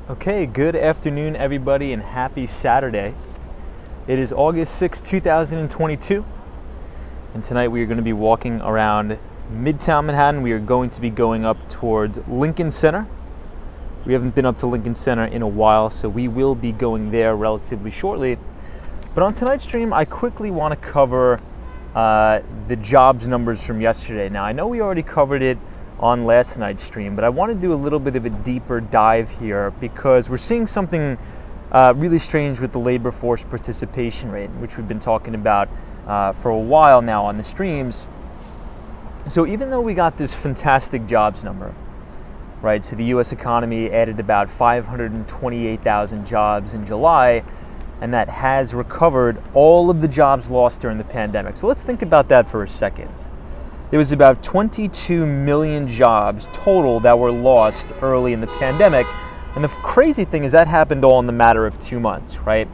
Okay, good afternoon, everybody, and happy Saturday. It is August 6, 2022, and tonight we are going to be walking around Midtown Manhattan. We are going to be going up towards Lincoln Center. We haven't been up to Lincoln Center in a while, so we will be going there relatively shortly. But on tonight's stream, I quickly want to cover the jobs numbers from yesterday. Now, I know we already covered it on last night's stream, but I want to do a little bit of a deeper dive here because we're seeing something really strange with the labor force participation rate, which we've been talking about for a while now on the streams. So even though we got this fantastic jobs number, right, so the U.S. economy added about 528,000 jobs in July, and that has recovered all of the jobs lost during the pandemic. So let's think about that for a second. There was about 22 million jobs total that were lost early in the pandemic. And the crazy thing is that happened all in the matter of 2 months, right?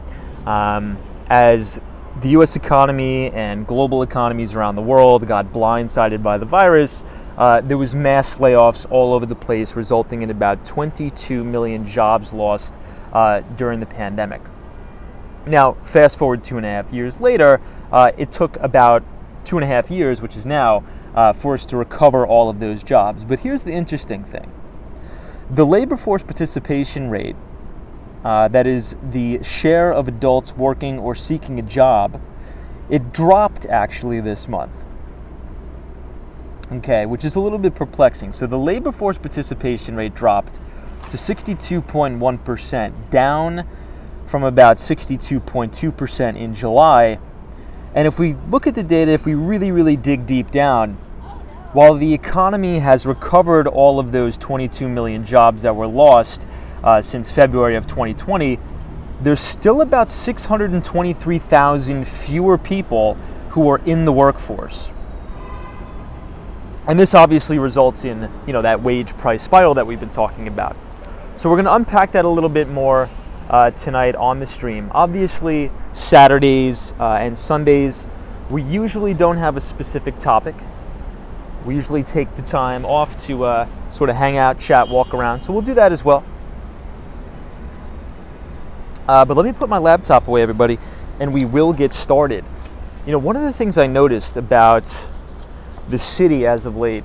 As the US economy and global economies around the world got blindsided by the virus, there was mass layoffs all over the place, resulting in about 22 million jobs lost during the pandemic. Now, fast forward 2.5 years later, it took about 2.5 years, which is now, for us to recover all of those jobs. But here's the interesting thing. The labor force participation rate, that is the share of adults working or seeking a job, it dropped actually this month. Okay, which is a little bit perplexing. So the labor force participation rate dropped to 62.1%, down from about 62.2% in July. And if we look at the data, if we really dig deep down, while the economy has recovered all of those 22 million jobs that were lost since February of 2020, there's still about 623,000 fewer people who are in the workforce. And this obviously results in, that wage price spiral that we've been talking about. So we're going to unpack that a little bit more tonight on the stream. Obviously, Saturdays and Sundays, we usually don't have a specific topic. We usually take the time off to sort of hang out, chat, walk around. So we'll do that as well. But let me put my laptop away, everybody, and we will get started. One of the things I noticed about the city as of late,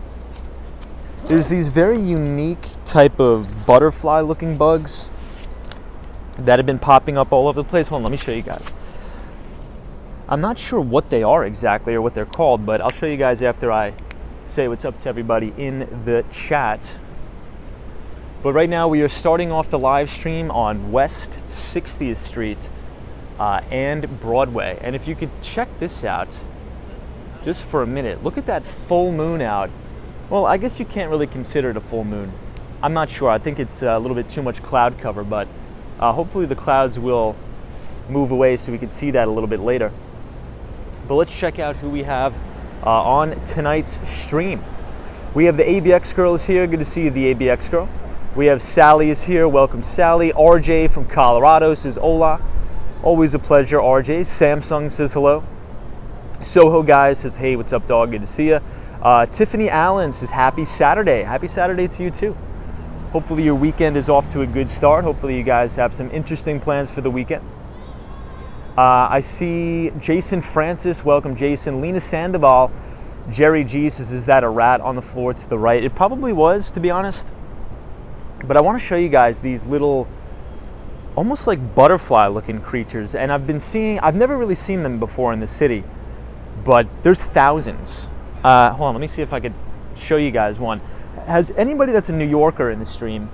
there's these very unique type of butterfly-looking bugs that have been popping up all over the place. Hold on, let me show you guys. I'm not sure what they are exactly or what they're called, but I'll show you guys after I say what's up to everybody in the chat. But right now we are starting off the live stream on West 60th Street and Broadway. And if you could check this out just for a minute, look at that full moon out. Well, I guess you can't really consider it a full moon. I'm not sure. I think it's a little bit too much cloud cover, but hopefully the clouds will move away so we can see that a little bit later. But let's check out who we have on tonight's stream. We have the ABX girl is here. Good to see you, the ABX girl. We have Sally is here. Welcome, Sally. RJ from Colorado says hola. Always a pleasure, RJ. Samsung says hello. Soho guys says, hey, what's up, dog? Good to see you. Tiffany Allen says, happy Saturday. Happy Saturday to you, too. Hopefully your weekend is off to a good start. Hopefully you guys have some interesting plans for the weekend. I see Jason Francis. Welcome, Jason. Lena Sandoval. Jerry G says, is that a rat on the floor to the right? It probably was, to be honest. But I want to show you guys these little, almost like butterfly-looking creatures. And I've never really seen them before in the city. But there's thousands. Hold on, let me see if I could show you guys one. Has anybody that's a New Yorker in the stream,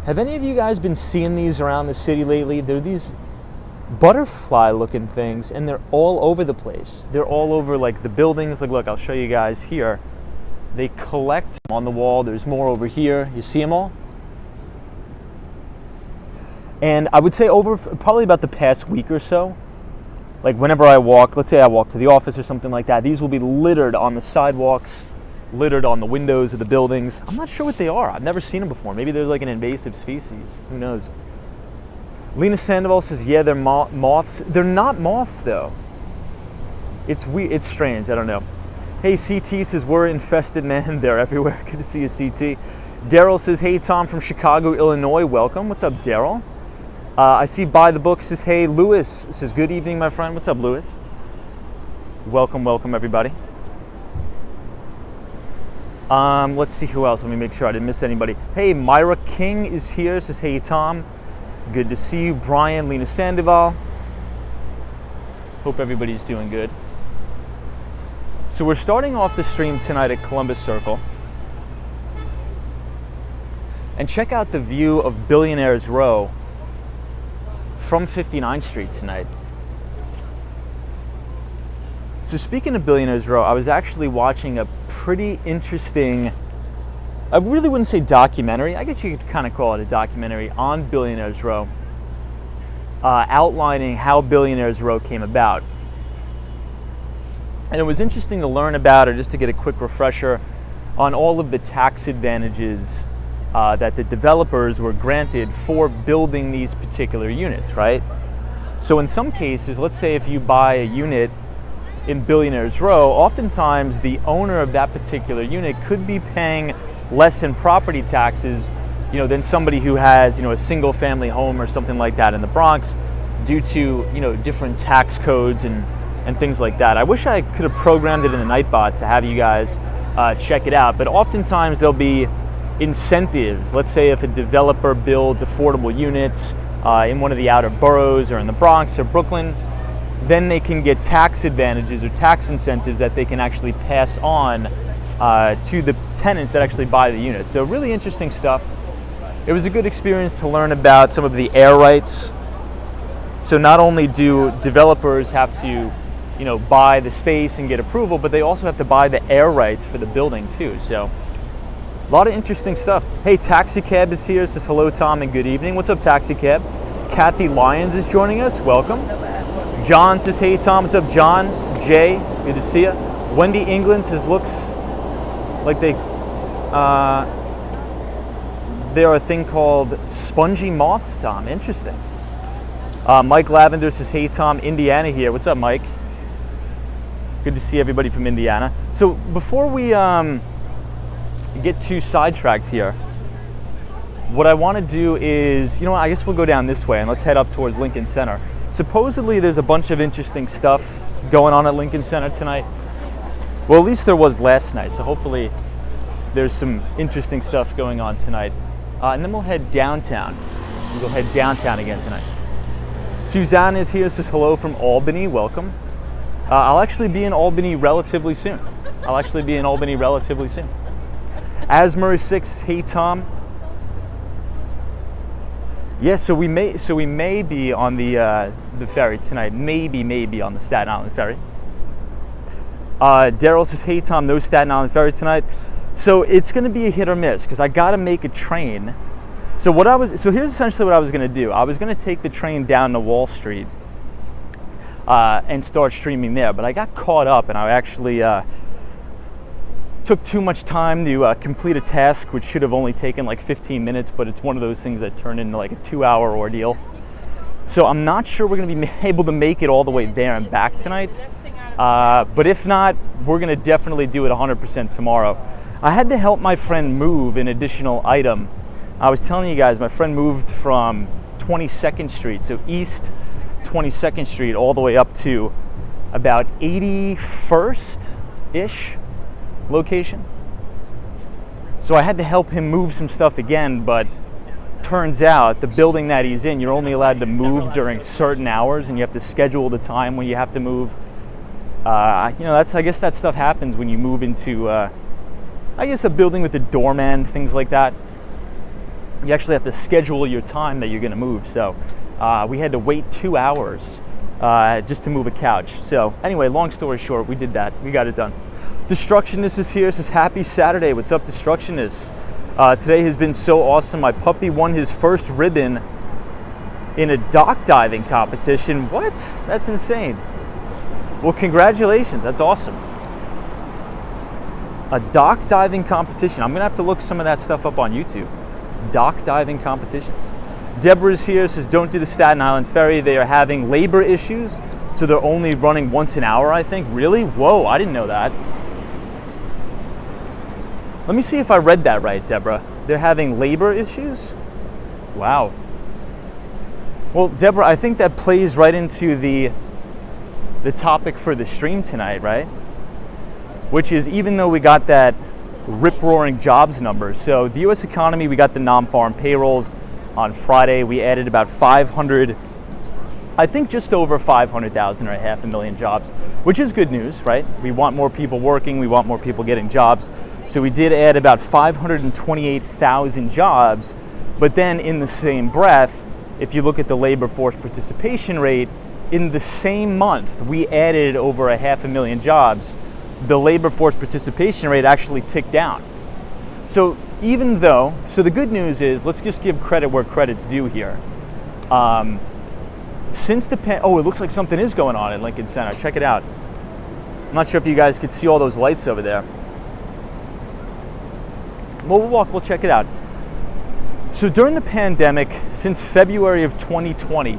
have any of you guys been seeing these around the city lately? They're these butterfly looking things, and they're all over the place. They're all over like the buildings. Like, look, I'll show you guys here. They collect on the wall. There's more over here. You see them all? And I would say over probably about the past week or so, like whenever I walk, let's say I walk to the office or something like that, these will be littered on the sidewalks, littered on the windows of the buildings. I'm not sure what they are. I've never seen them before. Maybe they're like an invasive species. Who knows? Lena Sandoval says, yeah, they're moths. They're not moths, though. It's weird. It's strange. I don't know. Hey, CT says, we're infested, man. They're everywhere. Good to see you, CT. Daryl says, hey, Tom from Chicago, Illinois. Welcome. What's up, Daryl? I see Buy the Book says, hey, Lewis says, good evening, my friend. What's up, Lewis? Welcome, welcome, everybody. Let's see who else. Let me make sure I didn't miss anybody. Hey, Myra King is here. Says, hey, Tom. Good to see you. Brian, Lena Sandoval. Hope everybody's doing good. So we're starting off the stream tonight at Columbus Circle. And check out the view of Billionaires Row from 59th Street tonight. So speaking of Billionaires Row, I was actually watching a pretty interesting, I really wouldn't say documentary, I guess you could kind of call it a documentary on Billionaires Row, outlining how Billionaires Row came about. And it was interesting to learn about, or just to get a quick refresher on all of the tax advantages that the developers were granted for building these particular units, right? So in some cases, let's say if you buy a unit in Billionaires Row, oftentimes the owner of that particular unit could be paying less in property taxes, than somebody who has, a single family home or something like that in the Bronx, due to, different tax codes and things like that. I wish I could have programmed it in the Nightbot to have you guys check it out, but oftentimes there'll be incentives. Let's say if a developer builds affordable units in one of the outer boroughs or in the Bronx or Brooklyn, then they can get tax advantages or tax incentives that they can actually pass on to the tenants that actually buy the unit. So really interesting stuff. It was a good experience to learn about some of the air rights. So not only do developers have to buy the space and get approval, but they also have to buy the air rights for the building too. So a lot of interesting stuff. Hey, Taxi Cab is here. Says hello, Tom, and good evening. What's up, Taxi Cab? Kathy Lyons is joining us. Welcome. John says, hey, Tom. What's up, John? Jay, good to see you. Wendy England says, looks like they're a thing called spongy moths, Tom. Interesting. Mike Lavender says, hey, Tom, Indiana here. What's up, Mike? Good to see everybody from Indiana. So before we get too sidetracked here, what I want to do is, I guess we'll go down this way and let's head up towards Lincoln Center. Supposedly there's a bunch of interesting stuff going on at Lincoln Center tonight. Well, at least there was last night, so hopefully there's some interesting stuff going on tonight. And then we'll head downtown. We'll head downtown again tonight. Suzanne is here, says hello from Albany. Welcome. I'll actually be in Albany relatively soon. Asmurray 6, hey, Tom. Yes, so we may be on the ferry tonight. Maybe on the Staten Island ferry. Daryl says, hey, Tom, no Staten Island ferry tonight. So it's going to be a hit or miss because I got to make a train. So here's essentially what I was going to do. I was going to take the train down to Wall Street and start streaming there, but I got caught up and I actually took too much time to complete a task which should have only taken like 15 minutes, but it's one of those things that turned into like a 2-hour ordeal. So I'm not sure we're going to be able to make it all the way there and back tonight. But if not, we're going to definitely do it 100% tomorrow. I had to help my friend move an additional item. I was telling you guys, my friend moved from 22nd Street, so East 22nd Street, all the way up to about 81st-ish location. So I had to help him move some stuff again, but turns out the building that he's in, you're only allowed to move during certain hours and you have to schedule the time when you have to move. I guess that stuff happens when you move into, a building with a doorman, things like that. You actually have to schedule your time that you're going to move. So we had to wait 2 hours just to move a couch. So anyway, long story short, we did that. We got it done. Destructionist is here. Says happy Saturday. What's up, Destructionist? Today has been so awesome. My puppy won his first ribbon in a dock diving competition. What? That's insane. Well, congratulations. That's awesome. A dock diving competition. I'm going to have to look some of that stuff up on YouTube. Dock diving competitions. Deborah's here. Says don't do the Staten Island ferry. They are having labor issues, so they're only running once an hour, I think. Really? Whoa, I didn't know that. Let me see if I read that right, Deborah. They're having labor issues? Wow. Well, Deborah, I think that plays right into the topic for the stream tonight, right? Which is, even though we got that rip-roaring jobs number, so the U.S. economy, we got the non-farm payrolls on Friday. We added about 500, I think just over 500,000 or 500,000 jobs, which is good news, right? We want more people working, we want more people getting jobs. So we did add about 528,000 jobs, but then in the same breath, if you look at the labor force participation rate, in the same month, we added over 500,000 jobs. The labor force participation rate actually ticked down. So even though, so the good news is, let's just give credit where credit's due here. Since the it looks like something is going on in Lincoln Center. Check it out. I'm not sure if you guys could see all those lights over there. Well, we'll check it out. So during the pandemic, since February of 2020,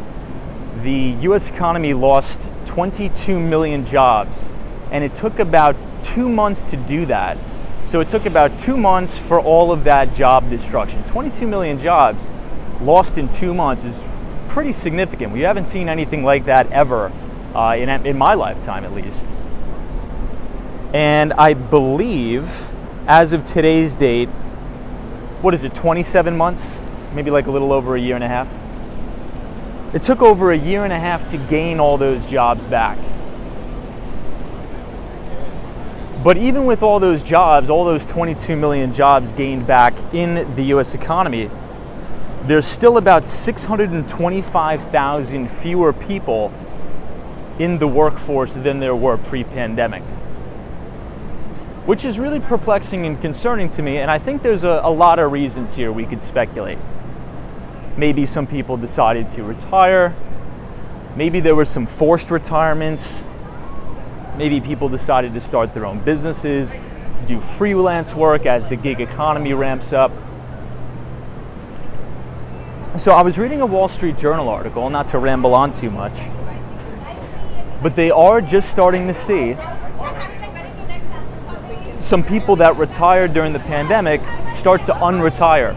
the U.S. economy lost 22 million jobs, and it took about 2 months to do that. So it took about 2 months for all of that job destruction. 22 million jobs lost in 2 months is pretty significant. We haven't seen anything like that ever in my lifetime, at least. And I believe, as of today's date, what is it, 27 months? Maybe like a little over a year and a half. It took over a year and a half to gain all those jobs back. But even with all those jobs, all those 22 million jobs gained back in the US economy, there's still about 625,000 fewer people in the workforce than there were pre-pandemic, which is really perplexing and concerning to me. And I think there's a lot of reasons here we could speculate. Maybe some people decided to retire. Maybe there were some forced retirements. Maybe people decided to start their own businesses, do freelance work as the gig economy ramps up. So I was reading a Wall Street Journal article, not to ramble on too much, but they are just starting to see some people that retired during the pandemic start to unretire.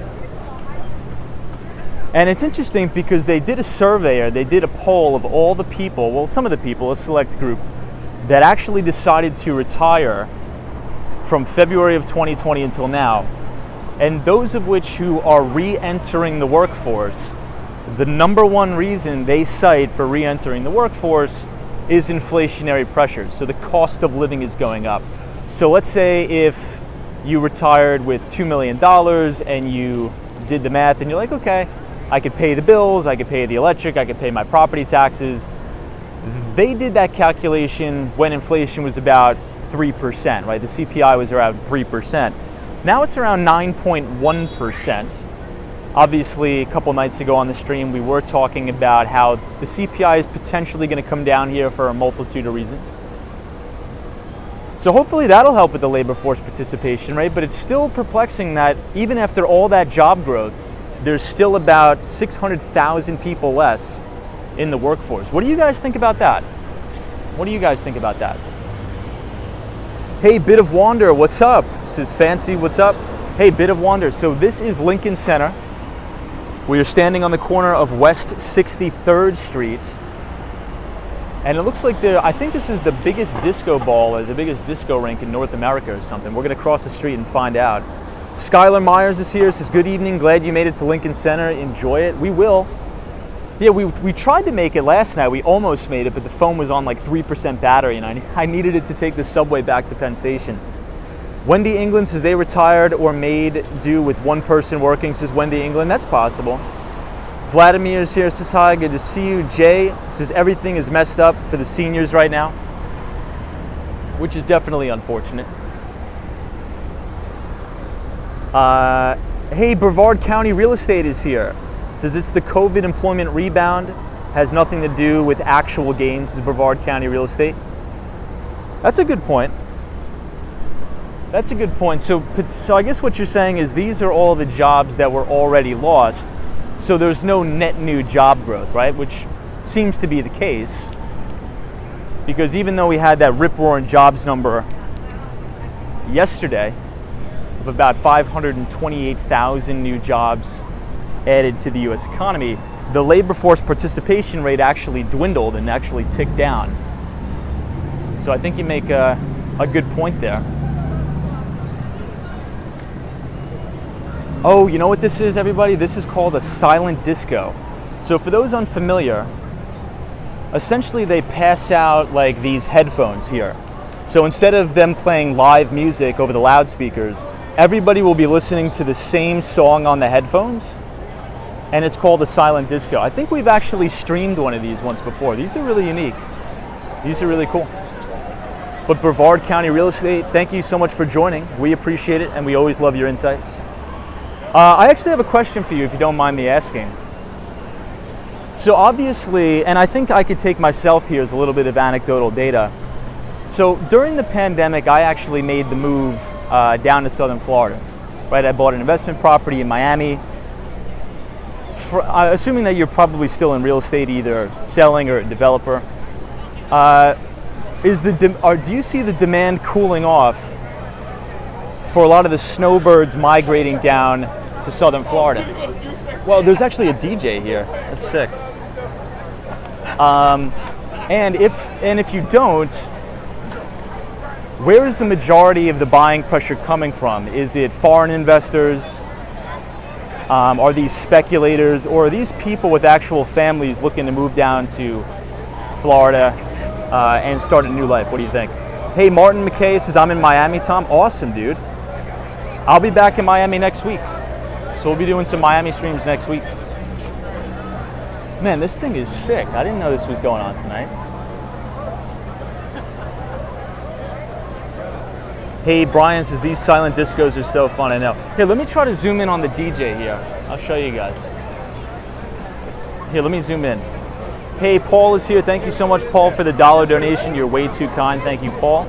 And it's interesting because they did a survey, or they did a poll of all the people, well, some of the people, a select group, that actually decided to retire from February of 2020 until now. And those of which who are re-entering the workforce, the number one reason they cite for re-entering the workforce is inflationary pressures. So the cost of living is going up. So let's say if you retired with $2 million and you did the math and you're like, okay, I could pay the bills, I could pay the electric, I could pay my property taxes. They did that calculation when inflation was about 3%, right? The CPI was around 3%. Now it's around 9.1%. Obviously, a couple nights ago on the stream, we were talking about how the CPI is potentially going to come down here for a multitude of reasons. So hopefully that'll help with the labor force participation rate, but it's still perplexing that even after all that job growth, there's still about 600,000 people less in the workforce. What do you guys think about that? What do you guys think about that? Hey, Bit of Wander, what's up? This is Fancy, what's up? Hey, Bit of Wander. So this is Lincoln Center. We are standing on the corner of West 63rd Street. And it looks like I think this is the biggest disco ball or the biggest disco rink in North America or something. We're gonna cross the street and find out. Skylar Myers is here, says, good evening, glad you made it to Lincoln Center, enjoy it. We will. Yeah, we tried to make it last night, we almost made it, but the phone was on like 3% battery and I needed it to take the subway back to Penn Station. Wendy England says they retired or made do with one person working, says Wendy England, that's possible. Vladimir is here, says hi, good to see you. Jay says everything is messed up for the seniors right now, which is definitely unfortunate. Hey, Brevard County Real Estate is here. Says it's the COVID employment rebound, has nothing to do with actual gains, says Brevard County Real Estate. That's a good point. That's a good point. So I guess what you're saying is these are all the jobs that were already lost. So there's no net new job growth, right? Which seems to be the case. Because even though we had that rip-roaring jobs number yesterday, of about 528,000 new jobs added to the US economy, the labor force participation rate actually dwindled and actually ticked down. So I think you make a good point there. Oh, you know what this is, everybody? This is called a silent disco. So for those unfamiliar, essentially they pass out like these headphones here. So instead of them playing live music over the loudspeakers, everybody will be listening to the same song on the headphones, and it's called a silent disco. I think we've actually streamed one of these once before. These are really unique. These are really cool. But Brevard County Real Estate, thank you so much for joining. We appreciate it, and we always love your insights. I actually have a question for you, if you don't mind me asking. So obviously, and I think I could take myself here as a little bit of anecdotal data. So during the pandemic, I actually made the move down to Southern Florida. Right, I bought an investment property in Miami. Assuming that you're probably still in real estate, either selling or a developer, do you see the demand cooling off for a lot of the snowbirds migrating down to Southern Florida? Well, there's actually a DJ here. That's sick. And if you don't, where is the majority of the buying pressure coming from? Is it foreign investors? Are these speculators, or are these people with actual families looking to move down to Florida and start a new life? What do you think? Hey, Martin McKay says, I'm in Miami, Tom. Awesome, dude. I'll be back in Miami next week. So we'll be doing some Miami streams next week. Man, this thing is sick. I didn't know this was going on tonight. Hey, Brian says, these silent discos are so fun, I know. Here, let me try to zoom in on the DJ here. I'll show you guys. Here, let me zoom in. Hey, Paul is here. Thank you so much, Paul, for the $1 donation. You're way too kind. Thank you, Paul.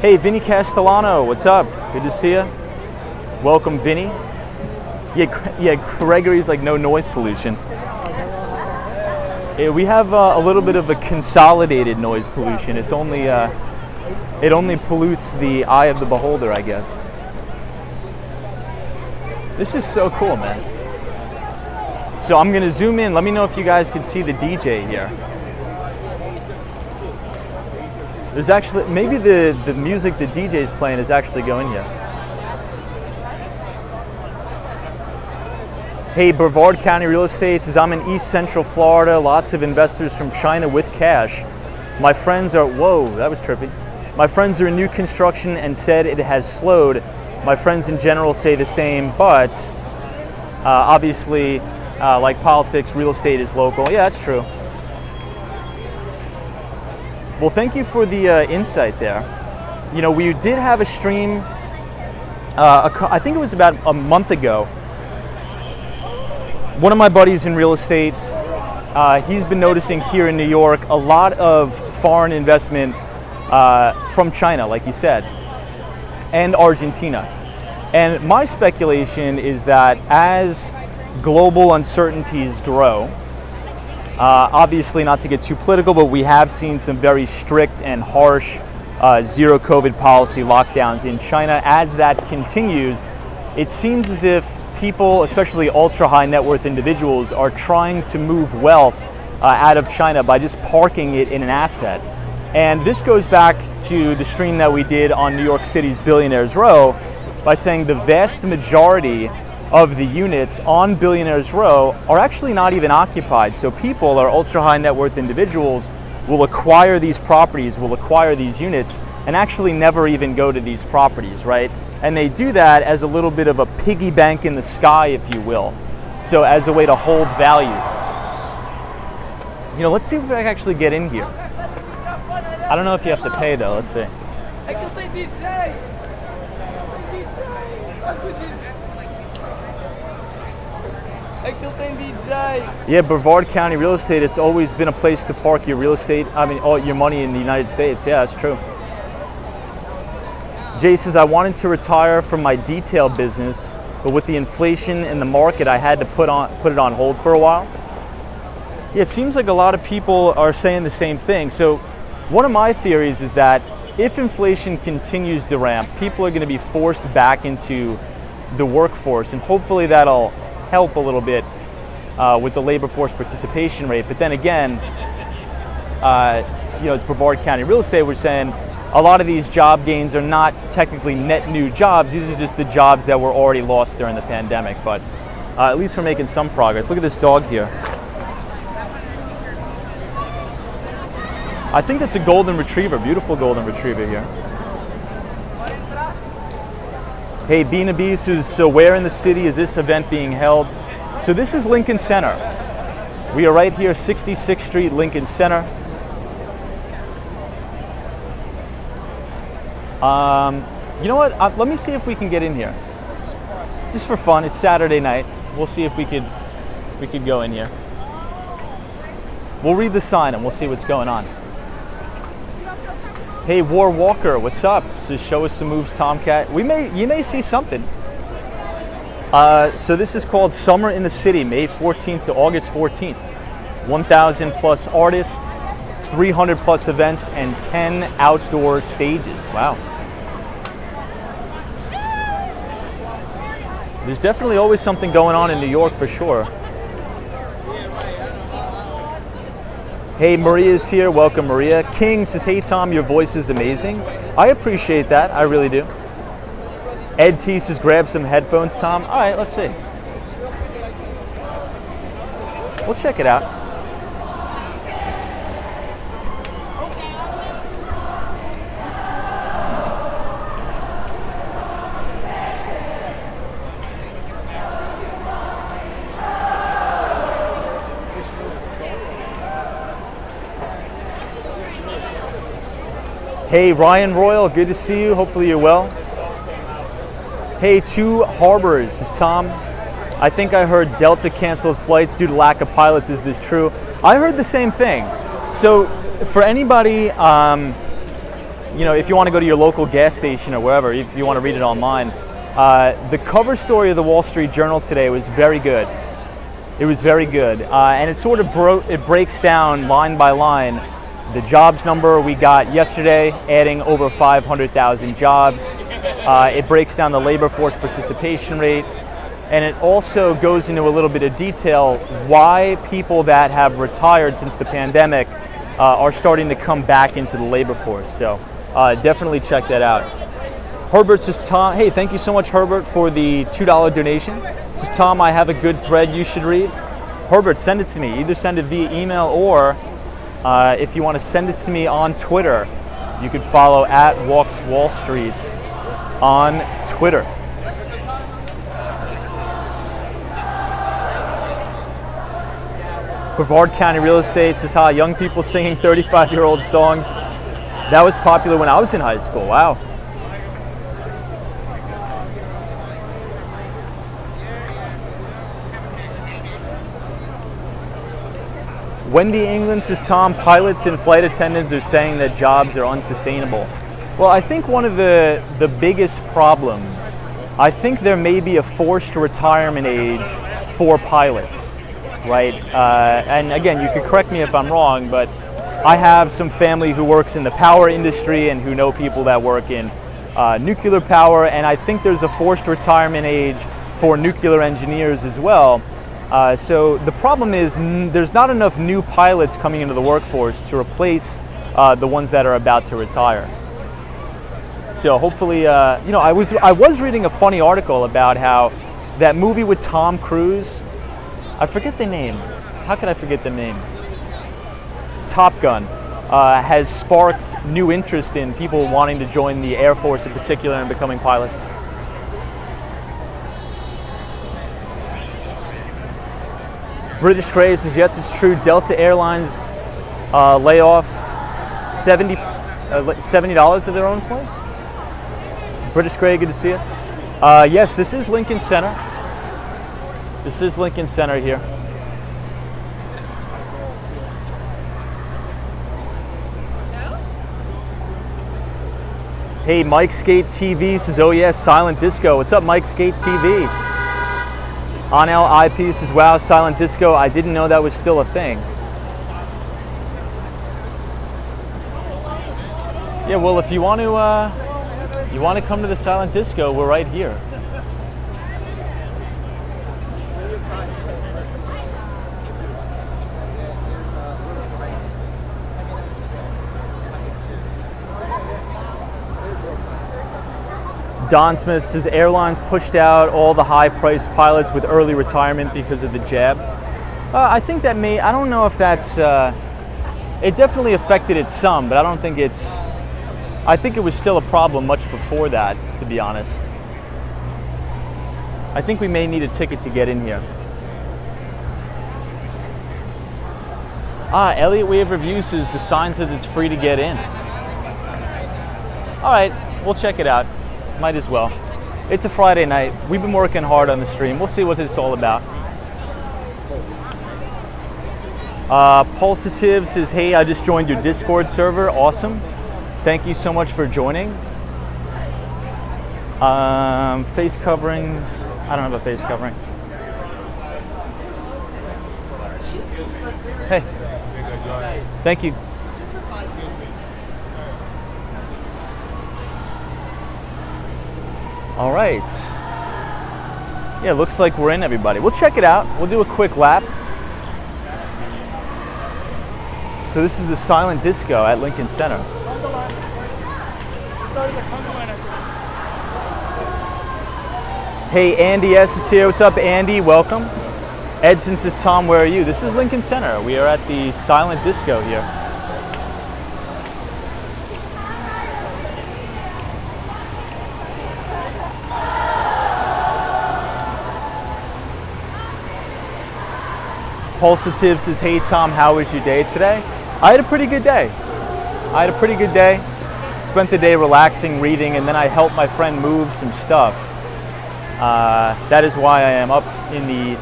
Hey, Vinny Castellano, what's up? Good to see you. Welcome, Vinny. Yeah, Gregory's like no noise pollution. Yeah, we have a little bit of a consolidated noise pollution. It's only... it only pollutes the eye of the beholder, I guess. This is so cool, man. So I'm gonna zoom in. Let me know if you guys can see the DJ here. There's actually, maybe the music the DJ's playing is actually going here. Hey, Brevard County Real Estate says, I'm in East Central Florida. Lots of investors from China with cash. My friends are, whoa, that was trippy. My friends are in new construction and said it has slowed. My friends in general say the same, but obviously, like politics, real estate is local. Yeah, that's true. Well, thank you for the insight there. You know, we did have a stream, I think it was about a month ago. One of my buddies in real estate, he's been noticing here in New York a lot of foreign investment from China, like you said, and Argentina. And my speculation is that as global uncertainties grow, obviously not to get too political, but we have seen some very strict and harsh zero COVID policy lockdowns in China. As that continues, it seems as if people, especially ultra high net worth individuals, are trying to move wealth out of China by just parking it in an asset. And this goes back to the stream that we did on New York City's Billionaires Row by saying the vast majority of the units on Billionaires Row are actually not even occupied. So people, or ultra high net worth individuals, will acquire these properties, will acquire these units, and actually never even go to these properties, right? And they do that as a little bit of a piggy bank in the sky, if you will. So as a way to hold value. You know, let's see if I can actually get in here. I don't know if you have to pay though, let's see. Yeah, Brevard County Real Estate, it's always been a place to park your real estate, all your money in the United States. Yeah, that's true. Jay says, I wanted to retire from my detail business, but with the inflation in the market, I had to put it on hold for a while. Yeah, it seems like a lot of people are saying the same thing. So one of my theories is that if inflation continues to ramp, people are going to be forced back into the workforce, and hopefully that'll help a little bit with the labor force participation rate. But then again, as Brevard County Real Estate was saying, a lot of these job gains are not technically net new jobs. These are just the jobs that were already lost during the pandemic. But at least we're making some progress. Look at this dog here. I think that's a golden retriever, beautiful golden retriever here. Hey, Bina B says, so where in the city is this event being held? So this is Lincoln Center. We are right here, 66th Street, Lincoln Center. You know what? Let me see if we can get in here. Just for fun, it's Saturday night. We'll see if we could go in here. We'll read the sign and we'll see what's going on. Hey, War Walker, what's up? So show us some moves, Tomcat. You may see something. So this is called Summer in the City, May 14th to August 14th. 1,000 plus artists, 300 plus events, and 10 outdoor stages. Wow. There's definitely always something going on in New York for sure. Hey, Maria's here. Welcome, Maria. King says, hey, Tom, your voice is amazing. I appreciate that. I really do. Ed T says, grab some headphones, Tom. All right, let's see. We'll check it out. Hey, Ryan Royal, good to see you. Hopefully you're well. Hey, Two Harbors, this is Tom. I think I heard Delta canceled flights due to lack of pilots. Is this true? I heard the same thing. So for anybody, if you want to go to your local gas station or wherever, if you want to read it online, the cover story of the Wall Street Journal today was very good. It was very good. And it sort of breaks down line by line the jobs number we got yesterday, adding over 500,000 jobs. It breaks down the labor force participation rate, and it also goes into a little bit of detail why people that have retired since the pandemic are starting to come back into the labor force. So definitely check that out. Herbert says, Tom, hey, thank you so much, Herbert, for the $2 donation. Says, Tom, I have a good thread you should read. Herbert, send it to me. Either send it via email or if you want to send it to me on Twitter, you could follow @WalksWallStreet on Twitter. Brevard County Real Estate says, hi, young people singing 35-year-old songs. That was popular when I was in high school. Wow. Wendy England says, Tom, pilots and flight attendants are saying that jobs are unsustainable. Well, I think one of the biggest problems, I think there may be a forced retirement age for pilots, right? And again, you could correct me if I'm wrong, but I have some family who works in the power industry and who know people that work in nuclear power, and I think there's a forced retirement age for nuclear engineers as well. So the problem is there's not enough new pilots coming into the workforce to replace the ones that are about to retire. So hopefully, I was reading a funny article about how that movie with Tom Cruise, I forget the name. How could I forget the name? Top Gun has sparked new interest in people wanting to join the Air Force in particular and becoming pilots. British Gray says, yes, it's true. Delta Airlines lay off $70 of their own employees. British Gray, good to see you. Yes, this is Lincoln Center. This is Lincoln Center here. Hey, Mike Skate TV says, oh yes, Silent Disco. What's up, Mike Skate TV? Onel IP says, wow, Silent Disco, I didn't know that was still a thing. Yeah, well, if you want to come to the silent disco, we're right here. Don Smith says airlines pushed out all the high-priced pilots with early retirement because of the jab. I think that I don't know if that's, it definitely affected it some, but I don't think I think it was still a problem much before that, to be honest. I think we may need a ticket to get in here. Elliott Wave Review says the sign says it's free to get in. All right, we'll check it out. Might as well. It's a Friday night. We've been working hard on the stream. We'll see what it's all about. Pulsative says, hey, I just joined your Discord server. Awesome. Thank you so much for joining. Face coverings. I don't have a face covering. Hey. Thank you. All right. Yeah, looks like we're in, everybody. We'll check it out. We'll do a quick lap. So this is the silent disco at Lincoln Center. Hey, Andy S is here. What's up, Andy? Welcome. Edson says, Tom, where are you? This is Lincoln Center. We are at the silent disco here. Pulsative says, hey Tom, how was your day today? I had a pretty good day. Spent the day relaxing, reading, and then I helped my friend move some stuff. That is why I am up in the,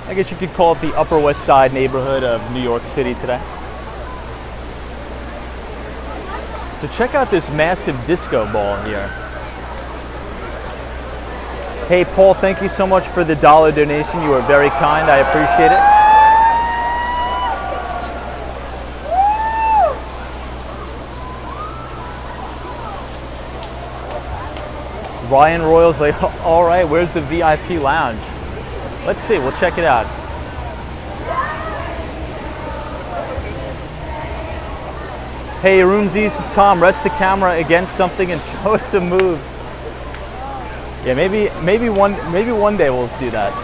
I guess you could call it the Upper West Side neighborhood of New York City today. So check out this massive disco ball here. Hey Paul, thank you so much for the $1 donation. You are very kind. I appreciate it. Ryan Royal's like, all right, where's the VIP lounge? Let's see, we'll check it out. Hey, Roomsy, this is Tom. Rest the camera against something and show us some moves. Yeah, maybe one day we'll do that.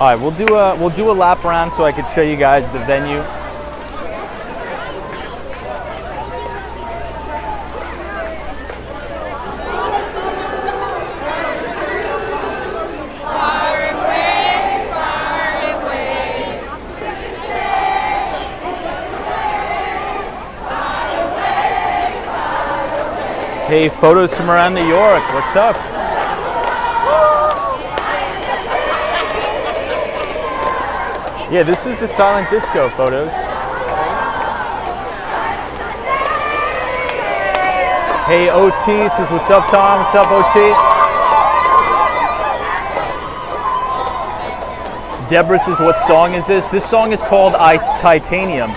All right, we'll do a lap around so I could show you guys the venue. Hey, photos from around New York. What's up? Yeah, this is the silent disco photos. Hey, OT says, what's up, Tom? What's up, OT? Deborah says, what song is this? This song is called Titanium.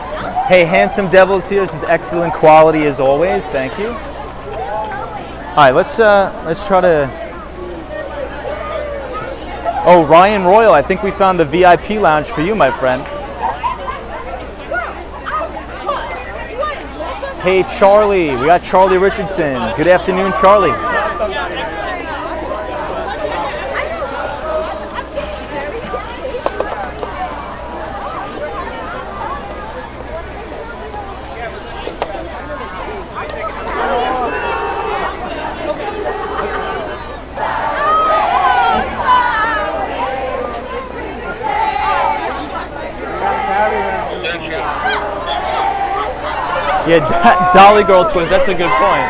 Hey, Handsome Devils here. This is excellent quality as always. Thank you. All right, let's try to. Oh, Ryan Royal, I think we found the VIP lounge for you, my friend. Hey, Charlie, we got Charlie Richardson. Good afternoon, Charlie. Yeah, Dolly Girl Twins, that's a good point.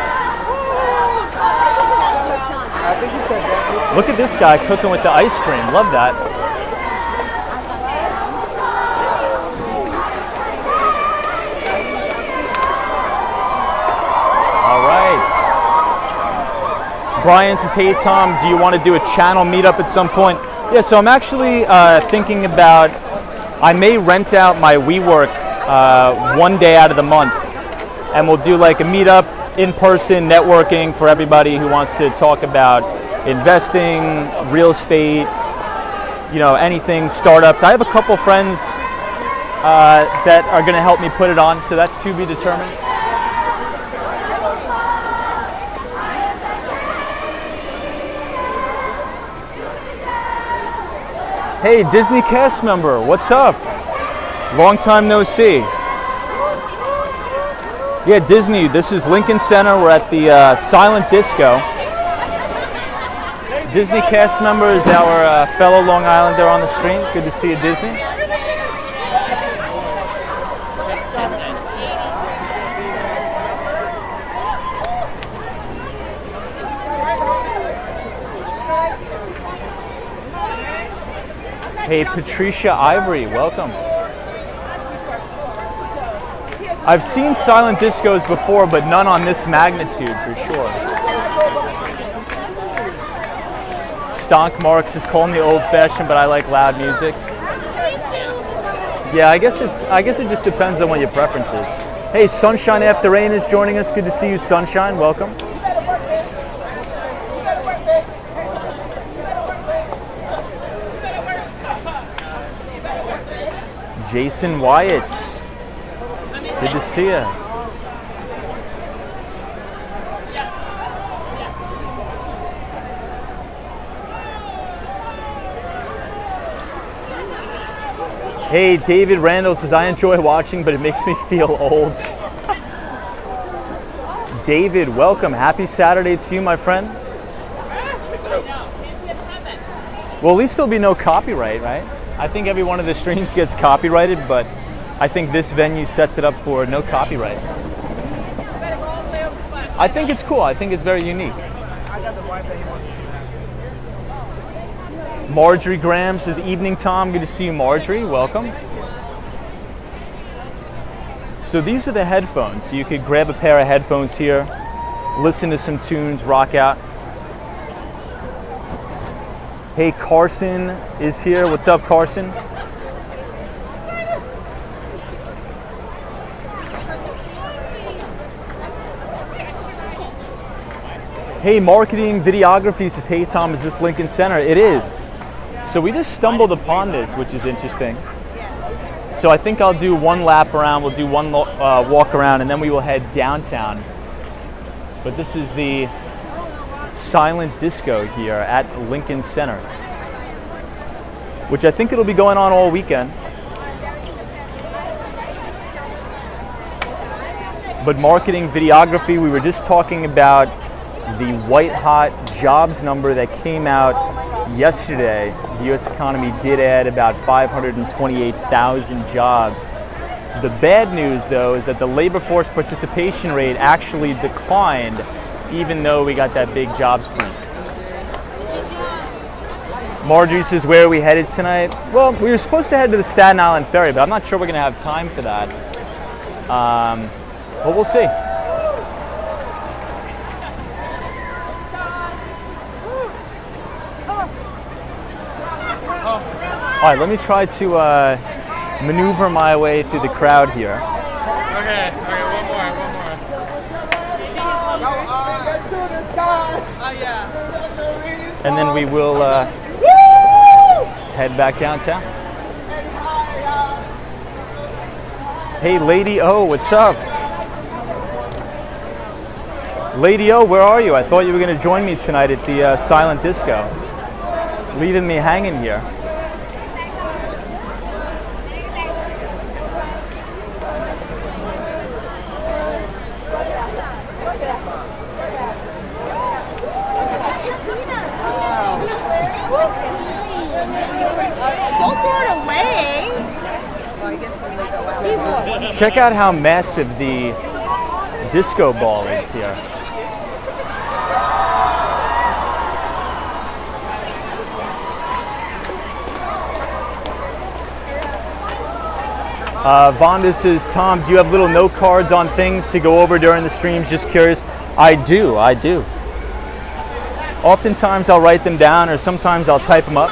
Look at this guy cooking with the ice cream. Love that. All right. Brian says, hey Tom, do you want to do a channel meetup at some point? Yeah, so I'm actually thinking about, I may rent out my WeWork one day out of the month. And we'll do like a meetup, in-person networking for everybody who wants to talk about investing, real estate, you know, anything, startups. I have a couple friends that are going to help me put it on, so that's to be determined. Hey, Disney cast member, what's up? Long time no see. Yeah, Disney, this is Lincoln Center. We're at the Silent Disco. Disney cast member is our fellow Long Islander on the stream. Good to see you, Disney. Hey, Patricia Ivory, welcome. I've seen silent discos before, but none on this magnitude for sure. Stonk Marks is calling me old-fashioned, but I like loud music. Yeah, I guess it just depends on what your preference is. Hey, Sunshine After Rain is joining us. Good to see you, Sunshine. Welcome. Jason Wyatt, good to see you. Hey, David Randall says, I enjoy watching, but it makes me feel old. David, welcome. Happy Saturday to you, my friend. Well, at least there'll be no copyright, right? I think every one of the streams gets copyrighted, but I think this venue sets it up for no copyright. I think it's cool. I think it's very unique. Marjorie Graham says, evening, Tom. Good to see you, Marjorie. Welcome. So these are the headphones. So you could grab a pair of headphones here, listen to some tunes, rock out. Hey, Carson is here. What's up, Carson? Hey, Marketing Videography says, hey, Tom, is this Lincoln Center? It is. So we just stumbled upon this, which is interesting. So I think I'll do one lap around, we'll do one walk around, and then we will head downtown. But this is the Silent Disco here at Lincoln Center, which I think it'll be going on all weekend. But Marketing Videography, we were just talking about the white hot jobs number that came out yesterday. The U.S. economy did add about 528,000 jobs. The bad news, though, is that the labor force participation rate actually declined, even though we got that big jobs print. Marjorie says, where are we headed tonight? Well, we were supposed to head to the Staten Island Ferry, but I'm not sure we're going to have time for that. But we'll see. All right, let me try to maneuver my way through the crowd here. Okay, one more. And then we will head back downtown. Hey, Lady O, what's up? Lady O, where are you? I thought you were going to join me tonight at the Silent Disco. Leaving me hanging here. Check out how massive the disco ball is here. Vonda says, Tom, do you have little note cards on things to go over during the streams? Just curious. I do. Oftentimes I'll write them down, or sometimes I'll type them up.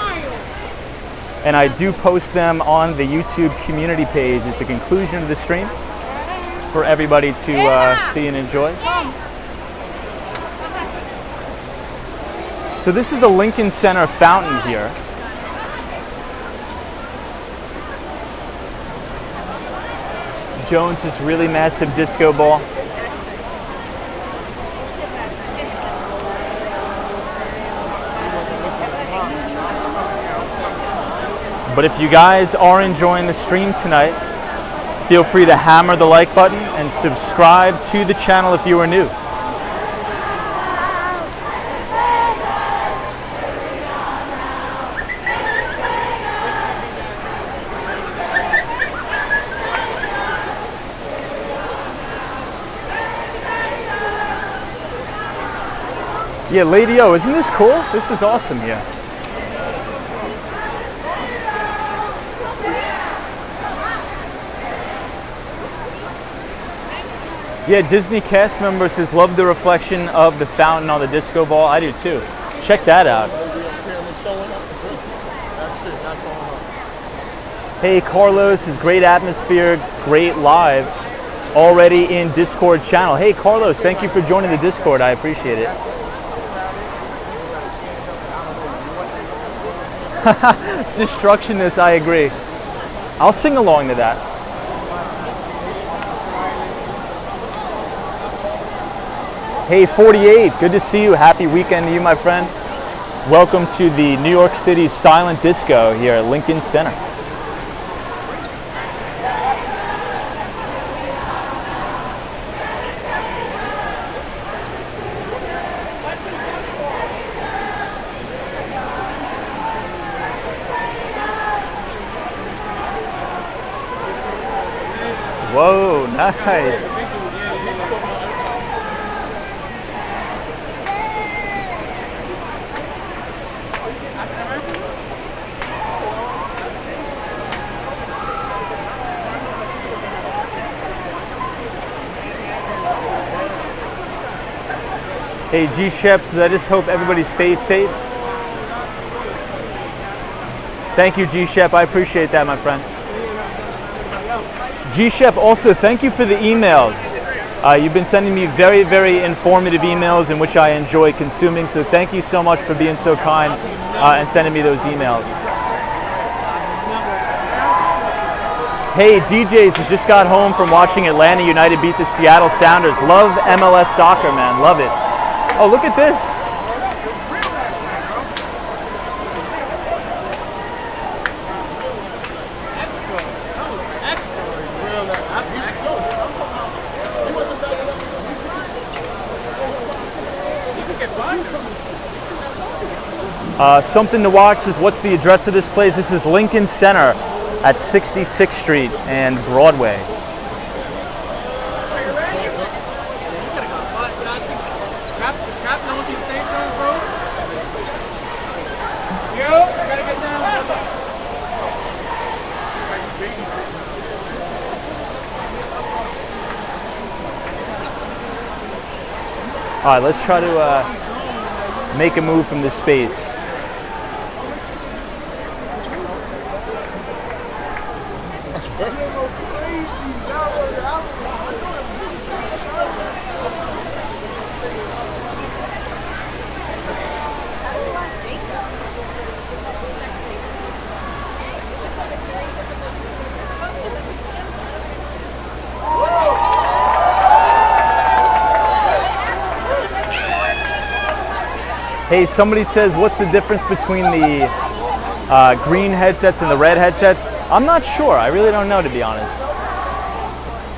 and I do post them on the YouTube community page at the conclusion of the stream for everybody to see and enjoy. So this is the Lincoln Center fountain here. Jones' really massive disco ball. But if you guys are enjoying the stream tonight, feel free to hammer the like button and subscribe to the channel if you are new. Yeah, Lady O, isn't this cool? This is awesome here. Yeah, Disney cast member says, love the reflection of the fountain on the disco ball. I do too. Check that out. Hey, Carlos is great atmosphere, great live. Already in Discord channel. Hey, Carlos, thank you for joining the Discord. I appreciate it. Destructionist, I agree. I'll sing along to that. Hey, 48, good to see you. Happy weekend to you, my friend. Welcome to the New York City Silent Disco here at Lincoln Center. Whoa, nice. Hey, G-Sheps, I just hope everybody stays safe. Thank you, G-Shep. I appreciate that, my friend. G-Shep, also, thank you for the emails. You've been sending me very, very informative emails in which I enjoy consuming, so thank you so much for being so kind and sending me those emails. Hey, DJs has just got home from watching Atlanta United beat the Seattle Sounders. Love MLS soccer, man. Love it. Oh, look at this. Something to watch is what's the address of this place? This is Lincoln Center at 66th Street and Broadway. All right, let's try to make a move from this space. Hey, somebody says, what's the difference between the green headsets and the red headsets? I'm not sure. I really don't know, to be honest.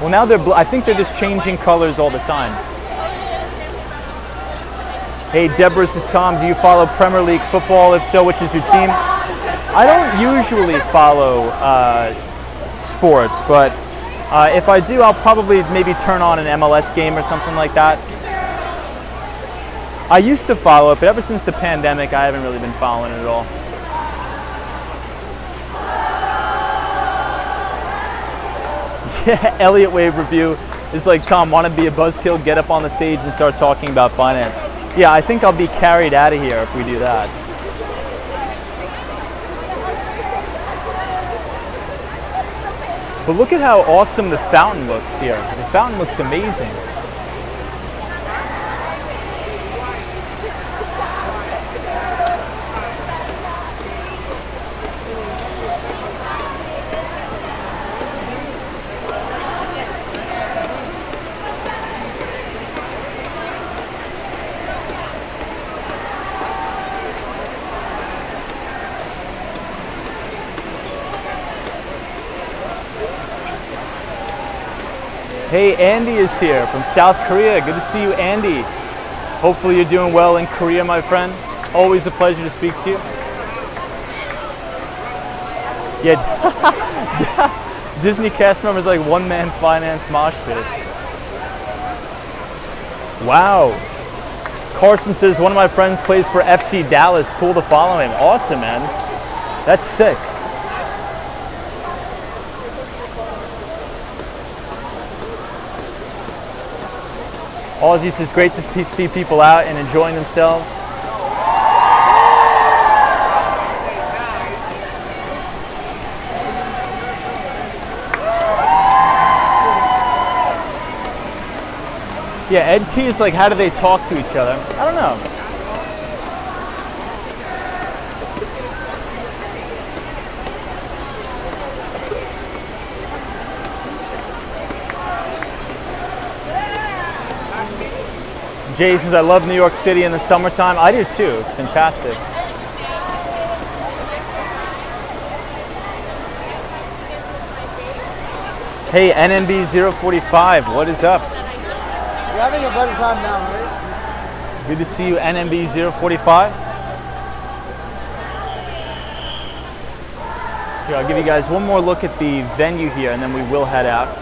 Well, now I think they're just changing colors all the time. Hey, Deborah says, Tom, do you follow Premier League football? If so, which is your team? I don't usually follow sports, but if I do, I'll probably maybe turn on an MLS game or something like that. I used to follow it, but ever since the pandemic, I haven't really been following it at all. Yeah, Elliott Wave review is like, Tom, want to be a buzzkill, get up on the stage and start talking about finance. Yeah, I think I'll be carried out of here if we do that. But look at how awesome the fountain looks here. The fountain looks amazing. Hey, Andy is here from South Korea. Good to see you, Andy. Hopefully you're doing well in Korea, my friend. Always a pleasure to speak to you. Yeah, Disney cast members like one-man finance mosh pit. Wow. Carson says, one of my friends plays for FC Dallas. Cool to follow him. Awesome, man. That's sick. Aussie says, great to see people out and enjoying themselves. Yeah, Ed T is like, how do they talk to each other? I don't know. Jay says, I love New York City in the summertime. I do too. It's fantastic. Hey, NMB 045, what is up? You're having a better time now, right? Good to see you, NMB 045. Here, I'll give you guys one more look at the venue here, and then we will head out.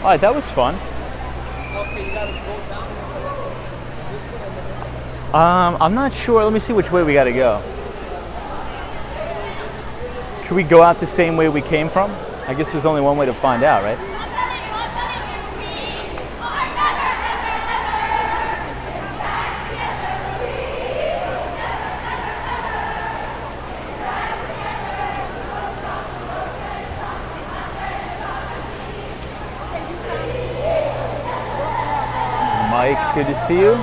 All right, that was fun. Okay, you gotta go down. I'm not sure. Let me see which way we got to go. Can we go out the same way we came from? I guess there's only one way to find out, right? Mike, good to see you.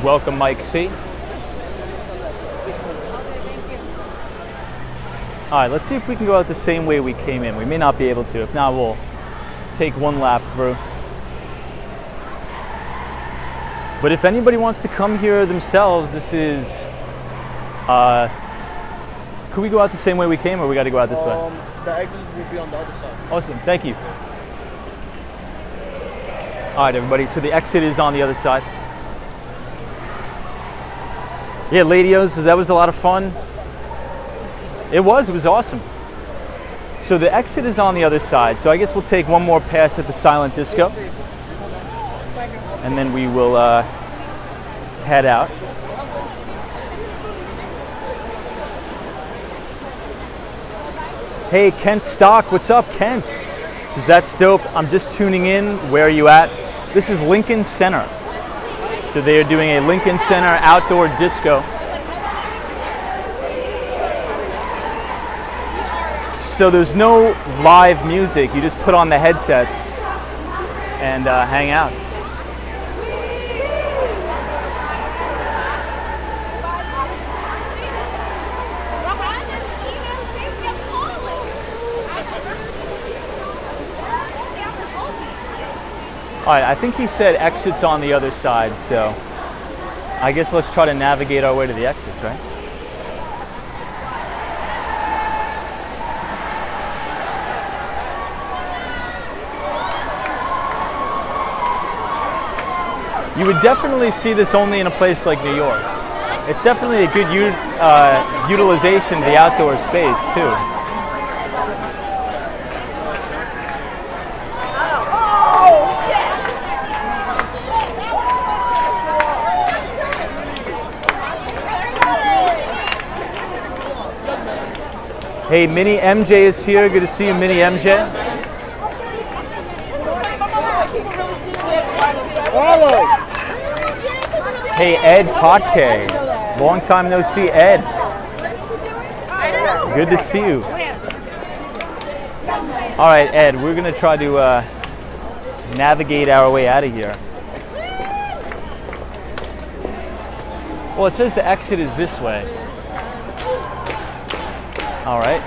Welcome, Mike C. All right, let's see if we can go out the same way we came in. We may not be able to. If not, we'll take one lap through. But if anybody wants to come here themselves, this is, could we go out the same way we came, or we got to go out this way? The exit will be on the other side. Awesome, thank you. All right, everybody, so the exit is on the other side. Yeah, Ladios, that was a lot of fun. It was awesome. So the exit is on the other side, so I guess we'll take one more pass at the silent disco. And then we will head out. Hey, Kent Stock, what's up, Kent? Says, that's dope. I'm just tuning in. Where are you at? This is Lincoln Center. So they are doing a Lincoln Center outdoor disco. So there's no live music. You just put on the headsets and hang out. All right, I think he said exits on the other side, so I guess let's try to navigate our way to the exits, right? You would definitely see this only in a place like New York. It's definitely a good utilization of the outdoor space, too. Hey, Mini MJ is here. Good to see you, Mini MJ. Hey, Ed Potke. Long time no see, Ed. Good to see you. All right, Ed, we're going to try to navigate our way out of here. Well, it says the exit is this way. All right.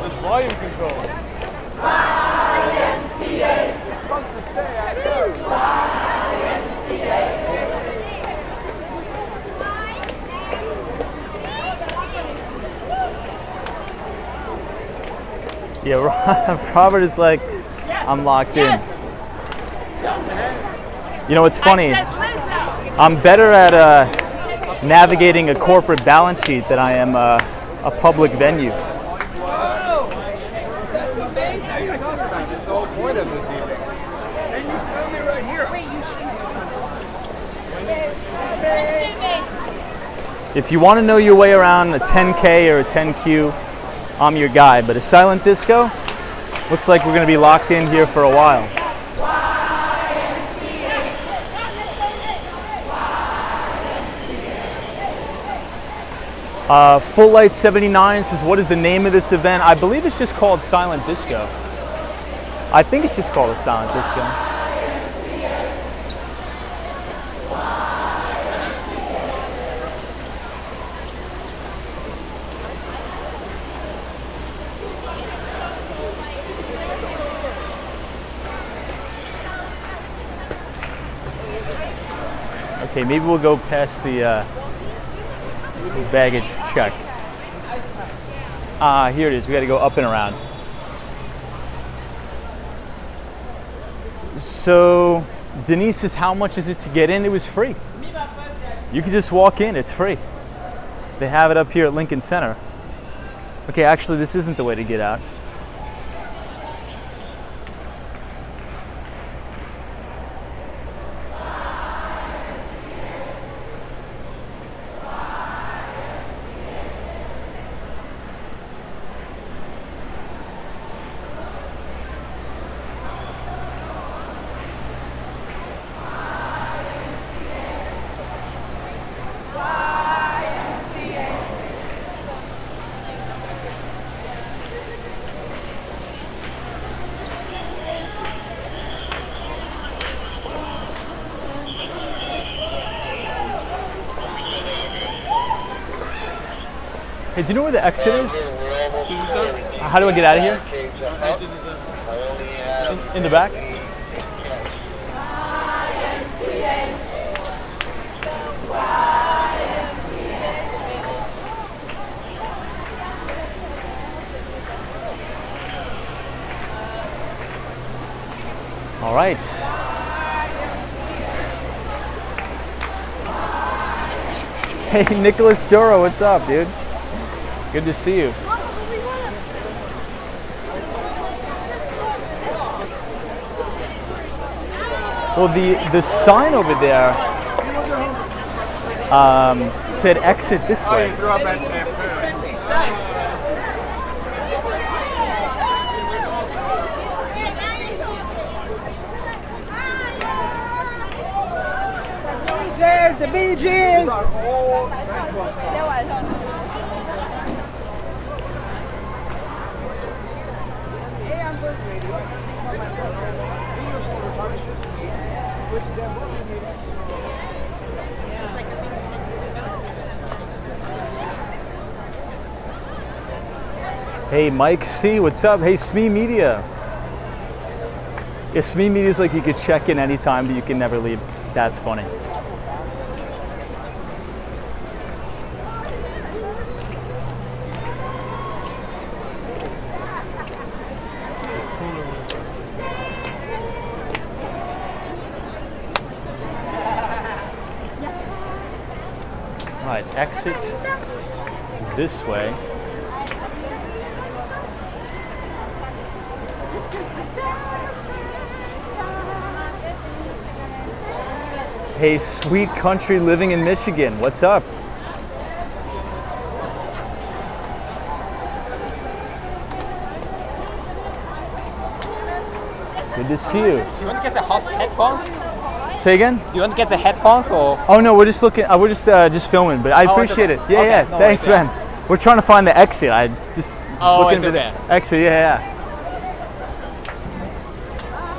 There's volume controls. Yeah, Robert is like, I'm locked in. You know, it's funny. I'm better at navigating a corporate balance sheet than I am a public venue. If you want to know your way around a 10K or a 10Q, I'm your guy. But a silent disco, looks like we're going to be locked in here for a while. Full Light 79 says, what is the name of this event? I believe it's just called Silent Disco. I think it's just called a Silent Disco. Okay, maybe we'll go past the baggage check. Here it is. We got to go up and around. So, Denise says, how much is it to get in? It was free. You can just walk in. It's free. They have it up here at Lincoln Center. Okay, actually, this isn't the way to get out. Hey, do you know where the exit is? How do I get out of here? In the back? All right. Hey, Nicholas Duro, what's up, dude? Good to see you. Well, the sign over there said exit this way. BJ's, the BJ's. Hey, Mike C, what's up? Hey, Smee Media. Yeah, Smee Media is like you could check in anytime, but you can never leave. That's funny. All right, exit this way. Hey, sweet country living in Michigan, what's up? Good to see you. Do you want to get the headphones? Say again? Do you want to get the headphones or? Oh no, we're just looking. We're just filming, but I appreciate it. Yeah, okay, yeah. no Thanks, worries, man. We're trying to find the exit. I just looking for okay. the exit. Yeah,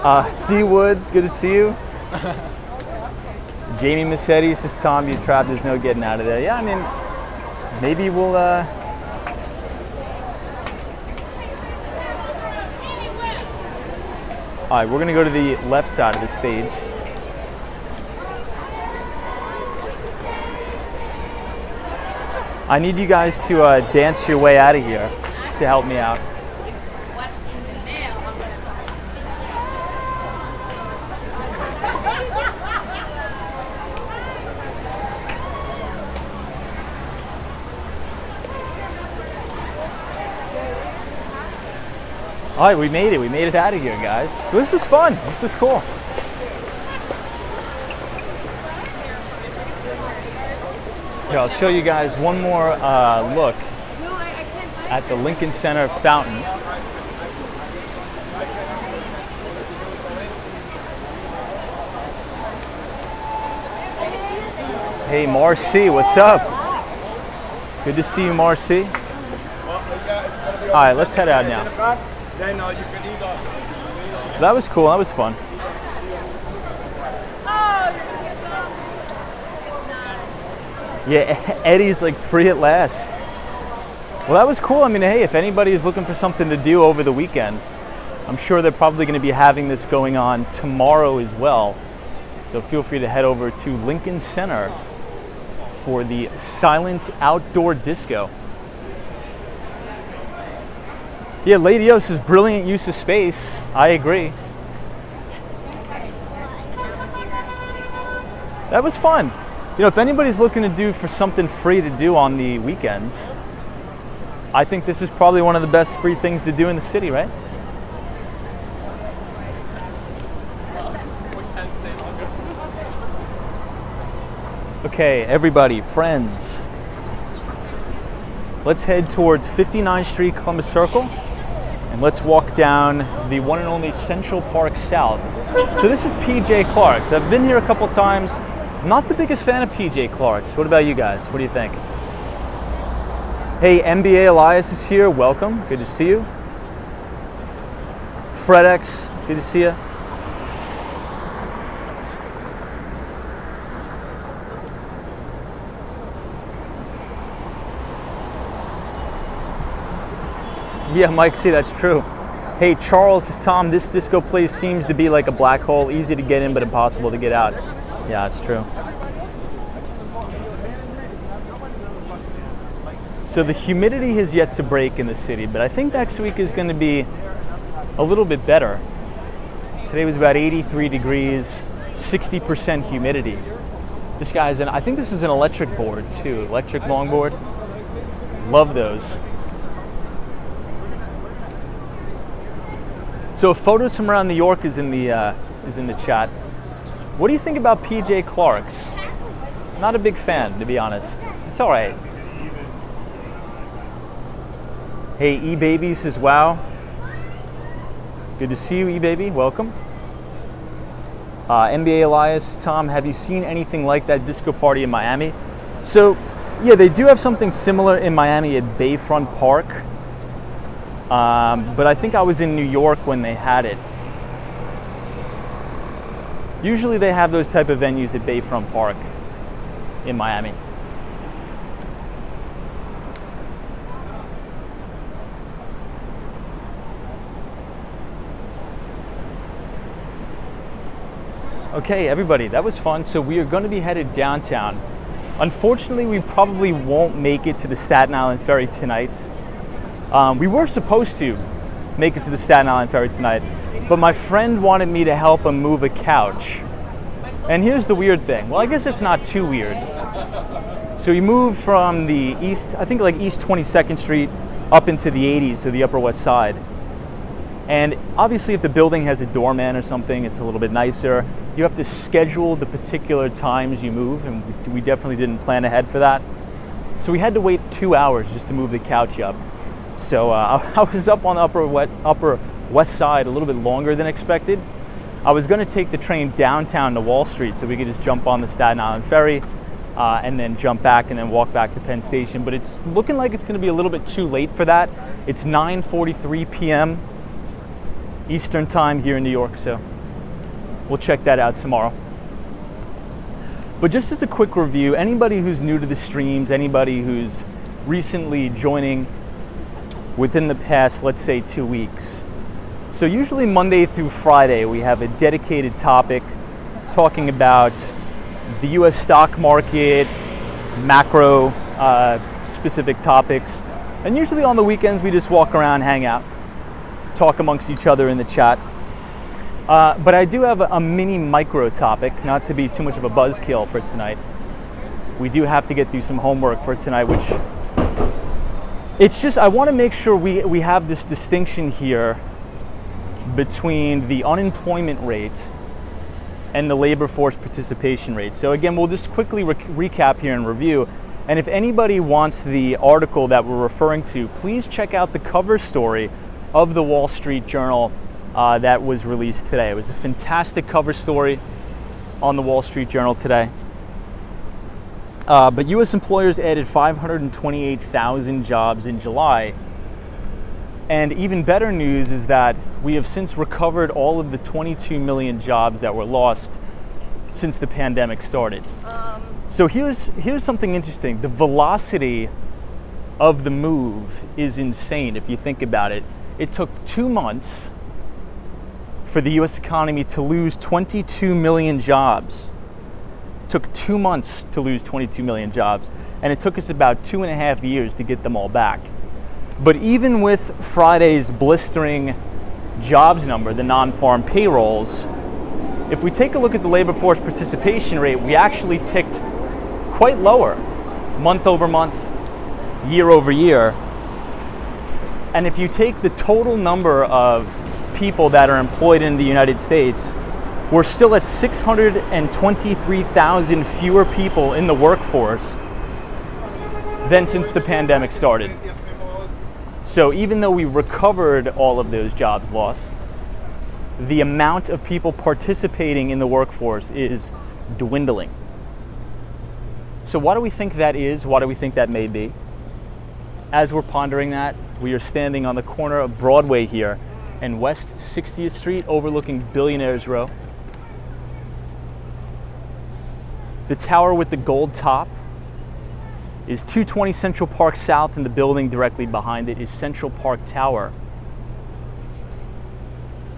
yeah. D Wood, good to see you. Jamie Massetti says, Tom, you're trapped. There's no getting out of there. Yeah, I mean, maybe we'll. All right, we're gonna go to the left side of the stage. I need you guys to dance your way out of here to help me out. All right, we made it. We made it out of here, guys. This was fun. This was cool. Here, I'll show you guys one more look at the Lincoln Center fountain. Hey, Marcy, what's up? Good to see you, Marcy. All right, let's head out now. That was cool. That was fun. Yeah, Eddie's like free at last. Well, that was cool. I mean, hey, if anybody is looking for something to do over the weekend, I'm sure they're probably going to be having this going on tomorrow as well. So feel free to head over to Lincoln Center for the silent outdoor disco. Yeah, Lady O says brilliant use of space. I agree. That was fun. You know, if anybody's looking to do for something free to do on the weekends, I think this is probably one of the best free things to do in the city, right? Okay, everybody, friends, let's head towards 59th Street, Columbus Circle, and let's walk down the one and only Central Park South. So this is PJ Clark's. I've been here a couple times. Not the biggest fan of PJ Clark's. What about you guys? What do you think? Hey, MBA Elias is here. Welcome. Good to see you. FredX, good to see you. Yeah, Mike, see, that's true. Hey, Charles says, Tom, this disco place seems to be like a black hole, easy to get in but impossible to get out. Yeah, it's true. So the humidity has yet to break in the city, but I think next week is going to be a little bit better. Today was about 83 degrees, 60% humidity. This guy's I think this is an electric board too, electric longboard. Love those. So photos from around New York is in the chat. What do you think about PJ Clark's? Not a big fan, to be honest. It's all right. Hey, E-Baby says, wow. Good to see you, E-Baby. Welcome. NBA Elias, Tom, have you seen anything like that disco party in Miami? So, yeah, they do have something similar in Miami at Bayfront Park. But I think I was in New York when they had it. Usually they have those type of venues at Bayfront Park in Miami. Okay, everybody, that was fun. So we are going to be headed downtown. Unfortunately, we probably won't make it to the Staten Island Ferry tonight. We were supposed to make it to the Staten Island Ferry tonight, but my friend wanted me to help him move a couch. And here's the weird thing. Well, I guess it's not too weird. So he moved from the east, I think like East 22nd Street, up into the 80s, so the Upper West Side. And obviously if the building has a doorman or something, it's a little bit nicer. You have to schedule the particular times you move, and we definitely didn't plan ahead for that. So we had to wait 2 hours just to move the couch up. So I was up on the upper west side a little bit longer than expected. I was gonna take the train downtown to Wall Street so we could just jump on the Staten Island ferry and then jump back and then walk back to Penn Station. But it's looking like it's gonna be a little bit too late for that. It's 9:43 p.m. Eastern time here in New York, so we'll check that out tomorrow. But just as a quick review, anybody who's new to the streams, anybody who's recently joining within the past, let's say 2 weeks. So usually Monday through Friday, we have a dedicated topic talking about the US stock market, macro specific topics. And usually on the weekends, we just walk around, hang out, talk amongst each other in the chat. But I do have a mini micro topic, not to be too much of a buzzkill for tonight. We do have to get through some homework for tonight, which it's just, I want to make sure we have this distinction here between the unemployment rate and the labor force participation rate. So again, we'll just quickly recap here and review. And if anybody wants the article that we're referring to, please check out the cover story of the Wall Street Journal that was released today. It was a fantastic cover story on the Wall Street Journal today. But U.S. employers added 528,000 jobs in July. And even better news is that we have since recovered all of the 22 million jobs that were lost since the pandemic started. So here's something interesting. The velocity of the move is insane if you think about it. It took 2 months for the US economy to lose 22 million jobs. It took 2 months to lose 22 million jobs, and it took us about 2.5 years to get them all back. But even with Friday's blistering jobs number, the non-farm payrolls, if we take a look at the labor force participation rate, we actually ticked quite lower, month over month, year over year. And if you take the total number of people that are employed in the United States, we're still at 623,000 fewer people in the workforce than since the pandemic started. So even though we recovered all of those jobs lost, the amount of people participating in the workforce is dwindling. So why do we think that is? Why do we think that may be? As we're pondering that, we are standing on the corner of Broadway here and West 60th Street overlooking Billionaires Row. The tower with the gold top is 220 Central Park South, and the building directly behind it is Central Park Tower.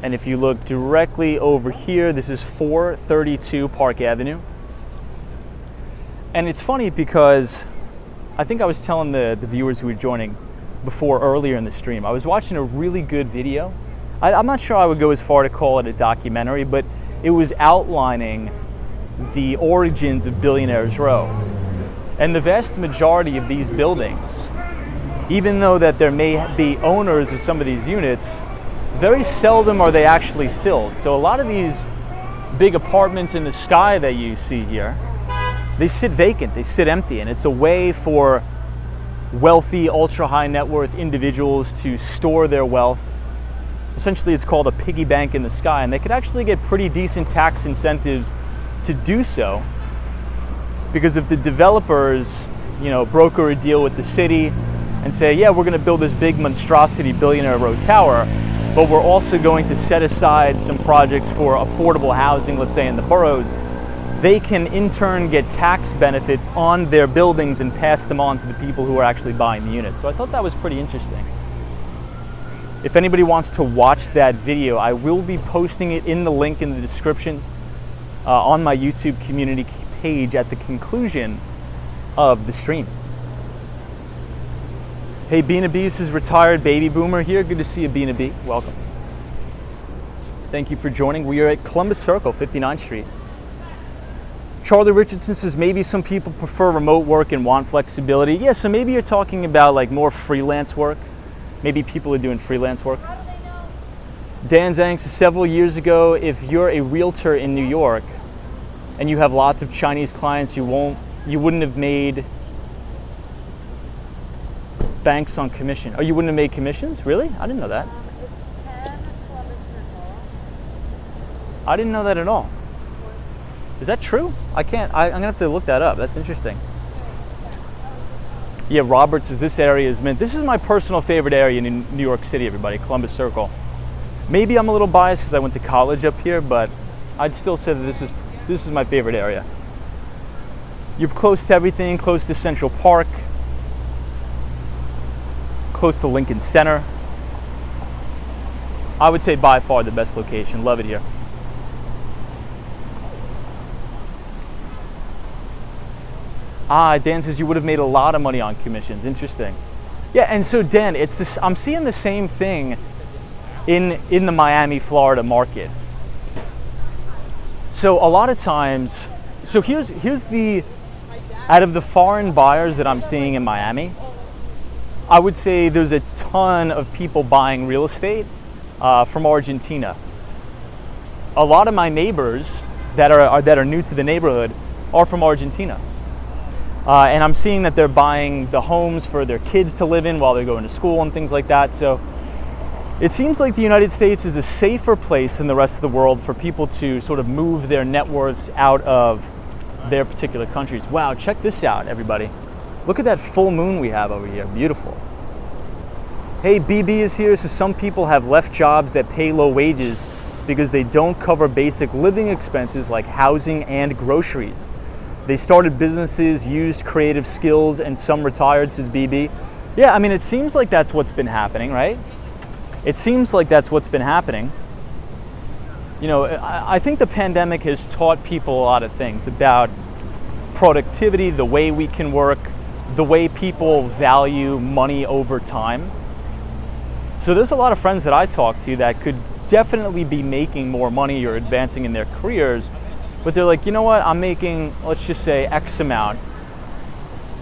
And if you look directly over here, this is 432 Park Avenue. And it's funny because I think I was telling the viewers who were joining before earlier in the stream, I was watching a really good video. I'm not sure I would go as far to call it a documentary, but it was outlining the origins of Billionaires Row. And the vast majority of these buildings, even though that there may be owners of some of these units, very seldom are they actually filled. So a lot of these big apartments in the sky that you see here, they sit vacant, they sit empty, and it's a way for wealthy, ultra-high net worth individuals to store their wealth. Essentially, it's called a piggy bank in the sky, and they could actually get pretty decent tax incentives to do so, because if the developers, broker a deal with the city and say, yeah, we're going to build this big monstrosity Billionaire Row tower, but we're also going to set aside some projects for affordable housing, let's say in the boroughs, they can in turn get tax benefits on their buildings and pass them on to the people who are actually buying the units. So I thought that was pretty interesting. If anybody wants to watch that video, I will be posting it in the link in the description on my YouTube community page at the conclusion of the stream. Hey, Bina B's is retired baby boomer here. Good to see you, Bina B. Welcome. Thank you for joining. We are at Columbus Circle, 59th Street. Charlie Richardson says maybe some people prefer remote work and want flexibility. Yeah, so maybe you're talking about like more freelance work. Maybe people are doing freelance work. Dan Zhang says several years ago, if you're a realtor in New York and you have lots of Chinese clients, you wouldn't have made banks on commission. Oh, you wouldn't have made commissions? Really? I didn't know that. It's 10 Columbus Circle. I didn't know that at all. Is that true? I'm gonna have to look that up. That's interesting. Yeah, Roberts says this area is mint. This is my personal favorite area in New York City, everybody, Columbus Circle. Maybe I'm a little biased because I went to college up here, but I'd still say that this is my favorite area. You're close to everything, close to Central Park, close to Lincoln Center. I would say by far the best location. Love it here. Dan says you would have made a lot of money on commissions. Interesting. Yeah, and so Dan, it's this. I'm seeing the same thing in the Miami, Florida market. So a lot of times, so here's the, out of the foreign buyers that I'm seeing in Miami, I would say there's a ton of people buying real estate from Argentina. A lot of my neighbors that are new to the neighborhood are from Argentina. And I'm seeing that they're buying the homes for their kids to live in while they're going to school and things like that. So it seems like the United States is a safer place than the rest of the world for people to sort of move their net worths out of their particular countries. Wow, check this out, everybody. Look at that full moon we have over here. Beautiful. Hey, BB is here. So some people have left jobs that pay low wages because they don't cover basic living expenses like housing and groceries. They started businesses, used creative skills, and some retired, says BB. Yeah, I mean, it seems like that's what's been happening, right? It seems like that's what's been happening. You know, I think the pandemic has taught people a lot of things about productivity, the way we can work, the way people value money over time. So there's a lot of friends that I talk to that could definitely be making more money or advancing in their careers, but they're like, you know what, I'm making, let's just say X amount,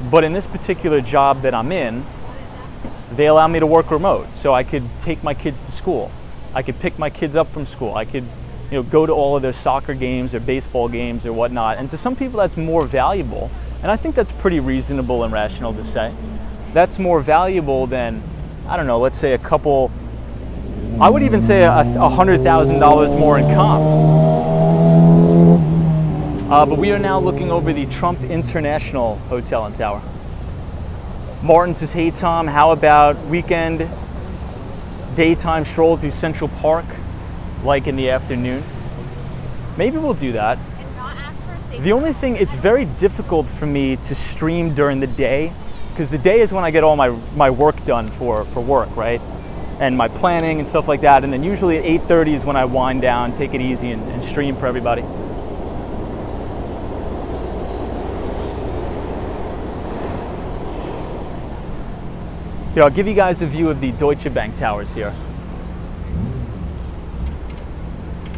but in this particular job that I'm in, they allow me to work remote, so I could take my kids to school. I could pick my kids up from school. I could, go to all of their soccer games or baseball games or whatnot. And to some people, that's more valuable. And I think that's pretty reasonable and rational to say. That's more valuable than, I don't know, let's say I would even say $100,000 more in comp. But we are now looking over the Trump International Hotel and Tower. Martin says, hey Tom, how about weekend daytime stroll through Central Park, like in the afternoon? Maybe we'll do that. And not ask for a steak. The only thing, it's very difficult for me to stream during the day, because the day is when I get all my work done for work, right? And my planning and stuff like that. And then usually at 8:30 is when I wind down, take it easy and stream for everybody. Here, I'll give you guys a view of the Deutsche Bank towers here.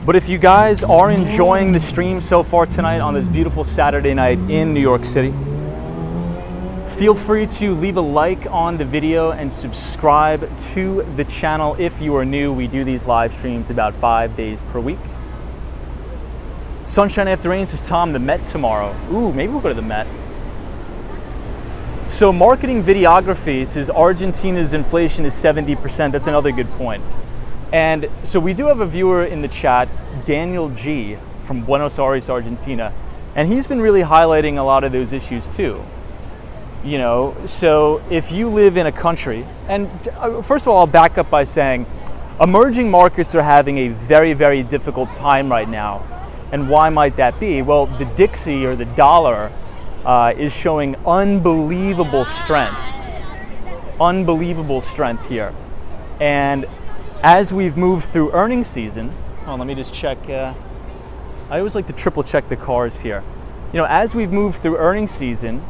But if you guys are enjoying the stream so far tonight on this beautiful Saturday night in New York City, feel free to leave a like on the video and subscribe to the channel if you are new. We do these live streams about 5 days per week. Sunshine After Rain says, Tom, the Met tomorrow. Ooh, maybe we'll go to the Met. So marketing videography says Argentina's inflation is 70%. That's another good point. And so we do have a viewer in the chat, Daniel G from Buenos Aires, Argentina. And he's been really highlighting a lot of those issues too. So if you live in a country, and first of all, I'll back up by saying emerging markets are having a very, very difficult time right now. And why might that be? Well, the Dixie or the dollar is showing unbelievable strength here. And as we've moved through earnings season, let me just check. I always like to triple check the cars here. As we've moved through earnings season,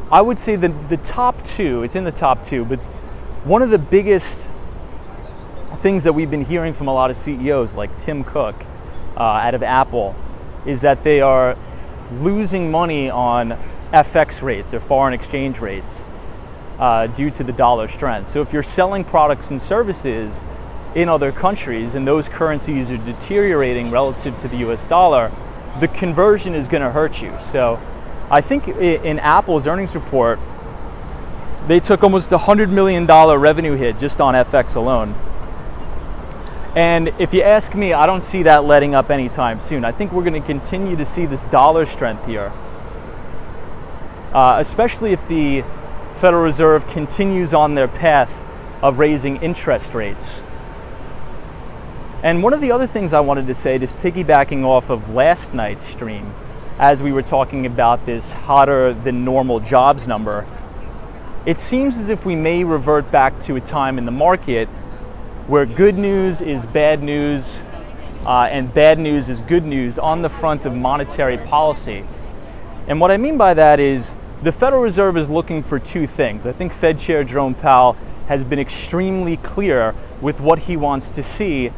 I would say the top two, it's in the top two, but one of the biggest things that we've been hearing from a lot of CEOs like Tim Cook out of Apple is that they are losing money on FX rates or foreign exchange rates due to the dollar strength. So if you're selling products and services in other countries and those currencies are deteriorating relative to the US dollar, the conversion is going to hurt you. So I think in Apple's earnings report, they took almost $100 million revenue hit just on FX alone. And if you ask me, I don't see that letting up anytime soon. I think we're going to continue to see this dollar strength here, especially if the Federal Reserve continues on their path of raising interest rates. And one of the other things I wanted to say, just piggybacking off of last night's stream, as we were talking about this hotter than normal jobs number, it seems as if we may revert back to a time in the market where good news is bad news and bad news is good news on the front of monetary policy. And what I mean by that is the Federal Reserve is looking for two things. I think Fed Chair Jerome Powell has been extremely clear with what he wants to see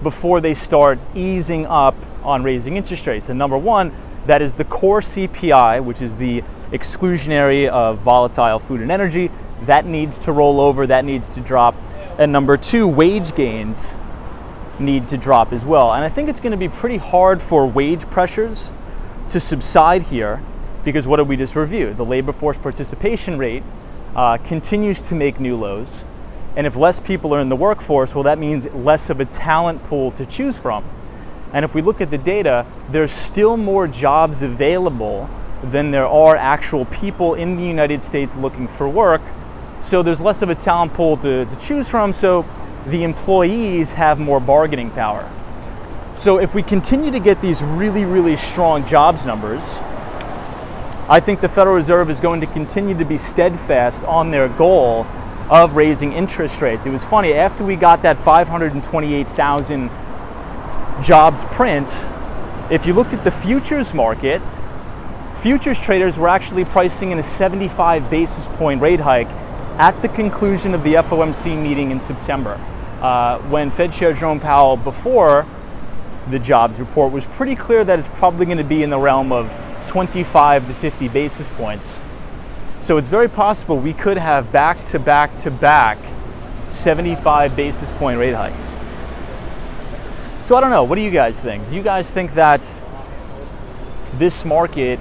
before they start easing up on raising interest rates. And number one, that is the core CPI, which is the exclusionary of volatile food and energy. That needs to roll over, that needs to drop. And number two, wage gains need to drop as well. And I think it's going to be pretty hard for wage pressures to subside here because what did we just review? The labor force participation rate continues to make new lows. And if less people are in the workforce, well, that means less of a talent pool to choose from. And if we look at the data, there's still more jobs available than there are actual people in the United States looking for work. So there's less of a talent pool to choose from, so the employees have more bargaining power. So if we continue to get these really, really strong jobs numbers, I think the Federal Reserve is going to continue to be steadfast on their goal of raising interest rates. It was funny, after we got that 528,000 jobs print, if you looked at the futures market, futures traders were actually pricing in a 75 basis point rate hike at the conclusion of the FOMC meeting in September, when Fed Chair Jerome Powell, before the jobs report, was pretty clear that it's probably going to be in the realm of 25 to 50 basis points. So it's very possible we could have back to back to back 75 basis point rate hikes. So I don't know, what do you guys think? Do you guys think that this market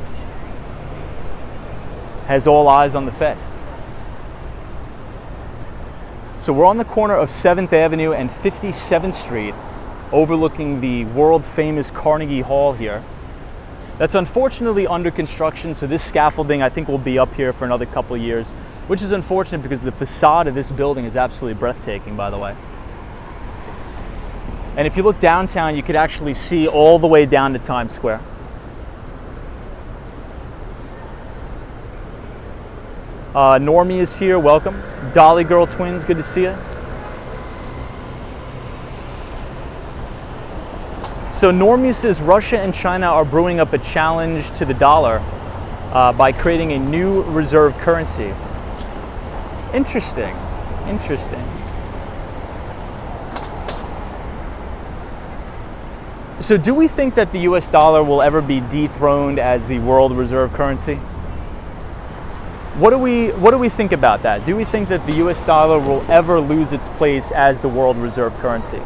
has all eyes on the Fed? So we're on the corner of 7th Avenue and 57th Street, overlooking the world famous Carnegie Hall here. That's unfortunately under construction, so this scaffolding I think will be up here for another couple of years, which is unfortunate because the facade of this building is absolutely breathtaking, by the way. And if you look downtown, you could actually see all the way down to Times Square. Normie is here, welcome. Dolly Girl Twins, good to see you. So Normie says Russia and China are brewing up a challenge to the dollar by creating a new reserve currency. Interesting, interesting. So do we think that the US dollar will ever be dethroned as the world reserve currency? What do we think about that? Do we think that the US dollar will ever lose its place as the world reserve currency?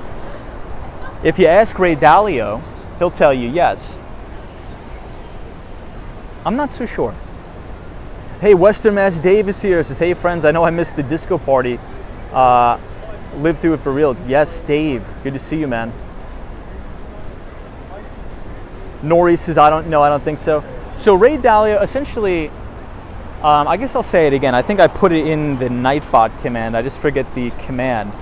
If you ask Ray Dalio, he'll tell you yes. I'm not so sure. Hey, Western Mass Dave is here. Says, hey friends, I know I missed the disco party. Lived through it for real. Yes, Dave, good to see you, man. Nori says, I don't think so. So Ray Dalio, essentially, I guess I'll say it again. I think I put it in the Nightbot command. I just forget the command.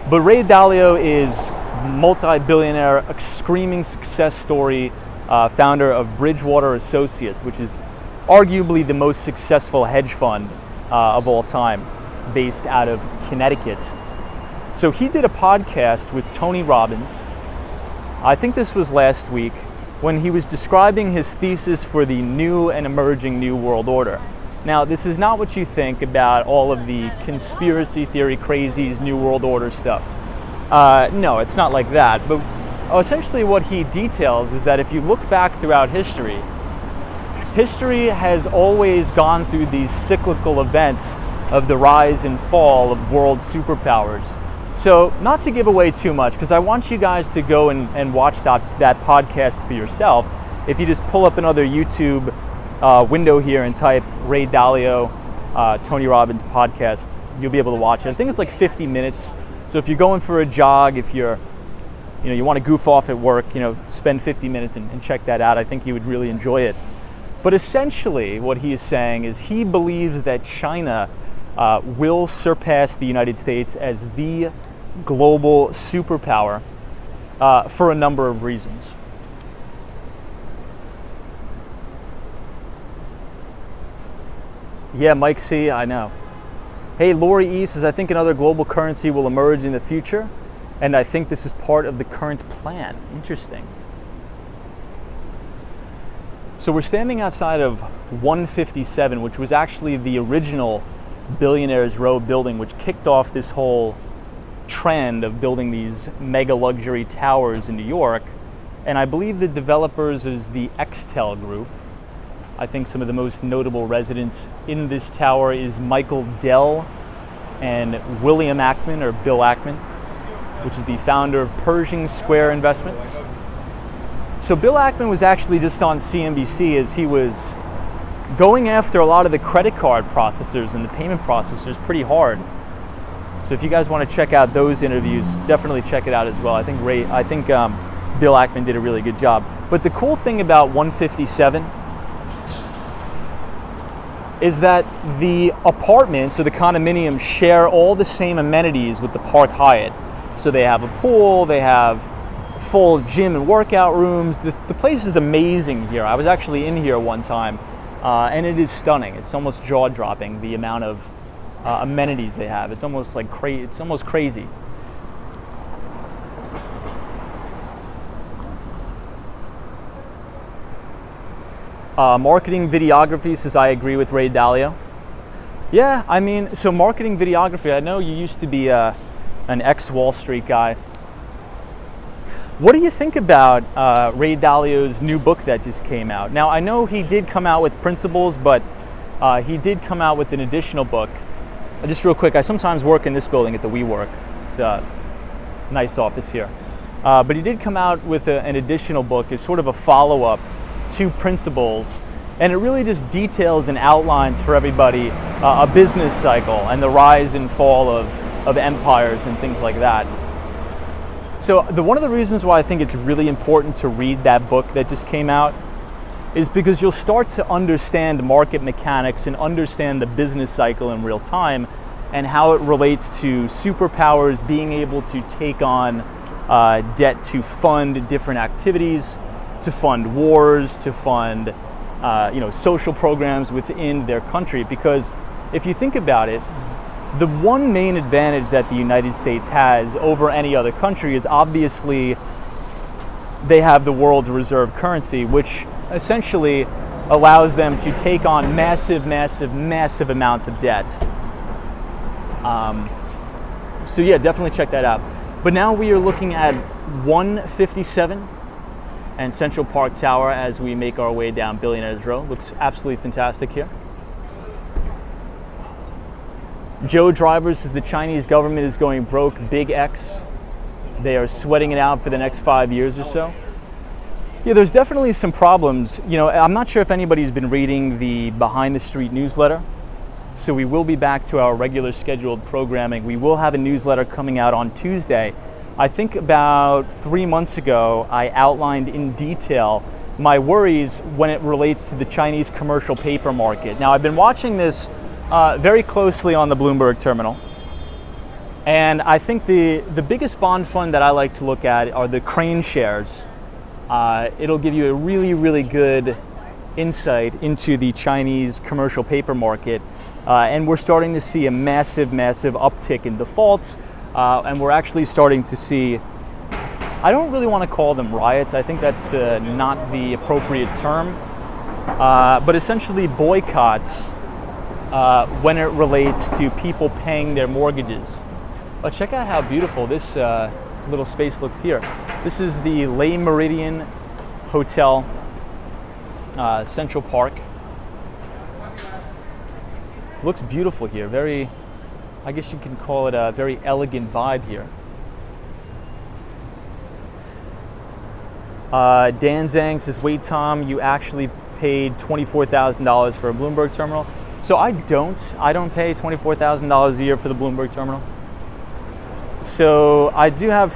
But Ray Dalio is multi-billionaire, a screaming success story, founder of Bridgewater Associates, which is arguably the most successful hedge fund of all time, based out of Connecticut. So he did a podcast with Tony Robbins. I think this was last week, when he was describing his thesis for the new and emerging New World Order. Now, this is not what you think about all of the conspiracy theory crazies, New World Order stuff. No, it's not like that. But essentially what he details is that if you look back throughout history, history has always gone through these cyclical events of the rise and fall of world superpowers. So not to give away too much, because I want you guys to go and watch that podcast for yourself. If you just pull up another YouTube window here and type Ray Dalio, Tony Robbins podcast, you'll be able to watch it. I think it's like 50 minutes. So if you're going for a jog, if you want to goof off at work, spend 50 minutes and check that out. I think you would really enjoy it. But essentially what he is saying is he believes that China will surpass the United States as the global superpower for a number of reasons. Yeah, Mike C, I know. Hey, Lori E says, I think another global currency will emerge in the future, and I think this is part of the current plan. Interesting. So we're standing outside of 157, which was actually the original Billionaires Row building, which kicked off this whole trend of building these mega luxury towers in New York. And I believe the developers is the Extel Group. I think some of the most notable residents in this tower is Michael Dell and William Ackman, or Bill Ackman, which is the founder of Pershing Square Investments. So Bill Ackman was actually just on CNBC as he was going after a lot of the credit card processors and the payment processors pretty hard. So if you guys want to check out those interviews, definitely check it out as well. I think Bill Ackman did a really good job. But the cool thing about 157 is that the apartments or the condominiums share all the same amenities with the Park Hyatt. So they have a pool, they have full gym and workout rooms. The place is amazing here. I was actually in here one time, and it is stunning. It's almost jaw-dropping, the amount of amenities they have. It's almost like it's almost crazy. Marketing videography says, I agree with Ray Dalio. Yeah, I mean, so marketing videography, I know you used to be an ex-Wall Street guy. What do you think about Ray Dalio's new book that just came out? Now, I know he did come out with principles, but he did come out with an additional book. Just real quick, I sometimes work in this building at the WeWork. It's a nice office here. But he did come out with an additional book as sort of a follow-up to principles, and it really just details and outlines for everybody a business cycle and the rise and fall of empires and things like that. So one of the reasons why I think it's really important to read that book that just came out is because you'll start to understand market mechanics and understand the business cycle in real time and how it relates to superpowers being able to take on debt to fund different activities, to fund wars, to fund social programs within their country. Because if you think about it, the one main advantage that the United States has over any other country is obviously they have the world's reserve currency, which essentially allows them to take on massive amounts of debt. So yeah, definitely check that out. But now we are looking at 157 and Central Park Tower as we make our way down Billionaires Row. Looks absolutely fantastic here. Joe Driver says the Chinese government is going broke, big X. They are sweating it out for the next 5 years or so. Yeah, there's definitely some problems. I'm not sure if anybody's been reading the Behind the Street newsletter. So we will be back to our regular scheduled programming. We will have a newsletter coming out on Tuesday. I think about 3 months ago, I outlined in detail my worries when it relates to the Chinese commercial paper market. Now, I've been watching this very closely on the Bloomberg terminal. And I think the biggest bond fund that I like to look at are the Crane shares. It'll give you a really good insight into the Chinese commercial paper market. And we're starting to see a massive uptick in defaults. And we're actually starting to see, I don't really want to call them riots. I think that's not the appropriate term. But essentially boycotts when it relates to people paying their mortgages. But check out how beautiful this little space looks here. This is the Le Méridien Hotel, Central Park. Looks beautiful here. Very, I guess you can call it a very elegant vibe here. Dan Zhang says, wait, Tom, you actually paid $24,000 for a Bloomberg terminal. So I don't pay $24,000 a year for the Bloomberg terminal. So I do have,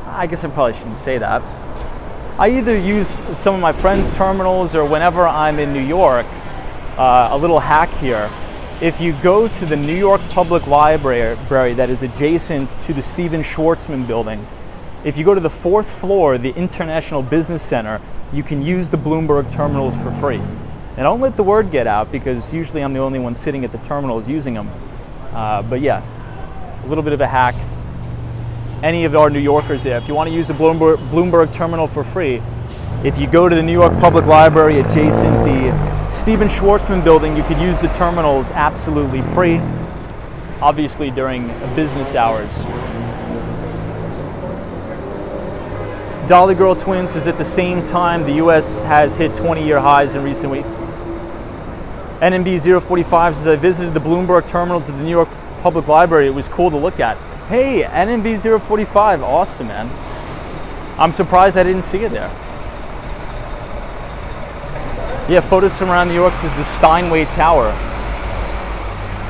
I guess I probably shouldn't say that. I either use some of my friends' terminals, or whenever I'm in New York, a little hack here. If you go to the New York Public Library that is adjacent to the Stephen Schwarzman building, if you go to the 4th floor, the International Business Center, you can use the Bloomberg terminals for free. And don't let the word get out, because usually I'm the only one sitting at the terminals using them. But yeah, a little bit of a hack. Any of our New Yorkers there, if you want to use the Bloomberg terminal for free, if you go to the New York Public Library adjacent the Stephen Schwarzman building, you could use the terminals absolutely free, obviously during business hours. Dolly Girl Twins says, at the same time, the US has hit 20-year highs in recent weeks. NMB 045 says, I visited the Bloomberg terminals at the New York Public Library. It was cool to look at. Hey, NMB 045, awesome, man. I'm surprised I didn't see it there. Yeah, photos from around New York says the Steinway Tower.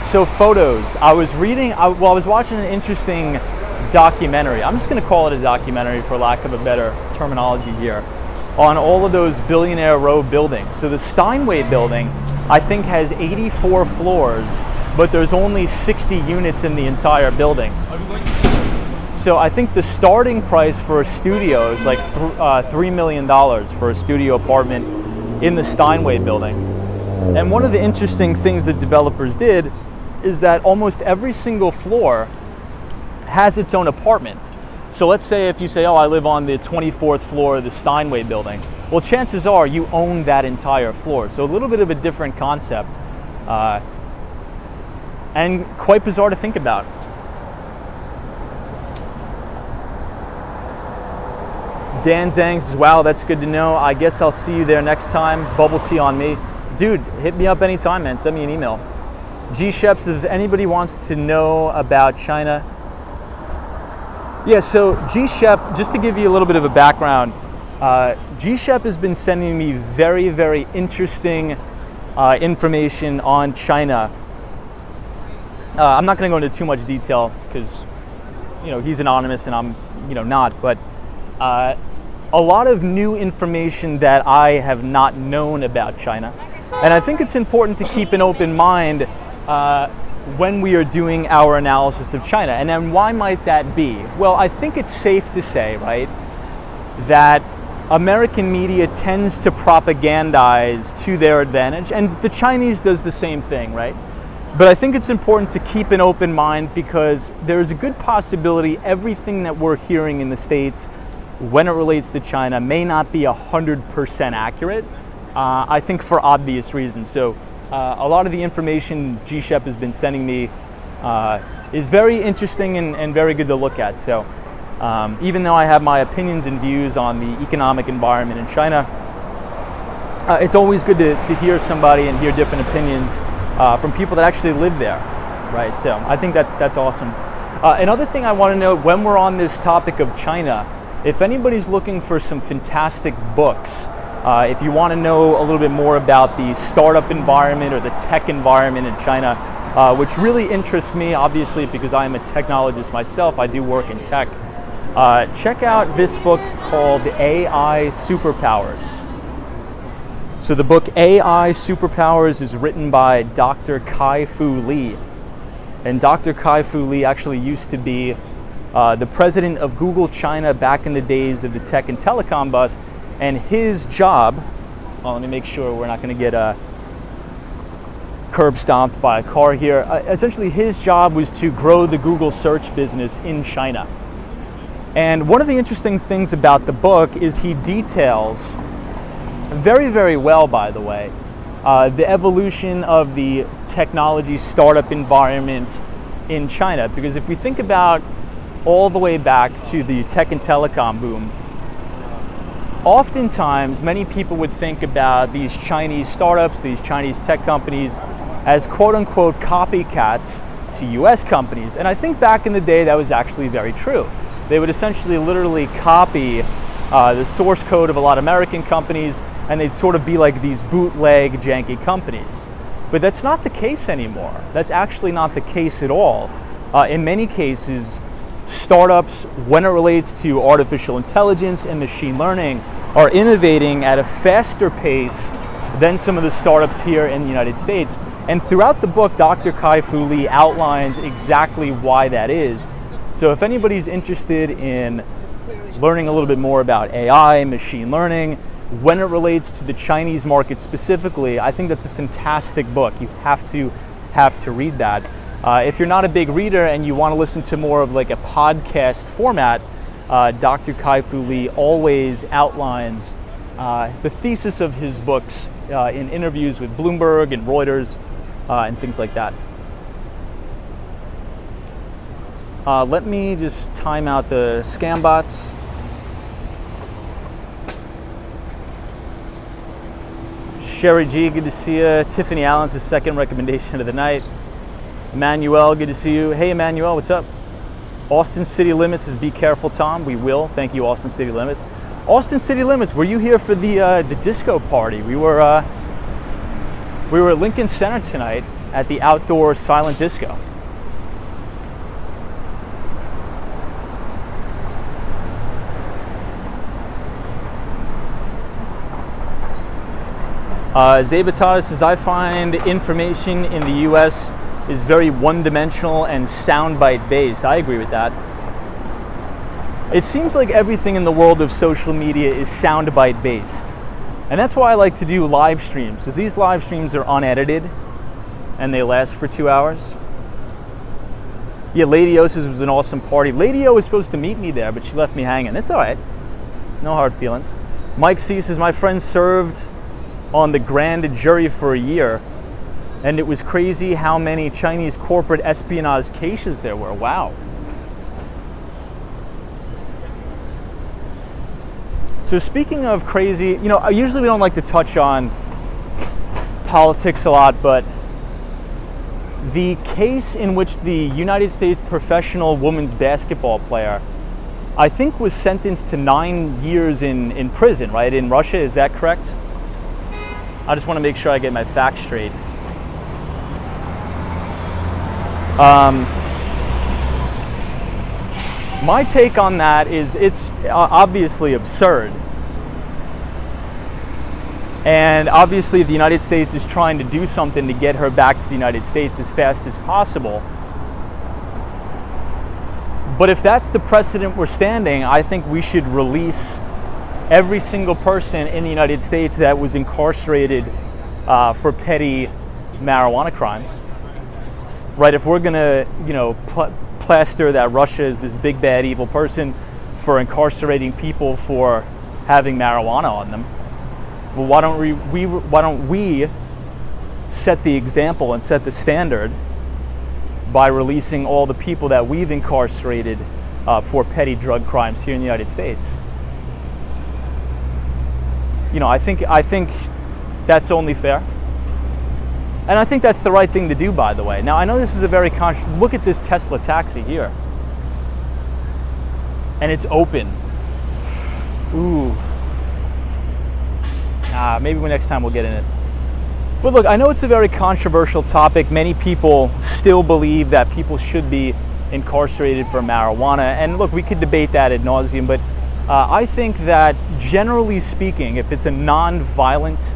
So photos, I was watching an interesting documentary. I'm just going to call it a documentary for lack of a better terminology here, on all of those Billionaire Row buildings. So the Steinway building, I think, has 84 floors, but there's only 60 units in the entire building. So I think the starting price for a studio is like $3 million for a studio apartment in the Steinway building. And one of the interesting things that developers did is that almost every single floor has its own apartment. So let's say if you say, oh, I live on the 24th floor of the Steinway building. Well, chances are you own that entire floor. So a little bit of a different concept. And quite bizarre to think about. Dan Zhang says, wow, that's good to know. I guess I'll see you there next time. Bubble tea on me. Dude, hit me up anytime, man. Send me an email. G Shep says, if anybody wants to know about China. Yeah, so G Shep, just to give you a little bit of a background, G Shep has been sending me very, very interesting information on China. I'm not going to go into too much detail because, he's anonymous and I'm, not. But a lot of new information that I have not known about China. And I think it's important to keep an open mind when we are doing our analysis of China. And then why might that be? Well, I think it's safe to say, right, that American media tends to propagandize to their advantage, and the Chinese does the same thing, right? But I think it's important to keep an open mind, because there's a good possibility everything that we're hearing in the States when it relates to China may not be 100% accurate, I think for obvious reasons. So a lot of the information G Shep has been sending me is very interesting and very good to look at. So even though I have my opinions and views on the economic environment in China, it's always good to hear somebody and hear different opinions from people that actually live there, right? So I think that's awesome. Another thing I want to note when we're on this topic of China, if anybody's looking for some fantastic books, if you want to know a little bit more about the startup environment or the tech environment in China, which really interests me, obviously, because I am a technologist myself, I do work in tech, check out this book called AI Superpowers. So the book AI Superpowers is written by Dr. Kai-Fu Lee. And Dr. Kai-Fu Lee actually used to be the president of Google China back in the days of the tech and telecom bust. And his job, well, let me make sure we're not going to get curb stomped by a car here. Essentially, his job was to grow the Google search business in China. And one of the interesting things about the book is he details very, very well, by the way, the evolution of the technology startup environment in China. Because if we think about all the way back to the tech and telecom boom, oftentimes many people would think about these Chinese startups, these Chinese tech companies, as quote-unquote copycats to US companies. And I think back in the day that was actually very true. They would essentially literally copy the source code of a lot of American companies, and they'd sort of be like these bootleg, janky companies. But that's not the case anymore. That's actually not the case at all. In many cases, startups, when it relates to artificial intelligence and machine learning, are innovating at a faster pace than some of the startups here in the United States. And throughout the book, Dr. Kai-Fu Lee outlines exactly why that is. So if anybody's interested in learning a little bit more about AI, machine learning, when it relates to the Chinese market specifically, I think that's a fantastic book. You have to read that. If you're not a big reader and you want to listen to more of like a podcast format, Dr. Kai-Fu Lee always outlines the thesis of his books in interviews with Bloomberg and Reuters and things like that. Let me just time out the scam bots. Sherry G, good to see you. Tiffany Allen's the second recommendation of the night. Emmanuel, good to see you. Hey Emmanuel, what's up? Austin City Limits says, be careful, Tom. We will. Thank you, Austin City Limits. Austin City Limits, were you here for the disco party? We were at Lincoln Center tonight at the outdoor silent disco. Zabatata says, I find information in the US is very one-dimensional and soundbite based. I agree with that. It seems like everything in the world of social media is soundbite based. And that's why I like to do live streams, because these live streams are unedited and they last for 2 hours. Yeah, Lady O says it was an awesome party. Lady O was supposed to meet me there, but she left me hanging. It's all right. No hard feelings. Mike C says, my friend served on the grand jury for a year, and it was crazy how many Chinese corporate espionage cases there were. Wow. So speaking of crazy, usually we don't like to touch on politics a lot, but the case in which the United States professional women's basketball player, I think, was sentenced to 9 years in prison, right? In Russia, is that correct? I just want to make sure I get my facts straight. My take on that is it's obviously absurd. And obviously the United States is trying to do something to get her back to the United States as fast as possible. But if that's the precedent we're standing, I think we should release every single person in the United States that was incarcerated for petty marijuana crimes. Right? If we're gonna, plaster that Russia is this big bad evil person for incarcerating people for having marijuana on them, well, why don't we set the example and set the standard by releasing all the people that we've incarcerated for petty drug crimes here in the United States? I think that's only fair. And I think that's the right thing to do, by the way. Now, I know this is a very look at this Tesla taxi here. And it's open. Ooh. Maybe next time we'll get in it. But look, I know it's a very controversial topic. Many people still believe that people should be incarcerated for marijuana. And look, we could debate that ad nauseum, but I think that generally speaking, if it's a non-violent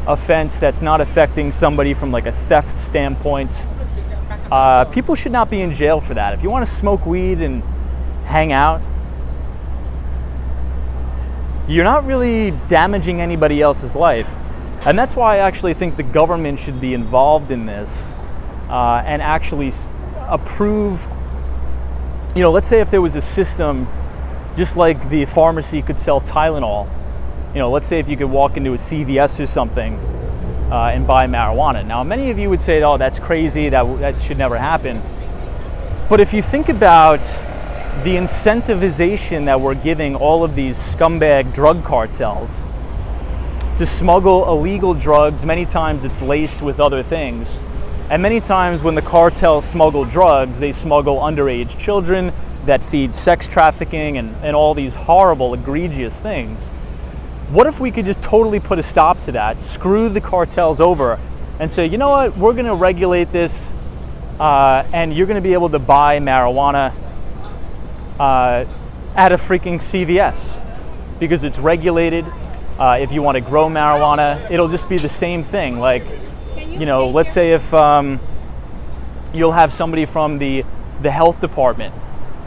offense that's not affecting somebody from like a theft standpoint, people should not be in jail for that. If you want to smoke weed and hang out, you're not really damaging anybody else's life. And that's why I actually think the government should be involved in this and actually approve, let's say if there was a system just like the pharmacy could sell Tylenol. Let's say if you could walk into a CVS or something and buy marijuana. Now, many of you would say, oh, that's crazy, that should never happen. But if you think about the incentivization that we're giving all of these scumbag drug cartels to smuggle illegal drugs. Many times it's laced with other things. And many times when the cartels smuggle drugs, they smuggle underage children that feed sex trafficking and all these horrible, egregious things. What if we could just totally put a stop to that, screw the cartels over, and say, you know what, we're going to regulate this, and you're going to be able to buy marijuana at a freaking CVS because it's regulated. If you want to grow marijuana, it'll just be the same thing. Like, you know, let's say if you'll have somebody from the health department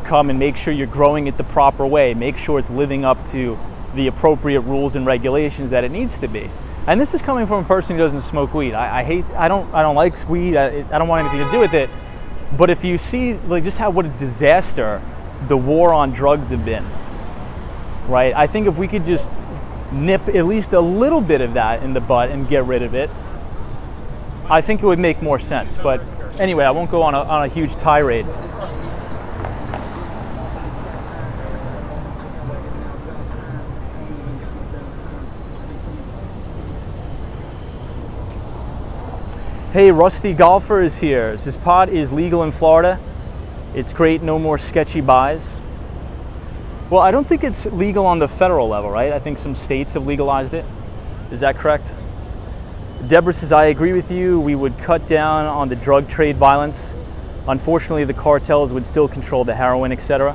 come and make sure you're growing it the proper way, make sure it's living up to the appropriate rules and regulations that it needs to be. And this is coming from a person who doesn't smoke weed. I don't like weed. I don't want anything to do with it. But if you see like just what a disaster the war on drugs have been, right? I think if we could just nip at least a little bit of that in the butt and get rid of it, I think it would make more sense. But anyway, I won't go on a huge tirade. Hey, Rusty Golfer is here. This pot is legal in Florida. It's great, no more sketchy buys. Well, I don't think it's legal on the federal level, right? I think some states have legalized it. Is that correct? Deborah says, I agree with you. We would cut down on the drug trade violence. Unfortunately, the cartels would still control the heroin, etc.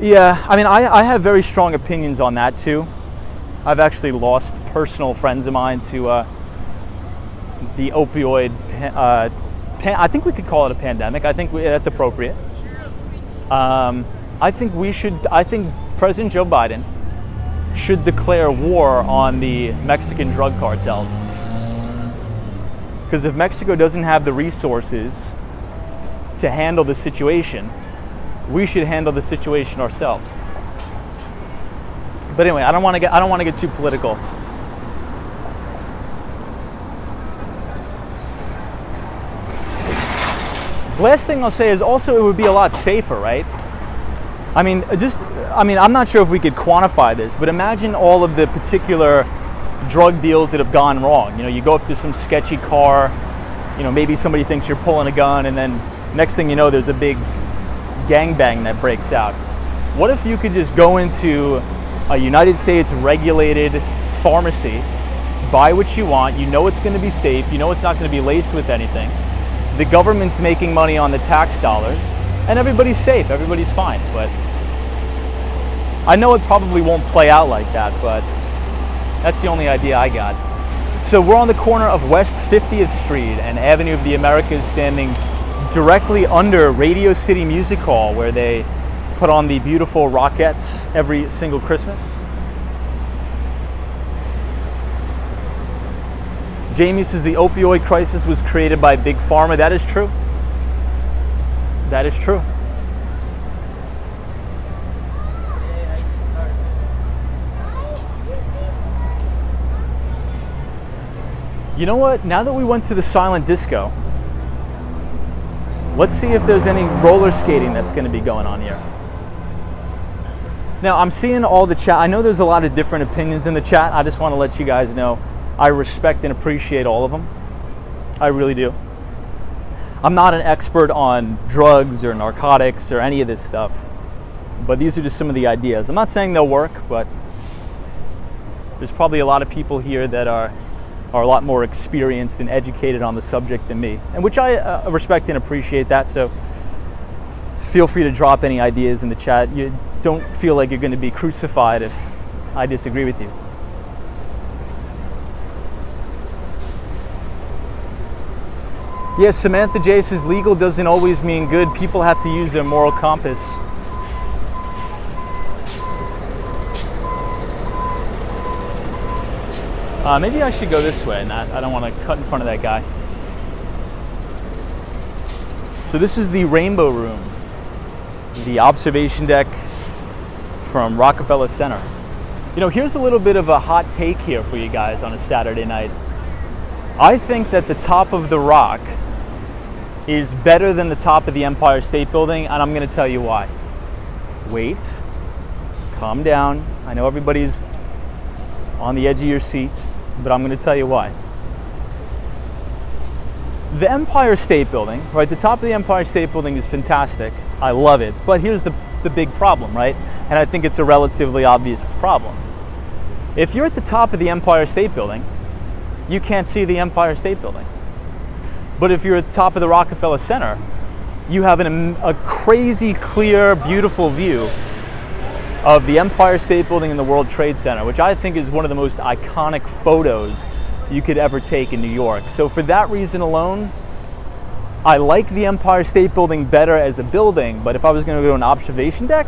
Yeah, I mean, I have very strong opinions on that too. I've actually lost personal friends of mine to the opioid, I think we could call it a pandemic. I think that's appropriate. I think President Joe Biden should declare war on the Mexican drug cartels. Because if Mexico doesn't have the resources to handle the situation, we should handle the situation ourselves. But anyway, I don't want to get too political. Last thing I'll say is also it would be a lot safer, right? I mean, I'm not sure if we could quantify this, but imagine all of the particular drug deals that have gone wrong. You know, you go up to some sketchy car, you know, maybe somebody thinks you're pulling a gun, and then next thing you know, there's a big gangbang that breaks out. What if you could just go into a United States regulated pharmacy, buy what you want, you know it's going to be safe, you know it's not going to be laced with anything, the government's making money on the tax dollars, and everybody's safe, everybody's fine. But I know it probably won't play out like that, but that's the only idea I got. So we're on the corner of West 50th Street and Avenue of the Americas, standing directly under Radio City Music Hall, where they put on the beautiful Rockettes every single Christmas. Jamie says the opioid crisis was created by Big Pharma. That is true. That is true. You know what? Now that we went to the silent disco, let's see if there's any roller skating that's going to be going on here. Now, I'm seeing all the chat. I know there's a lot of different opinions in the chat. I just want to let you guys know I respect and appreciate all of them. I really do. I'm not an expert on drugs or narcotics or any of this stuff, but these are just some of the ideas. I'm not saying they'll work, but there's probably a lot of people here that are a lot more experienced and educated on the subject than me, and which I respect and appreciate that. So feel free to drop any ideas in the chat. You don't feel like you're going to be crucified if I disagree with you. Yes, Samantha J says legal doesn't always mean good. People have to use their moral compass. Maybe I should go this way. I don't want to cut in front of that guy. So this is the Rainbow Room, the observation deck from Rockefeller Center. You know, here's a little bit of a hot take here for you guys on a Saturday night. I think that the top of the Rock is better than the top of the Empire State Building, and I'm going to tell you why. Wait, calm down. I know everybody's on the edge of your seat, but I'm going to tell you why. The Empire State Building, right? The top of the Empire State Building is fantastic. I love it. But here's the big problem, right? And I think it's a relatively obvious problem. If you're at the top of the Empire State Building, you can't see the Empire State Building. But if you're at the top of the Rockefeller Center, you have a crazy, clear, beautiful view of the Empire State Building and the World Trade Center, which I think is one of the most iconic photos you could ever take in New York. So for that reason alone, I like the Empire State Building better as a building, but if I was going to go to an observation deck,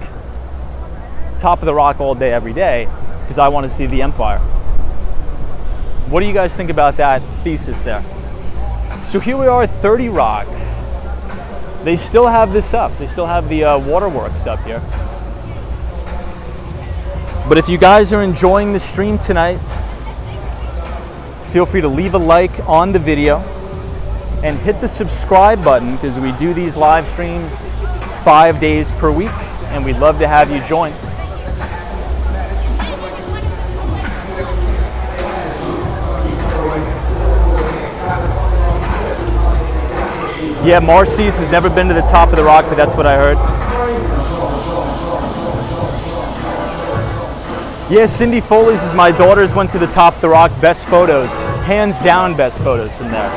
top of the rock all day, every day, because I want to see the Empire. What do you guys think about that thesis there? So here we are at 30 Rock. They still have this up. They still have the waterworks up here. But if you guys are enjoying the stream tonight, feel free to leave a like on the video and hit the subscribe button, because we do these live streams 5 days per week and we'd love to have you join. Yeah, Marcy's has never been to the top of the rock, but that's what I heard. Yeah, Cindy Foley's is my daughter's went to the top of the rock. Best photos, hands down best photos from there.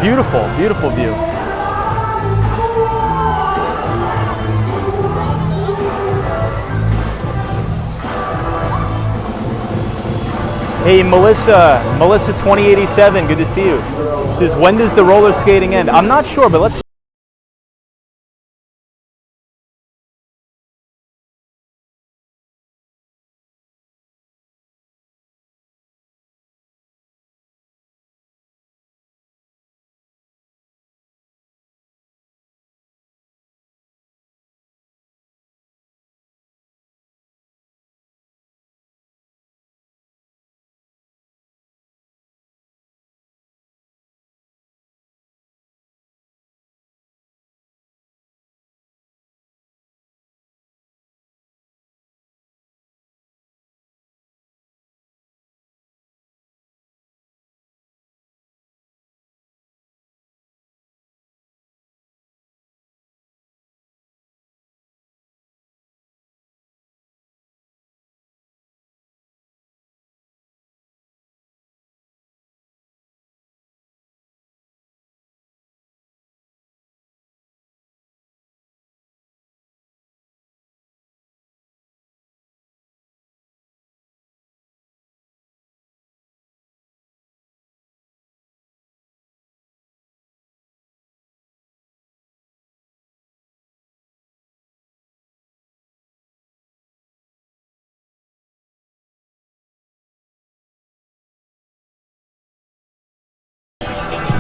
Beautiful, beautiful view. Hey, Melissa 2087, good to see you. Says, when does the roller skating end? I'm not sure, but let's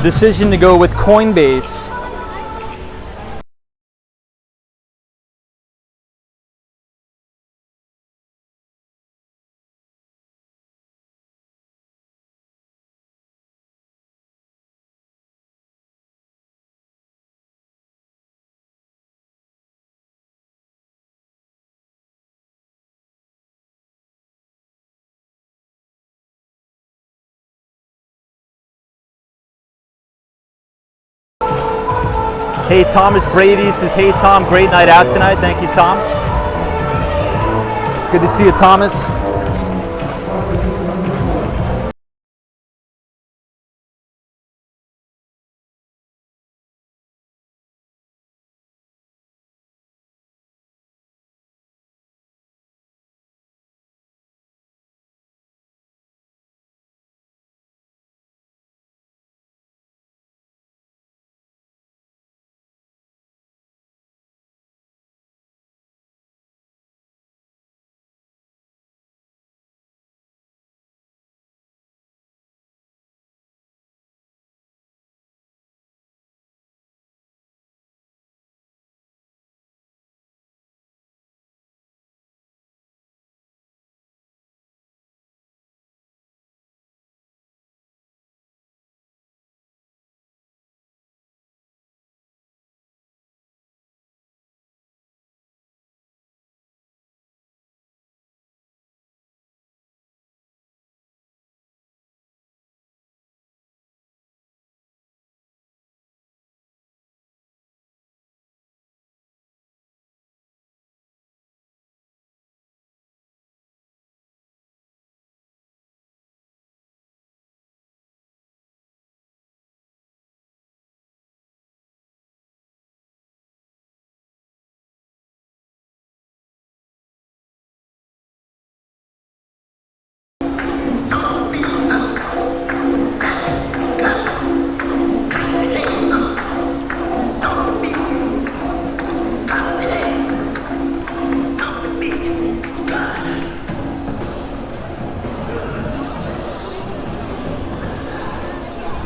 decision to go with Coinbase. Hey, Thomas Brady says, hey Tom, great night out tonight. Thank you, Tom. Good to see you, Thomas.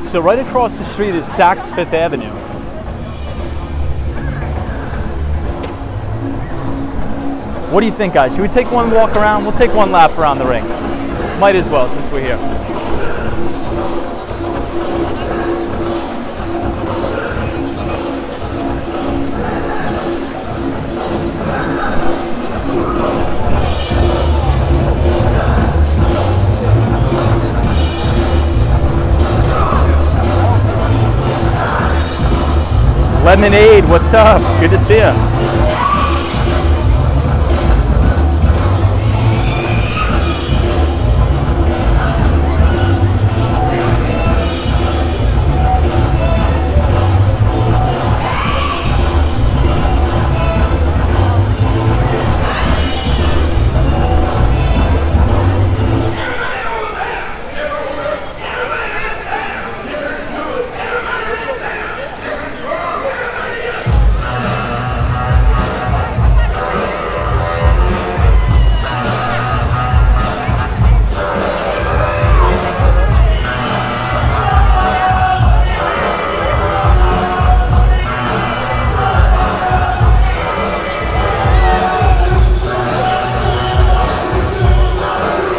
So right across the street is Saks Fifth Avenue. What do you think, guys? Should we take one walk around? We'll take one lap around the ring. Might as well, since we're here. Lemonade, what's up? Good to see you.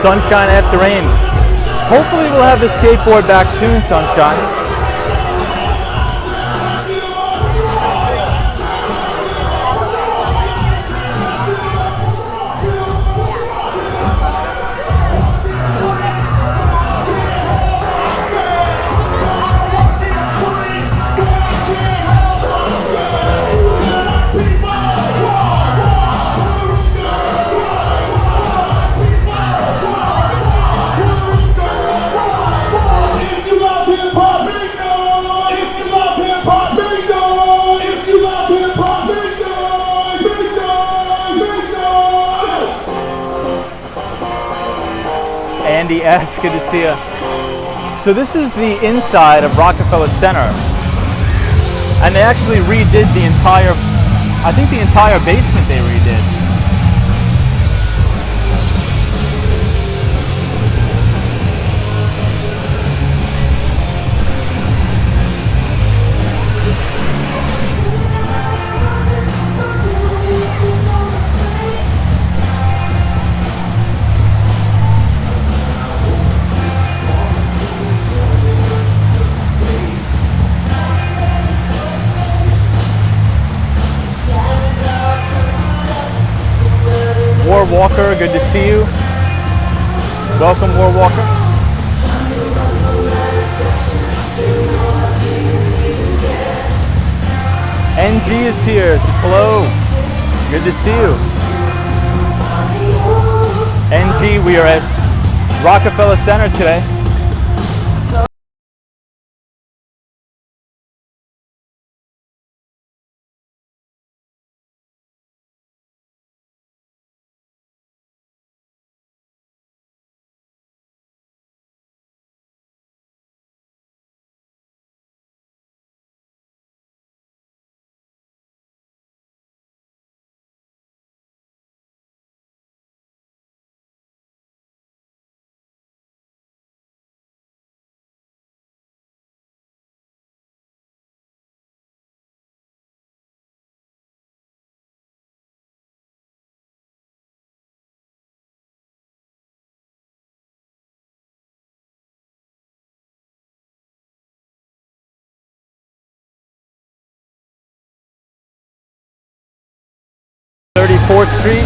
Sunshine after rain. Hopefully we'll have the skateboard back soon, Sunshine. Andy S., good to see you. So this is the inside of Rockefeller Center. And they actually redid the entire, I think the entire basement they redid. War Walker, good to see you. Welcome, War Walker. NG is here, says hello. Good to see you. NG, we are at Rockefeller Center today. Fourth Street.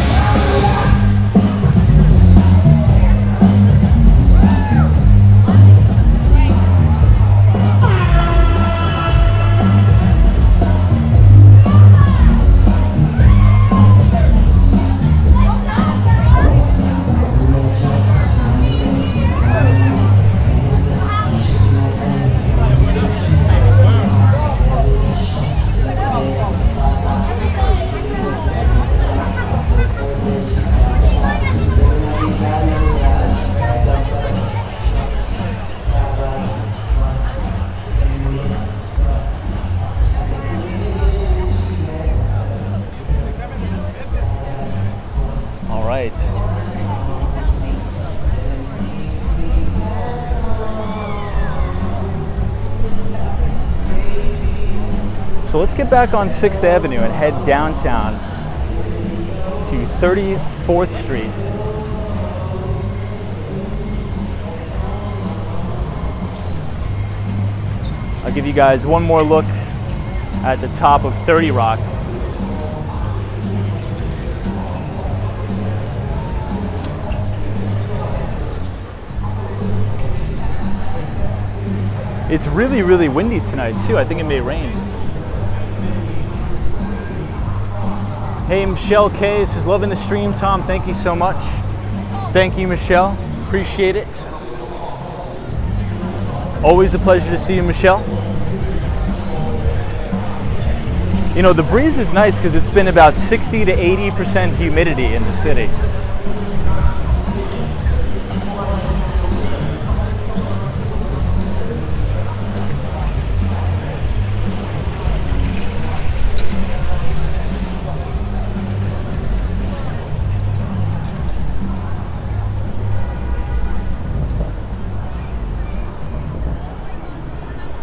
So let's get back on 6th Avenue and head downtown to 34th Street. I'll give you guys one more look at the top of 30 Rock. It's really, really windy tonight too. I think it may rain. Hey, Michelle K says, loving the stream, Tom. Thank you so much. Thank you, Michelle. Appreciate it. Always a pleasure to see you, Michelle. You know, the breeze is nice because it's been about 60 to 80% humidity in the city.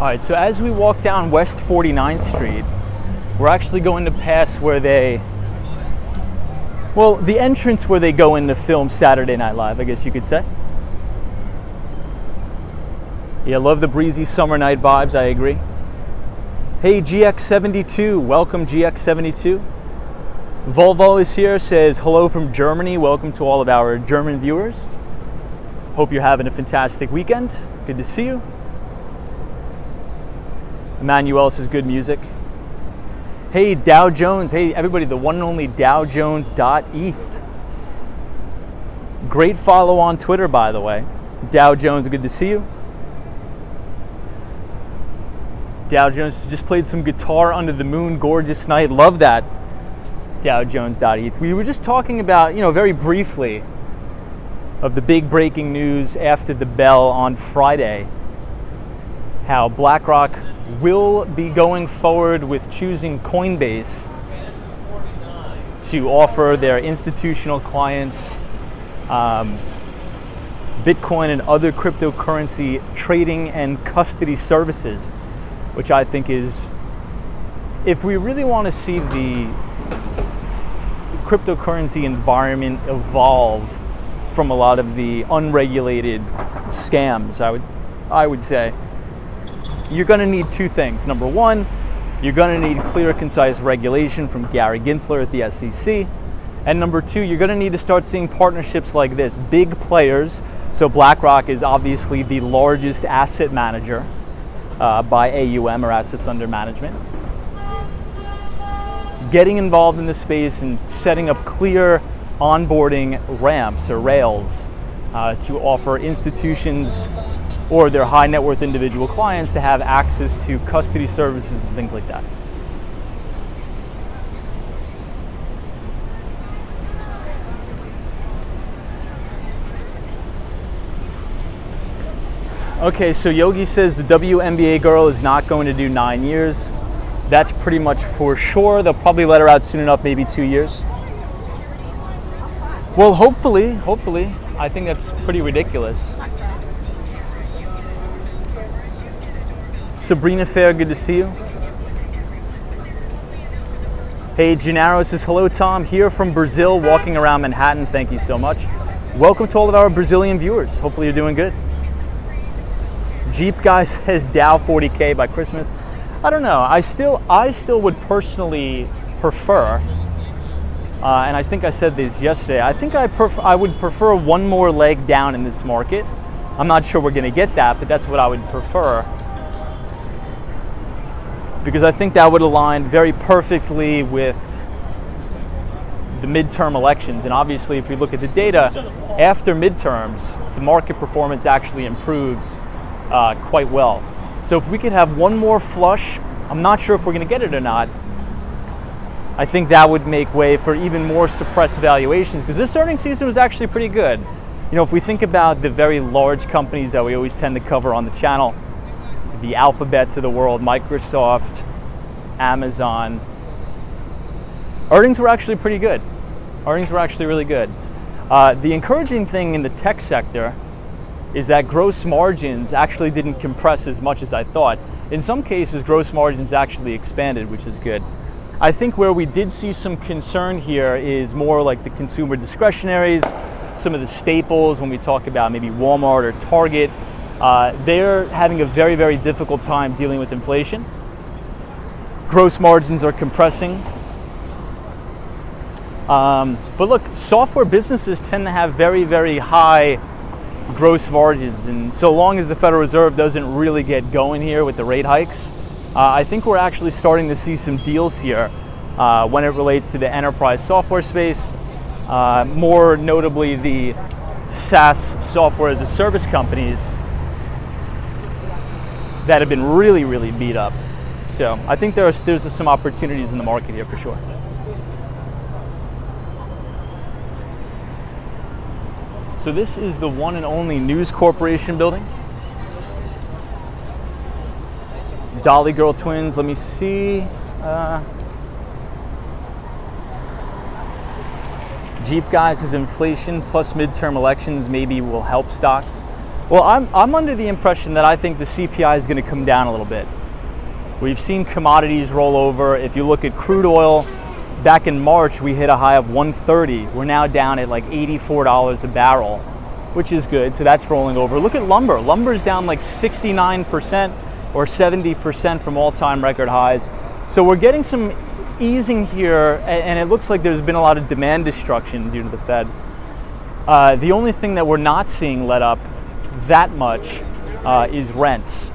All right, so as we walk down West 49th Street, we're actually going to pass where the entrance where they go in to film Saturday Night Live, I guess you could say. Yeah, love the breezy summer night vibes, I agree. Hey, GX72, welcome GX72. Volvo is here, says hello from Germany. Welcome to all of our German viewers. Hope you're having a fantastic weekend. Good to see you. Emmanuel says good music. Hey, Dow Jones. Hey, everybody, the one and only DowJones.eth. Great follow on Twitter, by the way. Dow Jones, good to see you. Dow Jones just played some guitar under the moon. Gorgeous night. Love that. DowJones.eth. We were just talking about, very briefly of the big breaking news after the bell on Friday. How BlackRock will be going forward with choosing Coinbase to offer their institutional clients Bitcoin and other cryptocurrency trading and custody services, which I think is, if we really want to see the cryptocurrency environment evolve from a lot of the unregulated scams, I would say, you're going to need two things. Number one, you're going to need clear, concise regulation from Gary Gensler at the SEC. And number two, you're going to need to start seeing partnerships like this. Big players. So BlackRock is obviously the largest asset manager by AUM, or assets under management. Getting involved in this space and setting up clear onboarding ramps or rails to offer institutions or their high net worth individual clients to have access to custody services and things like that. Okay, so Yogi says the WNBA girl is not going to do 9 years. That's pretty much for sure. They'll probably let her out soon enough, maybe 2 years. Well, hopefully. I think that's pretty ridiculous. Sabrina Fair, good to see you. Hey, Gennaro says, hello, Tom. Here from Brazil, walking around Manhattan. Thank you so much. Welcome to all of our Brazilian viewers. Hopefully you're doing good. Jeep guy says Dow 40K by Christmas. I don't know. I still would personally prefer, and I think I said this yesterday, I think I would prefer one more leg down in this market. I'm not sure we're going to get that, but that's what I would prefer, because I think that would align very perfectly with the midterm elections. And obviously, if we look at the data, after midterms, the market performance actually improves quite well. So if we could have one more flush, I'm not sure if we're going to get it or not, I think that would make way for even more suppressed valuations, because this earnings season was actually pretty good. If we think about the very large companies that we always tend to cover on the channel, the Alphabets of the world, Microsoft, Amazon, earnings were actually pretty good. Earnings were actually really good. The encouraging thing in the tech sector is that gross margins actually didn't compress as much as I thought. In some cases, gross margins actually expanded, which is good. I think where we did see some concern here is more like the consumer discretionaries, some of the staples when we talk about maybe Walmart or Target. They're having a very, very difficult time dealing with inflation. Gross margins are compressing. But look, software businesses tend to have very, very high gross margins, and so long as the Federal Reserve doesn't really get going here with the rate hikes, I think we're actually starting to see some deals here when it relates to the enterprise software space, more notably the SaaS software as a service companies that have been really, really beat up. So I think there's some opportunities in the market here for sure. So this is the one and only News Corporation building. Dolly Girl twins, let me see. Jeep guys says inflation plus midterm elections maybe will help stocks. Well, I'm under the impression that I think the CPI is going to come down a little bit. We've seen commodities roll over. If you look at crude oil, back in March we hit a high of 130. We're now down at like $84 a barrel, which is good. So that's rolling over. Look at lumber. Lumber's down like 69% or 70% from all-time record highs. So we're getting some easing here, and it looks like there's been a lot of demand destruction due to the Fed. The only thing that we're not seeing let up that much is rents.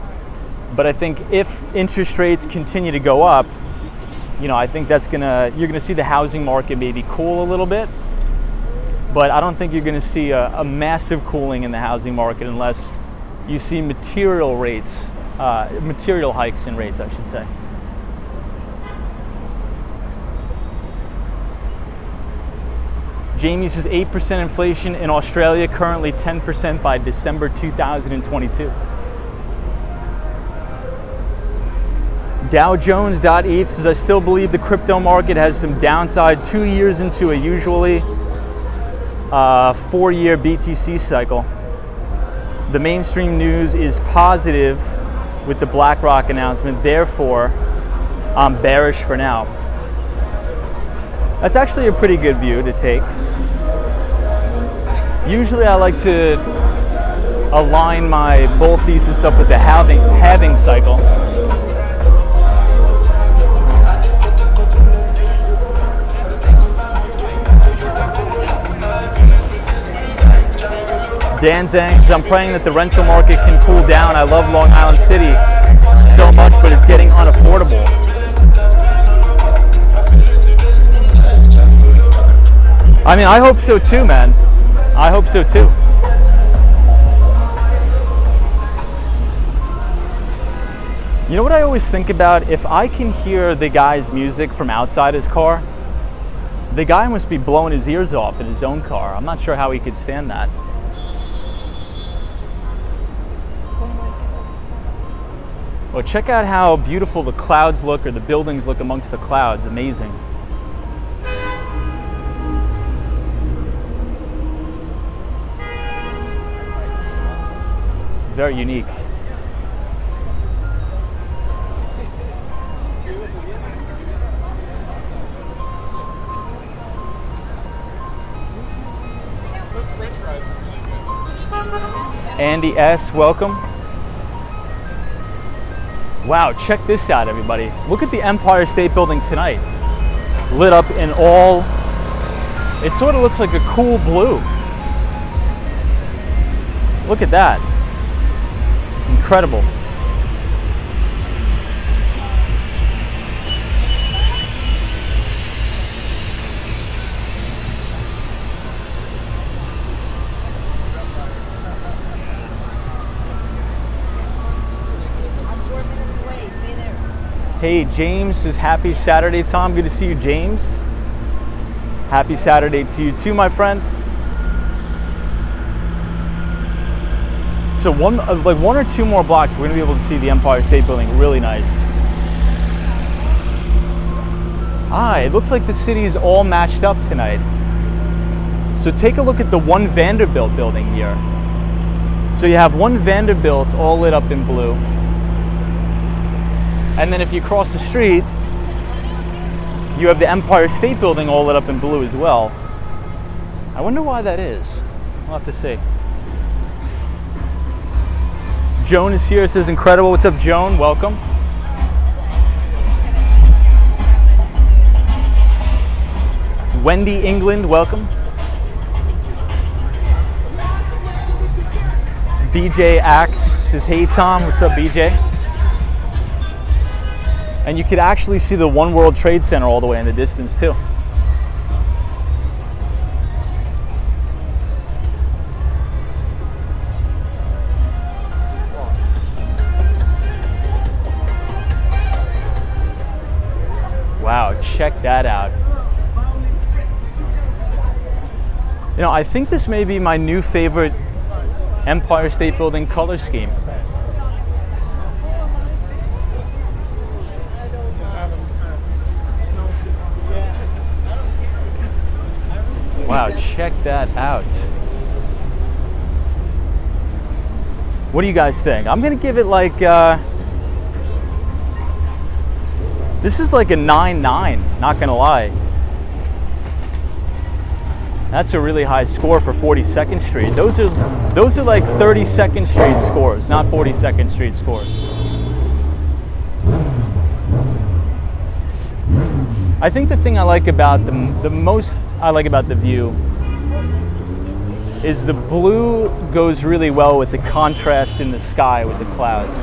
But I think if interest rates continue to go up, I think you're gonna see the housing market maybe cool a little bit, but I don't think you're gonna see a massive cooling in the housing market unless you see material hikes in rates, I should say. Jamie says 8% inflation in Australia, currently 10% by December 2022. Dow Jones.eth says, I still believe the crypto market has some downside 2 years into a usually 4-year BTC cycle. The mainstream news is positive with the BlackRock announcement, therefore I'm bearish for now. That's actually a pretty good view to take. Usually I like to align my bull thesis up with the halving cycle. Dan Zhang says, I'm praying that the rental market can cool down. I love Long Island City so much, but it's getting unaffordable. I mean, I hope so too, man. I hope so too. You know what I always think about? If I can hear the guy's music from outside his car, the guy must be blowing his ears off in his own car. I'm not sure how he could stand that. Well, check out how beautiful the clouds look, or the buildings look amongst the clouds. Amazing. Very unique. Andy S., welcome. Wow, check this out, everybody. Look at the Empire State Building tonight. Lit up in all, it sort of looks like a cool blue. Look at that. Incredible. Hey, James says happy Saturday, Tom. Good to see you, James. Happy Saturday to you too, my friend. So one or two more blocks, we're gonna be able to see the Empire State Building. Really nice. It looks like the city is all matched up tonight. So take a look at the One Vanderbilt building here. So you have one Vanderbilt all lit up in blue. And then if you cross the street, you have the Empire State Building all lit up in blue as well. I wonder why that is. We'll have to see. Joan is here, says incredible. What's up, Joan? Welcome. Wendy England, welcome. BJ Axe says, hey Tom, what's up BJ? And you could actually see the One World Trade Center all the way in the distance too. Wow, check that out. You know, I think this may be my new favorite Empire State Building color scheme. Wow, check that out. What do you guys think? I'm gonna give it like, this is like a 9.9, not gonna lie. That's a really high score for 42nd Street. Those are like 32nd Street scores, not 42nd Street scores. I think the thing I like about the most I like about the view is the blue goes really well with the contrast in the sky with the clouds.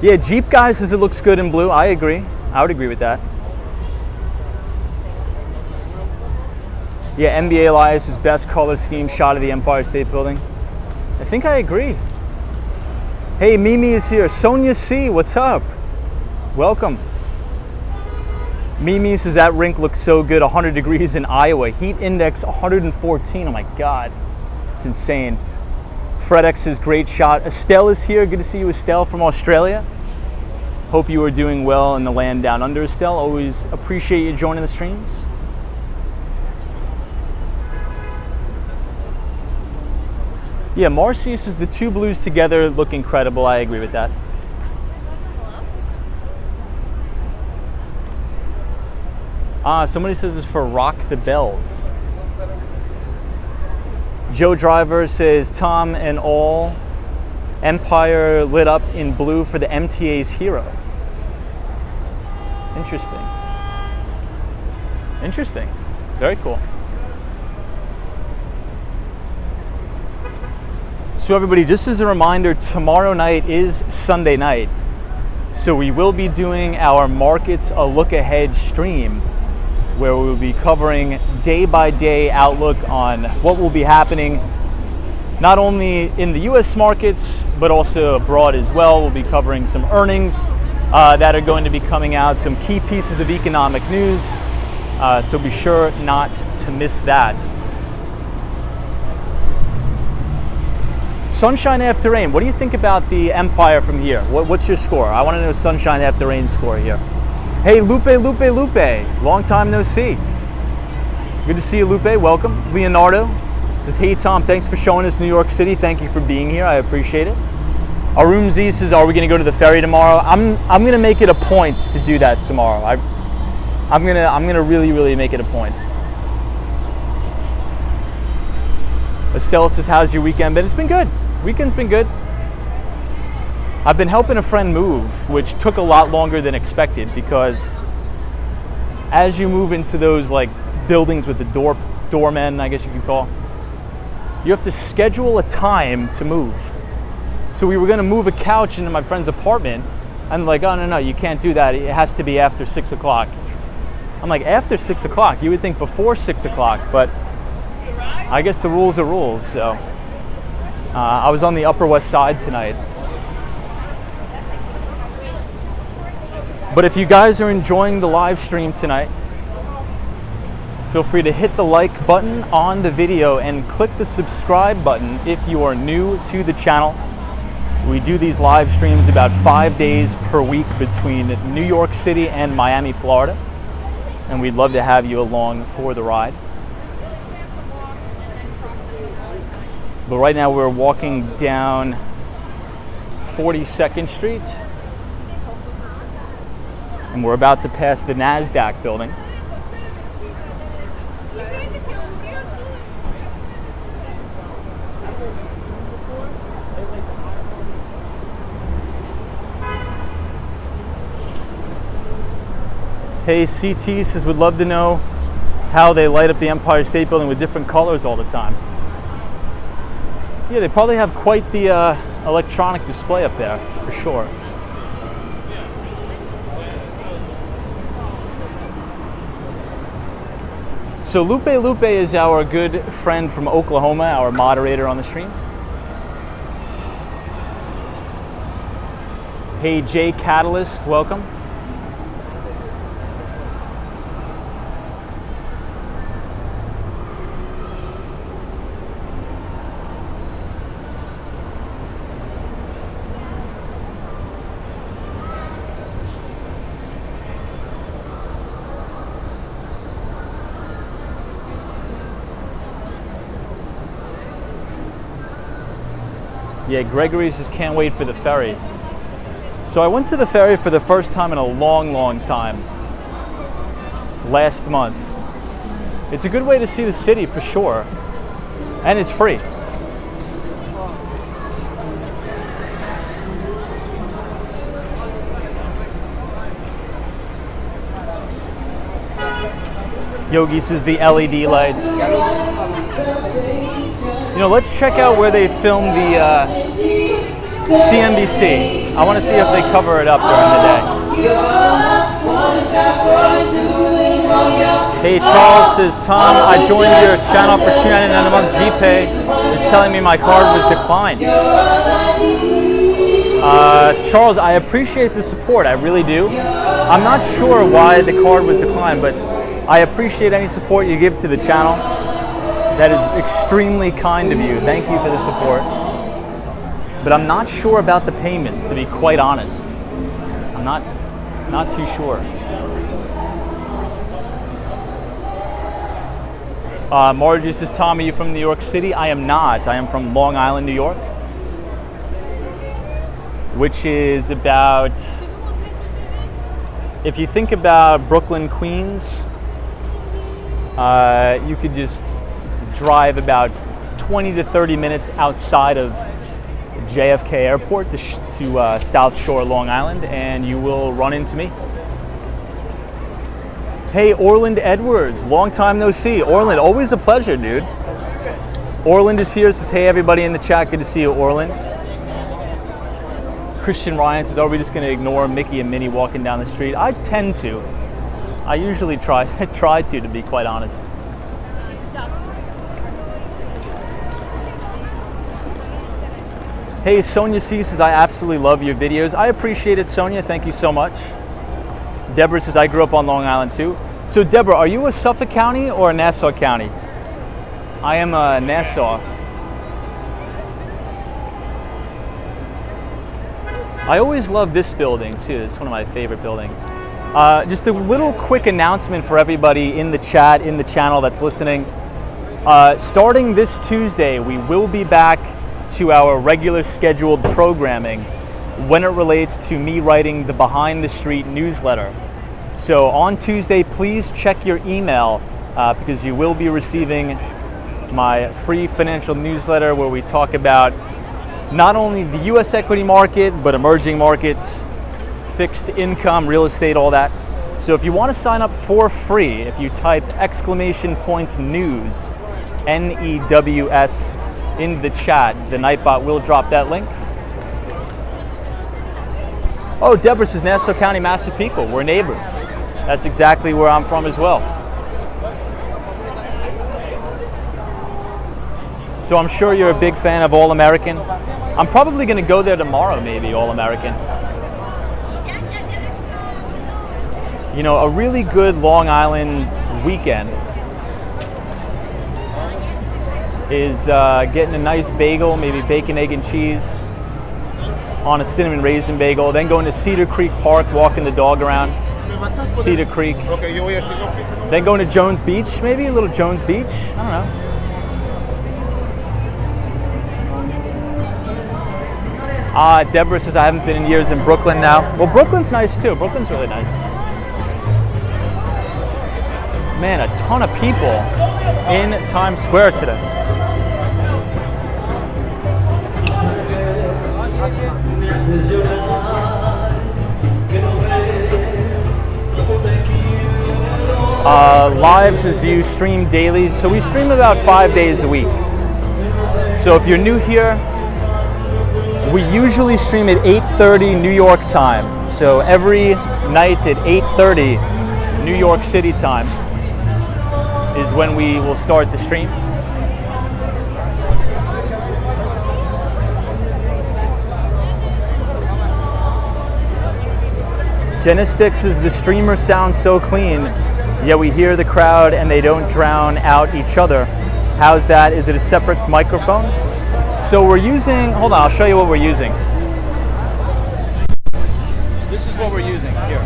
Yeah, Jeep guy says it looks good in blue. I agree. I would agree with that. Yeah, NBA Elias' best color scheme shot of the Empire State Building. I think I agree. Hey, Mimi is here. Sonia C, what's up? Welcome. Mimi says that rink looks so good. 100 degrees in Iowa. Heat index 114. Oh my God, it's insane. FredX says great shot. Estelle is here. Good to see you, Estelle from Australia. Hope you are doing well in the land down under, Estelle. Always appreciate you joining the streams. Yeah, Marcy says the two blues together look incredible. I agree with that. Somebody says it's for Rock the Bells. Joe Driver says Tom and all Empire lit up in blue for the MTA's Hero. Interesting. Interesting. Very cool. So everybody, just as a reminder, tomorrow night is Sunday night. So we will be doing our Markets a Look Ahead stream, where we will be covering day-by-day outlook on what will be happening, not only in the US markets, but also abroad as well. We'll be covering some earnings that are going to be coming out, some key pieces of economic news. So be sure not to miss that. Sunshine after rain. What do you think about the Empire from here? What's your score? I want to know Sunshine after rain score here. Hey, Lupe. Long time no see. Good to see you, Lupe. Welcome. Leonardo says, hey, Tom, thanks for showing us New York City. Thank you for being here. I appreciate it. Arun Z says, are we going to go to the ferry tomorrow? I'm going to make it a point to do that tomorrow. I'm going to really make it a point. Estelle says, how's your weekend been? It's been good. Weekend's been good. I've been helping a friend move, which took a lot longer than expected, because as you move into those like buildings with the doormen, I guess you could call, you have to schedule a time to move. So we were going to move a couch into my friend's apartment, and like, oh no, you can't do that. It has to be after 6 o'clock. I'm like, after 6 o'clock? You would think before 6 o'clock, but I guess the rules are rules. So I was on the Upper West Side tonight. But if you guys are enjoying the live stream tonight, feel free to hit the like button on the video and click the subscribe button if you are new to the channel. We do these live streams about 5 days per week between New York City and Miami, Florida. And we'd love to have you along for the ride. But right now we're walking down 42nd Street. And we're about to pass the NASDAQ building. Hey, CT says, would love to know how they light up the Empire State Building with different colors all the time. Yeah, they probably have quite the electronic display up there, for sure. So Lupe is our good friend from Oklahoma, our moderator on the stream. Hey, Jay Catalyst, welcome. Yeah, Gregory says can't wait for the ferry. So I went to the ferry for the first time in a long, long time. Last month. It's a good way to see the city for sure. And it's free. Yogi says the LED lights. You know, let's check out where they filmed the CNBC. I want to see if they cover it up during the day. Hey, Charles says, Tom, I joined your channel for $2.99 a month. GPay is telling me my card was declined. Charles, I appreciate the support. I really do. I'm not sure why the card was declined, but I appreciate any support you give to the channel. That is extremely kind of you. Thank you for the support. But I'm not sure about the payments, to be quite honest. I'm not too sure. Margie says, Tom, are you from New York City? I am not. I am from Long Island, New York, which is about, if you think about Brooklyn, Queens, you could just drive about 20 to 30 minutes outside of JFK Airport to South Shore, Long Island, and you will run into me. Hey, Orland Edwards, long time no see. Orland, always a pleasure, dude. Orland is here, says, hey, everybody in the chat, good to see you, Orland. Christian Ryan says, are we just going to ignore Mickey and Minnie walking down the street? I tend to. I usually try to be quite honest. Hey, Sonia C says, I absolutely love your videos. I appreciate it, Sonia. Thank you so much. Deborah says, I grew up on Long Island too. So Deborah, are you a Suffolk County or a Nassau County? I am a Nassau. I always love this building too. It's one of my favorite buildings. Just a little quick announcement for everybody in the chat, in the channel that's listening. Starting this Tuesday, we will be back to our regular scheduled programming when it relates to me writing the Behind the Street newsletter. So on Tuesday, please check your email because you will be receiving my free financial newsletter where we talk about not only the US equity market, but emerging markets, fixed income, real estate, all that. So if you want to sign up for free, if you type !news, NEWS, in the chat, the Nightbot will drop that link. Oh, Deborah says Nassau County, Massapequa. We're neighbors. That's exactly where I'm from as well. So I'm sure you're a big fan of All American. I'm probably going to go there tomorrow, maybe, All American. You know, a really good Long Island weekend is getting a nice bagel, maybe bacon, egg, and cheese on a cinnamon raisin bagel, then going to Cedar Creek Park, walking the dog around Cedar Creek, then going to Jones Beach, maybe a little Jones Beach, I don't know. Deborah says I haven't been in years in Brooklyn now. Well, Brooklyn's nice too. Brooklyn's really nice. Man, a ton of people in Times Square today. Live says, do you stream daily? So we stream about 5 days a week. So if you're new here, we usually stream at 8:30 New York time. So every night at 8:30 New York City time is when we will start the stream. Jenna Sticks says the streamer sounds so clean, yet we hear the crowd and they don't drown out each other. How's that? Is it a separate microphone? So we're using, hold on, I'll show you what we're using. This is what we're using here.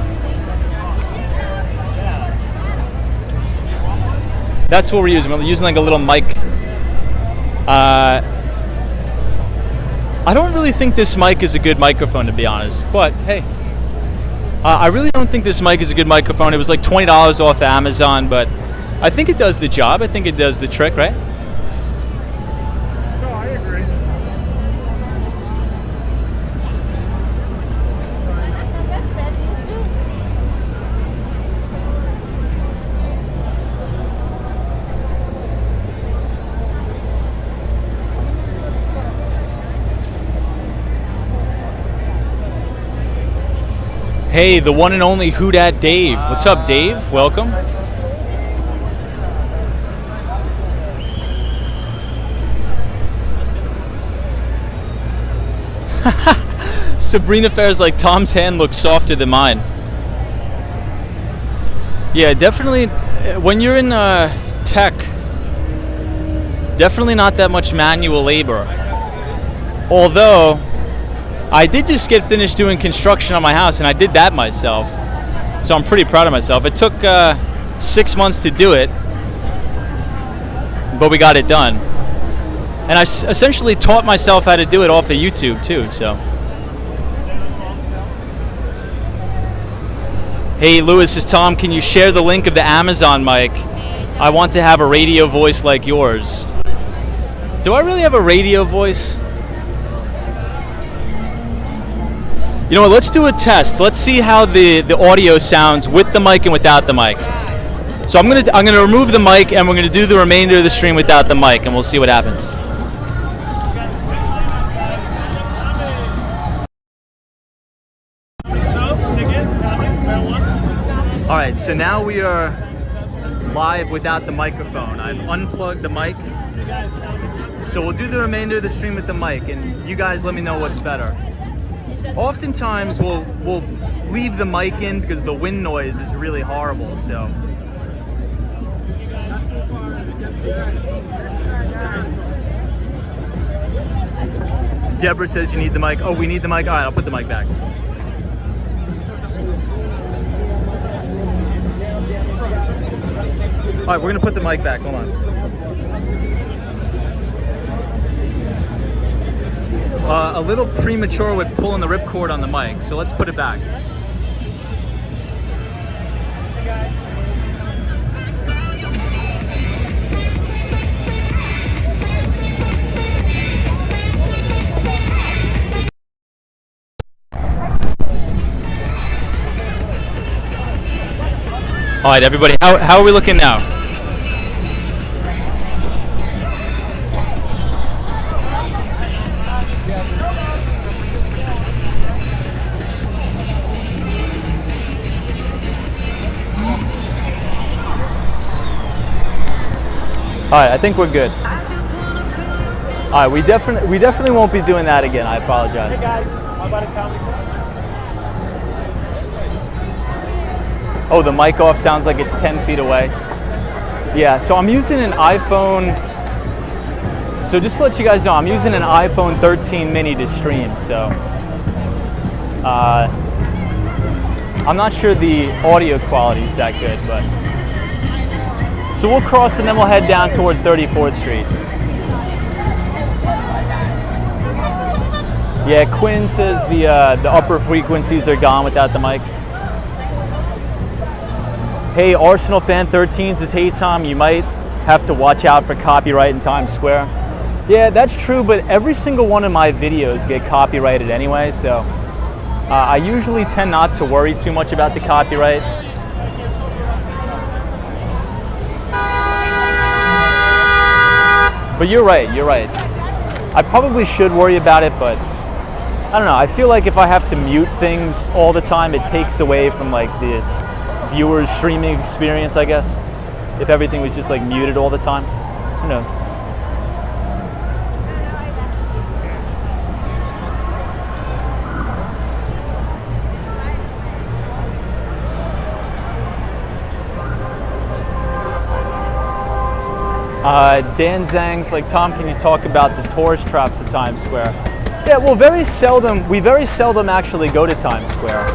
That's what we're using. We're using like a little mic. I don't really think this mic is a good microphone, to be honest, but hey. I really don't think this mic is a good microphone. It was like $20 off Amazon, but I think it does the job. I think it does the trick, right? No, I agree. Hey, the one and only Who Dat Dave. What's up, Dave? Welcome. Sabrina Fair's like, Tom's hand looks softer than mine. Yeah, definitely. When you're in tech, definitely not that much manual labor. Although, I did just get finished doing construction on my house, and I did that myself. So I'm pretty proud of myself. It took 6 months to do it, but we got it done. And I essentially taught myself how to do it off of YouTube too, so. Hey, Lewis says, Tom, can you share the link of the Amazon mic? I want to have a radio voice like yours. Do I really have a radio voice? You know what, let's do a test. Let's see how the audio sounds with the mic and without the mic. So I'm gonna remove the mic and we're gonna do the remainder of the stream without the mic and we'll see what happens. Alright, so now we are live without the microphone. I've unplugged the mic. So we'll do the remainder of the stream with the mic and you guys let me know what's better. Oftentimes we'll leave the mic in because the wind noise is really horrible, so. Deborah says you need the mic. Oh, we need the mic? All right, I'll put the mic back. All right, we're gonna put the mic back, hold on. A little premature with pulling the ripcord on the mic, so let's put it back. All right, everybody, how are we looking now? All right, I think we're good. All right, we definitely won't be doing that again. I apologize. Hey guys, how about a comedy club? Oh, the mic off sounds like it's 10 feet away. Yeah, so I'm using an iPhone. So just to let you guys know, I'm using an iPhone 13 mini to stream. So I'm not sure the audio quality is that good, but. So we'll cross and then we'll head down towards 34th Street. Yeah, Quinn says the upper frequencies are gone without the mic. Hey, Arsenal fan 13 says, hey Tom, you might have to watch out for copyright in Times Square. Yeah, that's true, but every single one of my videos get copyrighted anyway, so I usually tend not to worry too much about the copyright. But you're right. I probably should worry about it, but I don't know. I feel like if I have to mute things all the time, it takes away from like the viewer's streaming experience, I guess. If everything was just like muted all the time, who knows? Dan Zhang's like, Tom, can you talk about the tourist traps at Times Square? Yeah, well, we very seldom actually go to Times Square.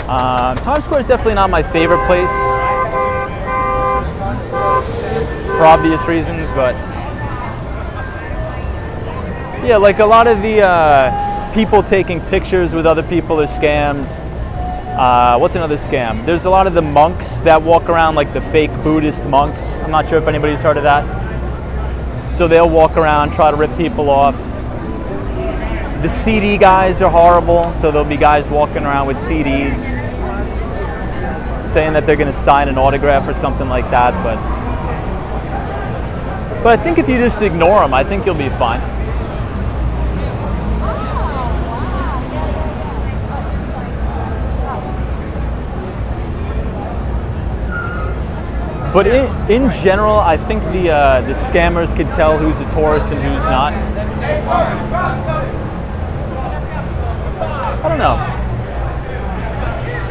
Times Square is definitely not my favorite place for obvious reasons, but yeah, like a lot of the people taking pictures with other people are scams. What's another scam? There's a lot of the monks that walk around, like the fake Buddhist monks. I'm not sure if anybody's heard of that. So they'll walk around, try to rip people off. The CD guys are horrible, so there'll be guys walking around with CDs saying that they're going to sign an autograph or something like that. But I think if you just ignore them, I think you'll be fine. But in general, I think the scammers can tell who's a tourist and who's not. I don't know.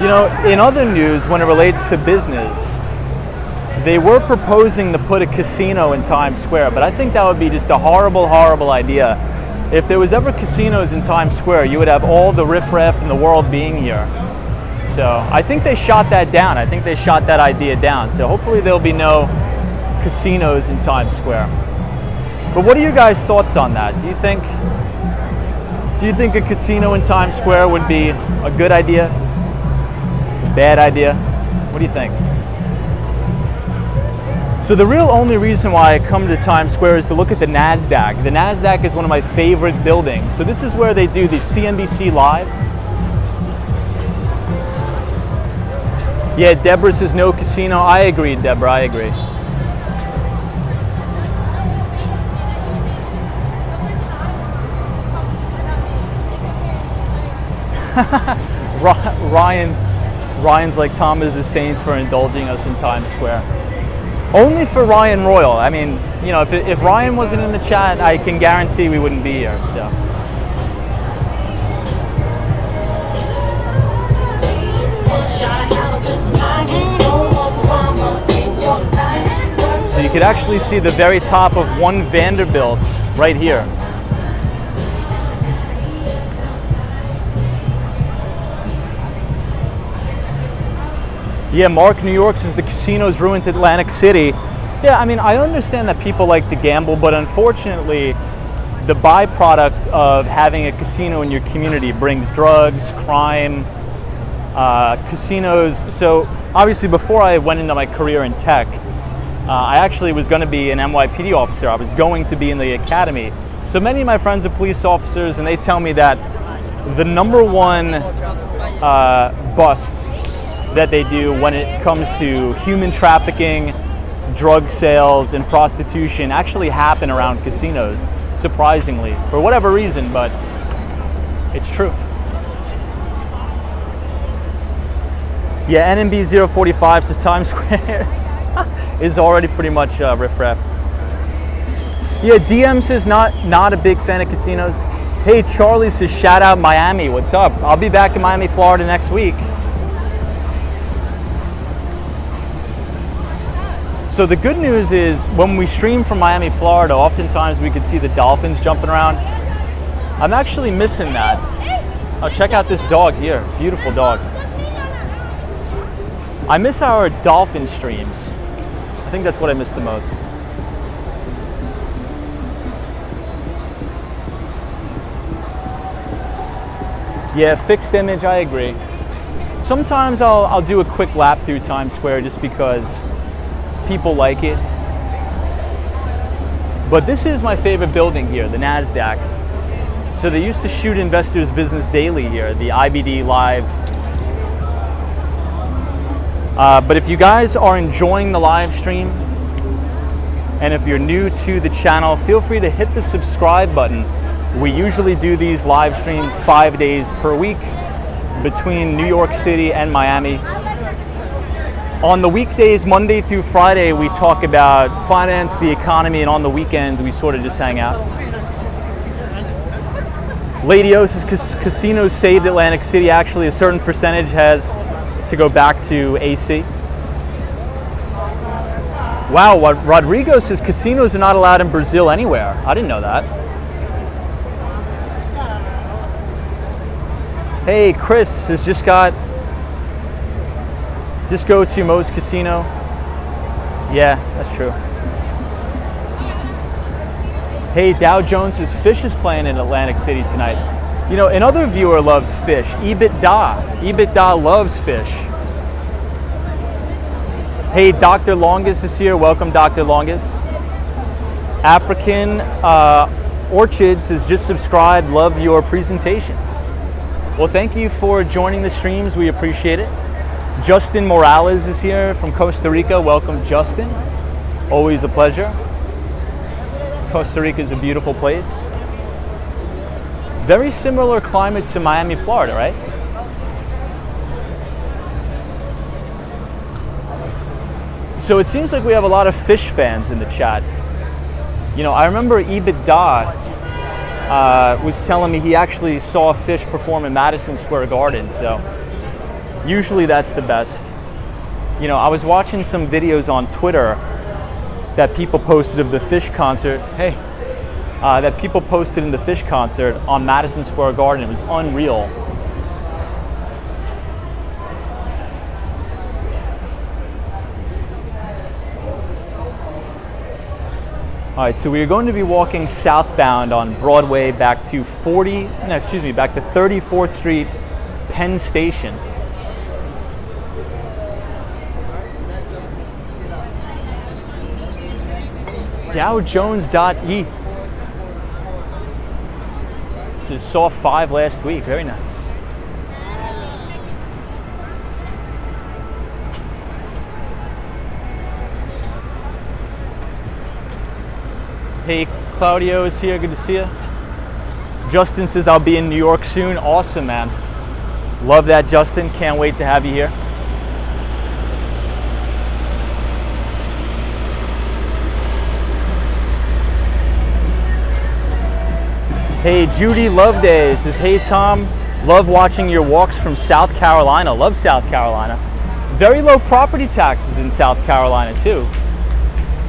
You know, in other news, when it relates to business, they were proposing to put a casino in Times Square, but I think that would be just a horrible, horrible idea. If there was ever casinos in Times Square, you would have all the riffraff in the world being here. So I think they shot that down. I think they shot that idea down. So hopefully there'll be no casinos in Times Square. But what are your guys' thoughts on that? Do you think a casino in Times Square would be a good idea? Bad idea? What do you think? So the real only reason why I come to Times Square is to look at the NASDAQ. The NASDAQ is one of my favorite buildings. So this is where they do the CNBC Live. Yeah, Deborah says no casino. I agree, Deborah, I agree. Ryan's like, Tom is a saint for indulging us in Times Square. Only for Ryan Royal. I mean, you know, if Ryan wasn't in the chat, I can guarantee we wouldn't be here, so. So you could actually see the very top of One Vanderbilt right here. Yeah, Mark, New York says the casinos ruined Atlantic City. Yeah, I mean, I understand that people like to gamble, but unfortunately, the byproduct of having a casino in your community brings drugs, crime, casinos. So obviously, before I went into my career in tech, I actually was going to be an NYPD officer. I was going to be in the academy. So many of my friends are police officers, and they tell me that the number one busts that they do when it comes to human trafficking, drug sales, and prostitution actually happen around casinos, surprisingly, for whatever reason, but it's true. Yeah, NMB 045 says Times Square is already pretty much riffraff. Yeah, DM says not a big fan of casinos. Hey, Charlie says shout out Miami. What's up? I'll be back in Miami, Florida next week. So the good news is when we stream from Miami, Florida, oftentimes we could see the dolphins jumping around. I'm actually missing that. Oh, check out this dog here. Beautiful dog. I miss our dolphin streams. I think that's what I miss the most. Yeah, fixed image, I agree. Sometimes I'll do a quick lap through Times Square just because people like it. But this is my favorite building here, the NASDAQ. So they used to shoot Investors Business Daily here, the IBD Live. But if you guys are enjoying the live stream, and if you're new to the channel, feel free to hit the subscribe button. We usually do these live streams 5 days per week between New York City and Miami. On the weekdays, Monday through Friday, we talk about finance, the economy, and on the weekends, we sort of just hang out. Lady O's casinos saved Atlantic City. Actually, a certain percentage has to go back to AC. Wow, Rodrigo says casinos are not allowed in Brazil anywhere. I didn't know that. Hey, Chris has just go to Mo's Casino. Yeah, that's true. Hey, Dow Jones' Fish is playing in Atlantic City tonight. You know, another viewer loves fish, EBITDA loves fish. Hey, Dr. Longus is here. Welcome, Dr. Longus. African Orchids has just subscribed. Love your presentations. Well, thank you for joining the streams. We appreciate it. Justin Morales is here from Costa Rica. Welcome, Justin. Always a pleasure. Costa Rica is a beautiful place. Very similar climate to Miami, Florida, right? So it seems like we have a lot of fish fans in the chat. You know, I remember EBITDA was telling me he actually saw a fish perform in Madison Square Garden, so usually that's the best. You know, I was watching some videos on Twitter that people posted of the fish concert. Hey, that people posted in the fish concert on Madison Square Garden. It was unreal. All right, so we are going to be walking southbound on Broadway back to 34th Street, Penn Station. DowJones.e. This is saw 5 last week. Very nice. Hey, Claudio is here. Good to see you. Justin says I'll be in New York soon. Awesome, man. Love that, Justin. Can't wait to have you here. Hey, Judy Loveday says, hey, Tom. Love watching your walks from South Carolina. Love South Carolina. Very low property taxes in South Carolina, too.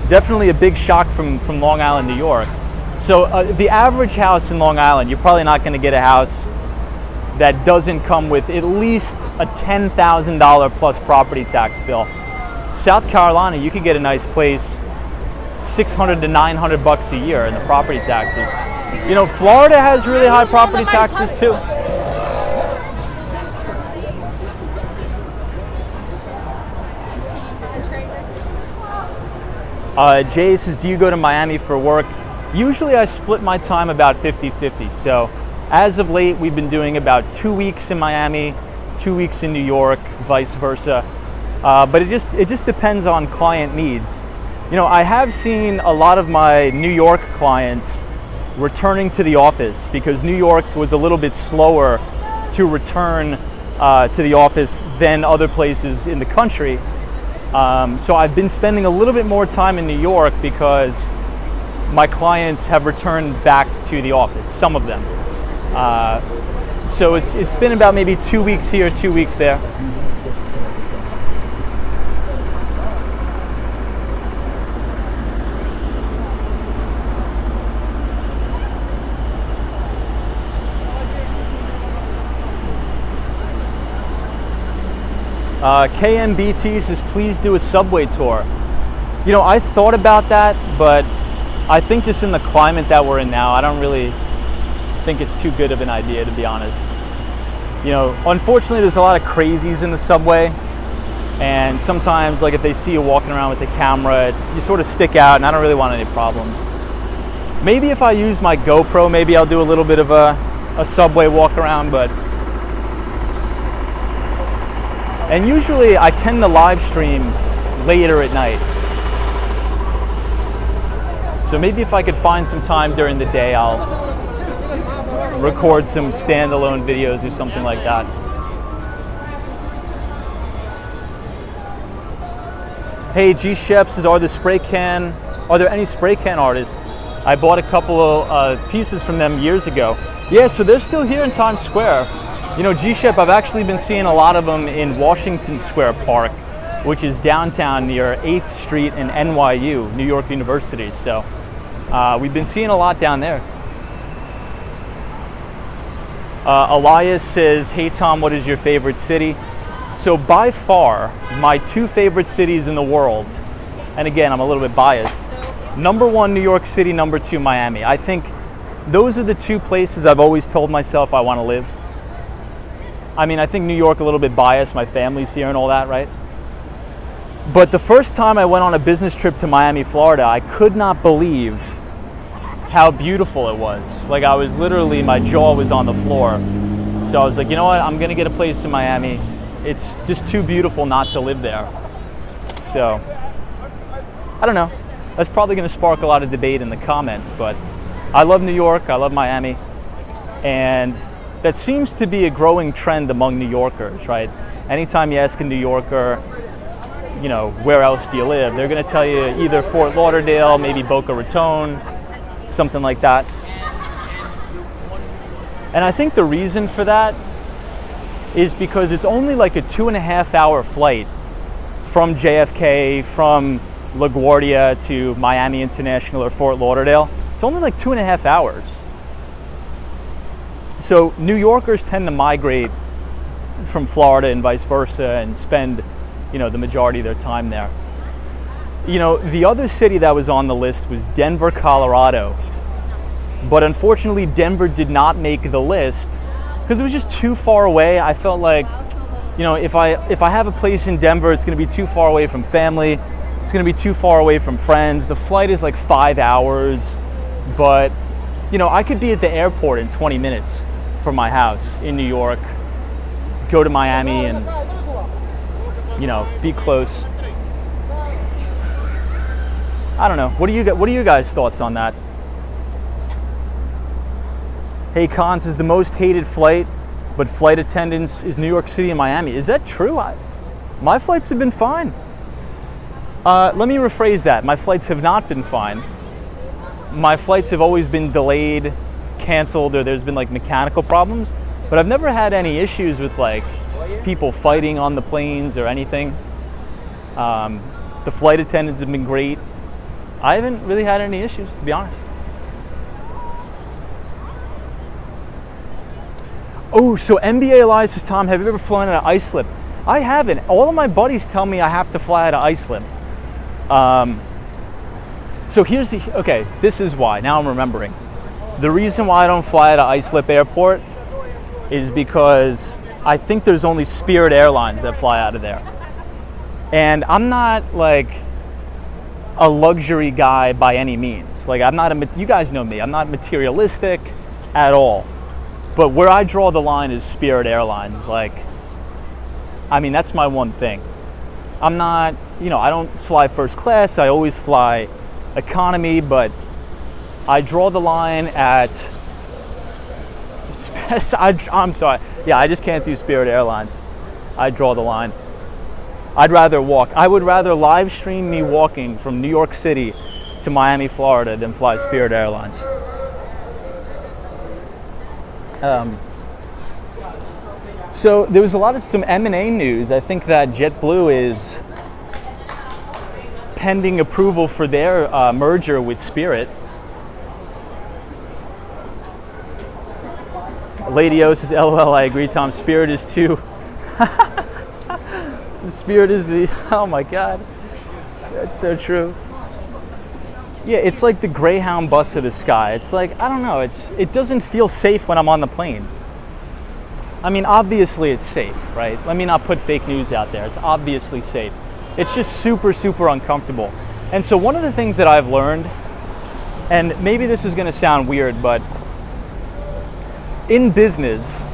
Definitely a big shock from Long Island, New York. So the average house in Long Island, you're probably not going to get a house that doesn't come with at least a $10,000 plus property tax bill. South Carolina, you could get a nice place, $600 to $900 a year in the property taxes. You know, Florida has really high property taxes too. Jay says, do you go to Miami for work? Usually I split my time about 50-50. So as of late, we've been doing about 2 weeks in Miami, 2 weeks in New York, vice versa. But it just depends on client needs. You know, I have seen a lot of my New York clients returning to the office because New York was a little bit slower to return to the office than other places in the country. So I've been spending a little bit more time in New York because my clients have returned back to the office, some of them. So it's been about maybe 2 weeks here, 2 weeks there. KMBT says, please do a subway tour. You know, I thought about that, but I think just in the climate that we're in now, I don't really think it's too good of an idea, to be honest. You know, unfortunately, there's a lot of crazies in the subway, and sometimes, like, if they see you walking around with the camera, you sort of stick out, and I don't really want any problems. Maybe if I use my GoPro, maybe I'll do a little bit of a subway walk around, but... And usually, I tend to live stream later at night. So maybe if I could find some time during the day, I'll record some standalone videos or something like that. Hey, G Shep says, are there any spray can artists? I bought a couple of pieces from them years ago. Yeah, so they're still here in Times Square. You know, G Shep, I've actually been seeing a lot of them in Washington Square Park, which is downtown near 8th Street and NYU, New York University. So we've been seeing a lot down there. Elias says, hey Tom, what is your favorite city? So by far, my 2 favorite cities in the world, and again, I'm a little bit biased, number 1, New York City, number 2, Miami. I think those are the 2 places I've always told myself I want to live. I mean, I think New York a little bit biased, my family's here and all that, right? But the first time I went on a business trip to Miami, Florida, I could not believe how beautiful it was. Like, I was literally, my jaw was on the floor. So I was like, you know what, I'm gonna get a place in Miami. It's just too beautiful not to live there. So, I don't know. That's probably gonna spark a lot of debate in the comments, but I love New York, I love Miami, and that seems to be a growing trend among New Yorkers, right? Anytime you ask a New Yorker, you know, where else do you live? They're gonna tell you either Fort Lauderdale, maybe Boca Raton, something like that. And I think the reason for that is because it's only like a 2.5 hour flight from JFK, from LaGuardia to Miami International or Fort Lauderdale. It's only like 2.5 hours. So New Yorkers tend to migrate from Florida and vice versa and spend, you know, the majority of their time there. You know, the other city that was on the list was Denver, Colorado. But unfortunately, Denver did not make the list because it was just too far away. I felt like, you know, if I have a place in Denver, it's going to be too far away from family. It's going to be too far away from friends. The flight is like 5 hours. But, you know, I could be at the airport in 20 minutes from my house in New York, go to Miami and, you know, be close. I don't know. What are you guys' thoughts on that? Hey, Cons is the most hated flight, but flight attendants is New York City and Miami. Is that true? My flights have been fine. Let me rephrase that. My flights have not been fine. My flights have always been delayed, canceled, or there's been like mechanical problems, but I've never had any issues with like people fighting on the planes or anything. The flight attendants have been great. I haven't really had any issues, to be honest. Oh, so NBA Elias says, Tom, have you ever flown at an Islip? I haven't. All of my buddies tell me I have to fly at an Islip. So here's okay, this is why. Now I'm remembering. The reason why I don't fly at an Islip airport is because I think there's only Spirit Airlines that fly out of there. And I'm not like a luxury guy by any means. Like, I'm not you guys know me, I'm not materialistic at all. But where I draw the line is Spirit Airlines. Like, I mean, that's my one thing. I'm not, you know, I don't fly first class. I always fly economy, but I draw the line at, I'm sorry. Yeah, I just can't do Spirit Airlines. I draw the line. I'd rather walk. I would rather live stream me walking from New York City to Miami, Florida than fly Spirit Airlines. So there was some M&A news. I think that JetBlue is pending approval for their merger with Spirit. Lady O says, LOL, I agree, Tom. Spirit is too. Spirit is the, oh my God. That's so true. Yeah, it's like the Greyhound bus of the sky. It's like, I don't know, it doesn't feel safe when I'm on the plane. I mean, obviously it's safe, right? Let me not put fake news out there. It's obviously safe. It's just super, super uncomfortable. And so one of the things that I've learned, and maybe this is going to sound weird, but in business,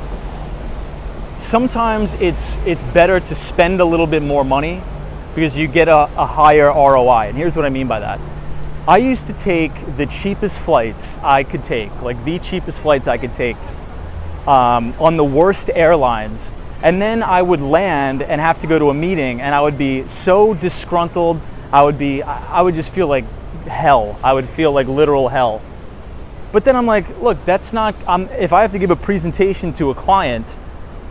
sometimes it's better to spend a little bit more money because you get a higher ROI. And here's what I mean by that. I used to take the cheapest flights I could take, like the cheapest flights I could take on the worst airlines. And then I would land and have to go to a meeting, and I would be so disgruntled. I would just feel like hell. I would feel like literal hell. But then I'm like, look, that's not, if I have to give a presentation to a client,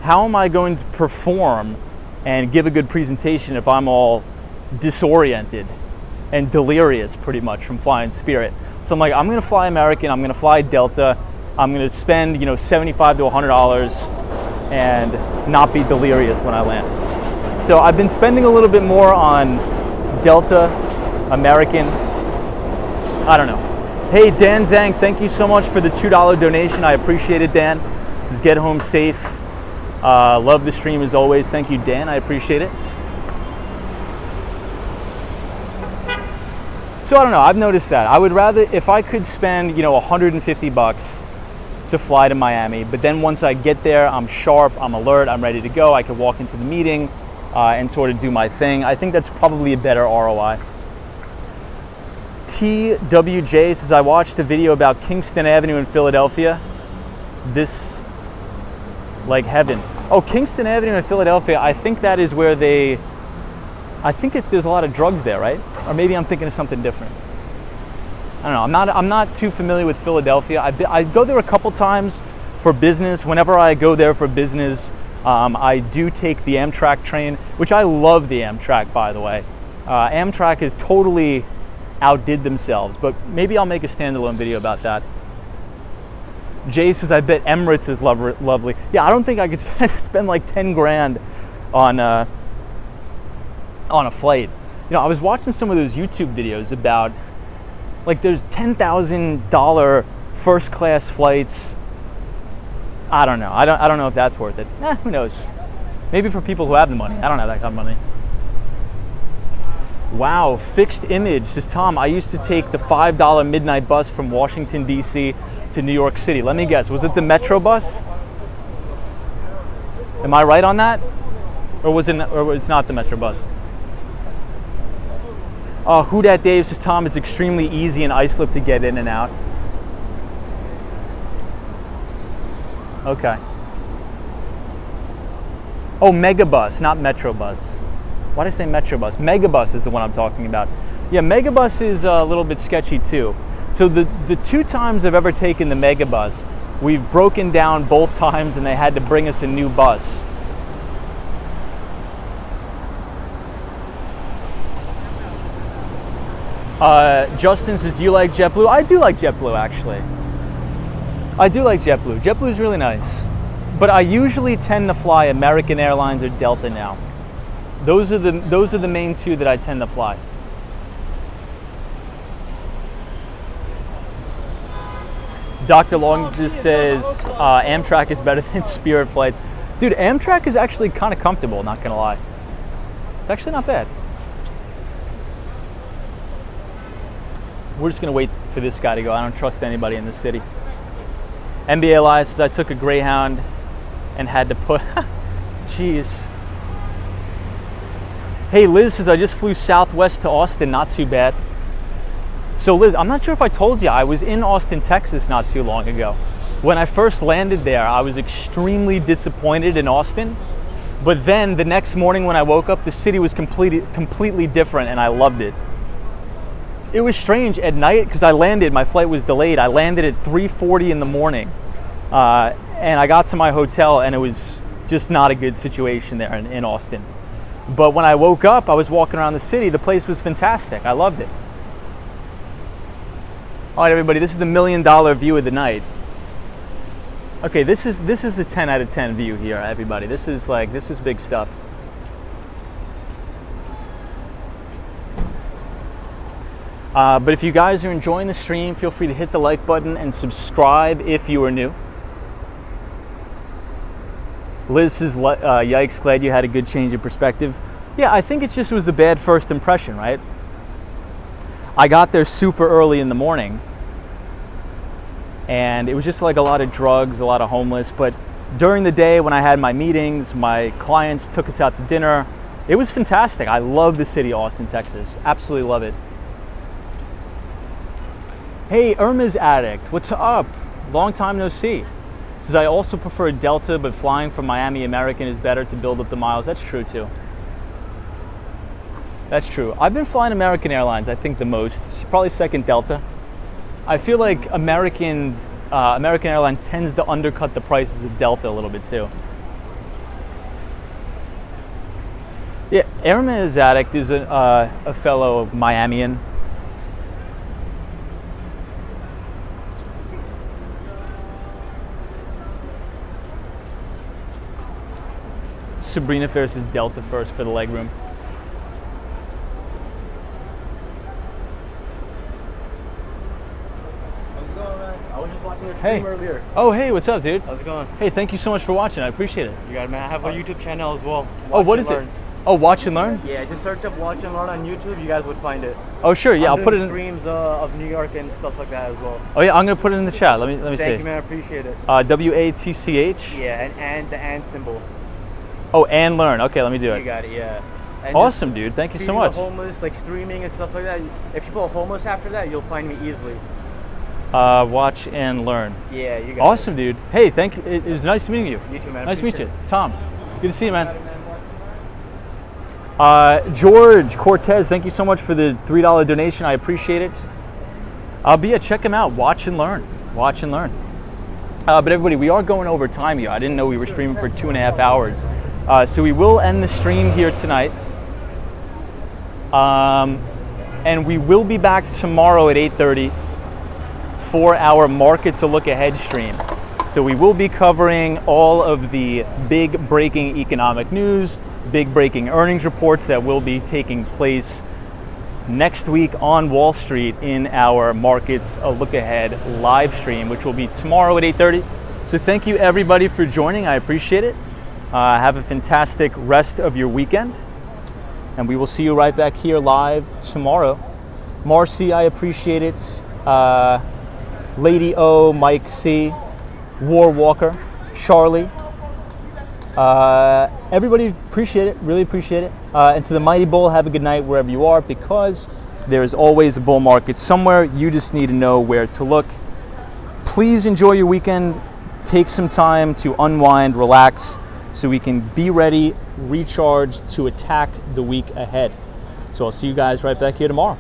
how am I going to perform and give a good presentation if I'm all disoriented and delirious pretty much from flying Spirit? So I'm like, I'm gonna fly American, I'm gonna fly Delta, I'm gonna spend, $75 to $100 and not be delirious when I land. So I've been spending a little bit more on Delta, American, I don't know. Hey, Dan Zhang, thank you so much for the $2 donation. I appreciate it, Dan. This is Get Home Safe. Love the stream as always. Thank you, Dan. I appreciate it. So I don't know. I've noticed that. I would rather, if I could spend, $150 to fly to Miami, but then once I get there, I'm sharp, I'm alert, I'm ready to go. I could walk into the meeting and sort of do my thing. I think that's probably a better ROI. TWJ says, I watched a video about Kingston Avenue in Philadelphia. This, like heaven. Oh, Kingston Avenue in Philadelphia, I think that is where there's a lot of drugs there, right? Or maybe I'm thinking of something different. I don't know, I'm not too familiar with Philadelphia. I go there a couple times for business. Whenever I go there for business, I do take the Amtrak train, which I love the Amtrak, by the way. Amtrak has totally outdid themselves, but maybe I'll make a standalone video about that. Jay says, I bet Emirates is lovely. Yeah, I don't think I could spend like 10 grand on a flight. I was watching some of those YouTube videos about, like, there's $10,000 first class flights. I don't know. I don't know if that's worth it. Who knows? Maybe for people who have the money. I don't have that kind of money. Wow, fixed image. Says Tom, I used to take the $5 midnight bus from Washington, D.C. to New York City. Let me guess, was it the Metro bus? Am I right on that? Or it's not the Metro bus? Who Dat Dave says, Tom, it's extremely easy in Islip to get in and out. Okay. Oh, Megabus, not Metrobus. Why did I say Metrobus? Megabus is the one I'm talking about. Yeah, Megabus is a little bit sketchy too. So the two times I've ever taken the Megabus, we've broken down both times and they had to bring us a new bus. Justin says, do you like JetBlue? I do like JetBlue, actually. I do like JetBlue. JetBlue is really nice. But I usually tend to fly American Airlines or Delta now. Those are the main two that I tend to fly. Dr. Long just says, Amtrak is better than Spirit flights. Dude, Amtrak is actually kind of comfortable, not gonna lie. It's actually not bad. We're just gonna wait for this guy to go. I don't trust anybody in this city. NBA Live says, I took a Greyhound and had to put, jeez. Hey, Liz says, I just flew Southwest to Austin, not too bad. So Liz, I'm not sure if I told you, I was in Austin, Texas not too long ago. When I first landed there, I was extremely disappointed in Austin. But then the next morning when I woke up, the city was completely different and I loved it. It was strange at night because my flight was delayed. I landed at 3:40 in the morning and I got to my hotel and it was just not a good situation there in Austin. But when I woke up, I was walking around the city. The place was fantastic. I loved it. All right, everybody, this is the $1 million view of the night. Okay, this is a 10 out of 10 view here, everybody. This is big stuff. But if you guys are enjoying the stream, feel free to hit the like button and subscribe if you are new. Liz says, yikes, glad you had a good change of perspective. Yeah, I think it was a bad first impression, right? I got there super early in the morning, and it was just like a lot of drugs, a lot of homeless. But during the day when I had my meetings, my clients took us out to dinner. It was fantastic. I love the city, Austin, Texas. Absolutely love it. Hey, Irma's Addict, what's up? Long time no see. Says, I also prefer Delta, but flying from Miami American is better to build up the miles. That's true too. That's true. I've been flying American Airlines, I think the most. Probably second Delta. I feel like American Airlines tends to undercut the prices of Delta a little bit too. Yeah, Irma's Addict is a fellow Miamian. Sabrina Fair says Delta first for the legroom. How's it going, man? I was just watching your stream earlier. Oh, hey, what's up, dude? How's it going? Hey, thank you so much for watching. I appreciate it. You got it, man. I have a YouTube channel as well. Oh, what is it? Oh, Watch and Learn? Yeah, just search up Watch and Learn on YouTube. You guys would find it. Oh, sure. Yeah, I'll put it in streams of New York and stuff like that as well. Oh, yeah, I'm gonna put it in the chat. Let me see. Thank you, man. I appreciate it. WATCH. Yeah, and the and symbol. Oh, and Learn. Okay, let me do it. You got it. Yeah. And awesome, dude. Thank you so much. Homeless, like streaming and stuff like that. If you put homeless after that, you'll find me easily. Watch and Learn. Yeah, you got awesome, dude. Hey, thank you. It was nice meeting you. You too, man. Nice to meet you. Tom, good to see you, man. George Cortez, thank you so much for the $3 donation. I appreciate it. But yeah, check him out. Watch and Learn. Watch and Learn. But everybody, we are going over time here. I didn't know we were streaming for 2.5 hours. So we will end the stream here tonight. And we will be back tomorrow at 8:30 for our Markets a Look Ahead stream. So we will be covering all of the big breaking economic news, big breaking earnings reports that will be taking place next week on Wall Street in our Markets a Look Ahead live stream, which will be tomorrow at 8:30. So thank you everybody for joining. I appreciate it. Have a fantastic rest of your weekend. And we will see you right back here live tomorrow. Marcy, I appreciate it. Lady O, Mike C, War Walker, Charlie. Everybody appreciate it, really appreciate it. And to the Mighty Bull, have a good night wherever you are, because there is always a bull market somewhere. You just need to know where to look. Please enjoy your weekend. Take some time to unwind, relax, so we can be ready, recharged to attack the week ahead. So I'll see you guys right back here tomorrow.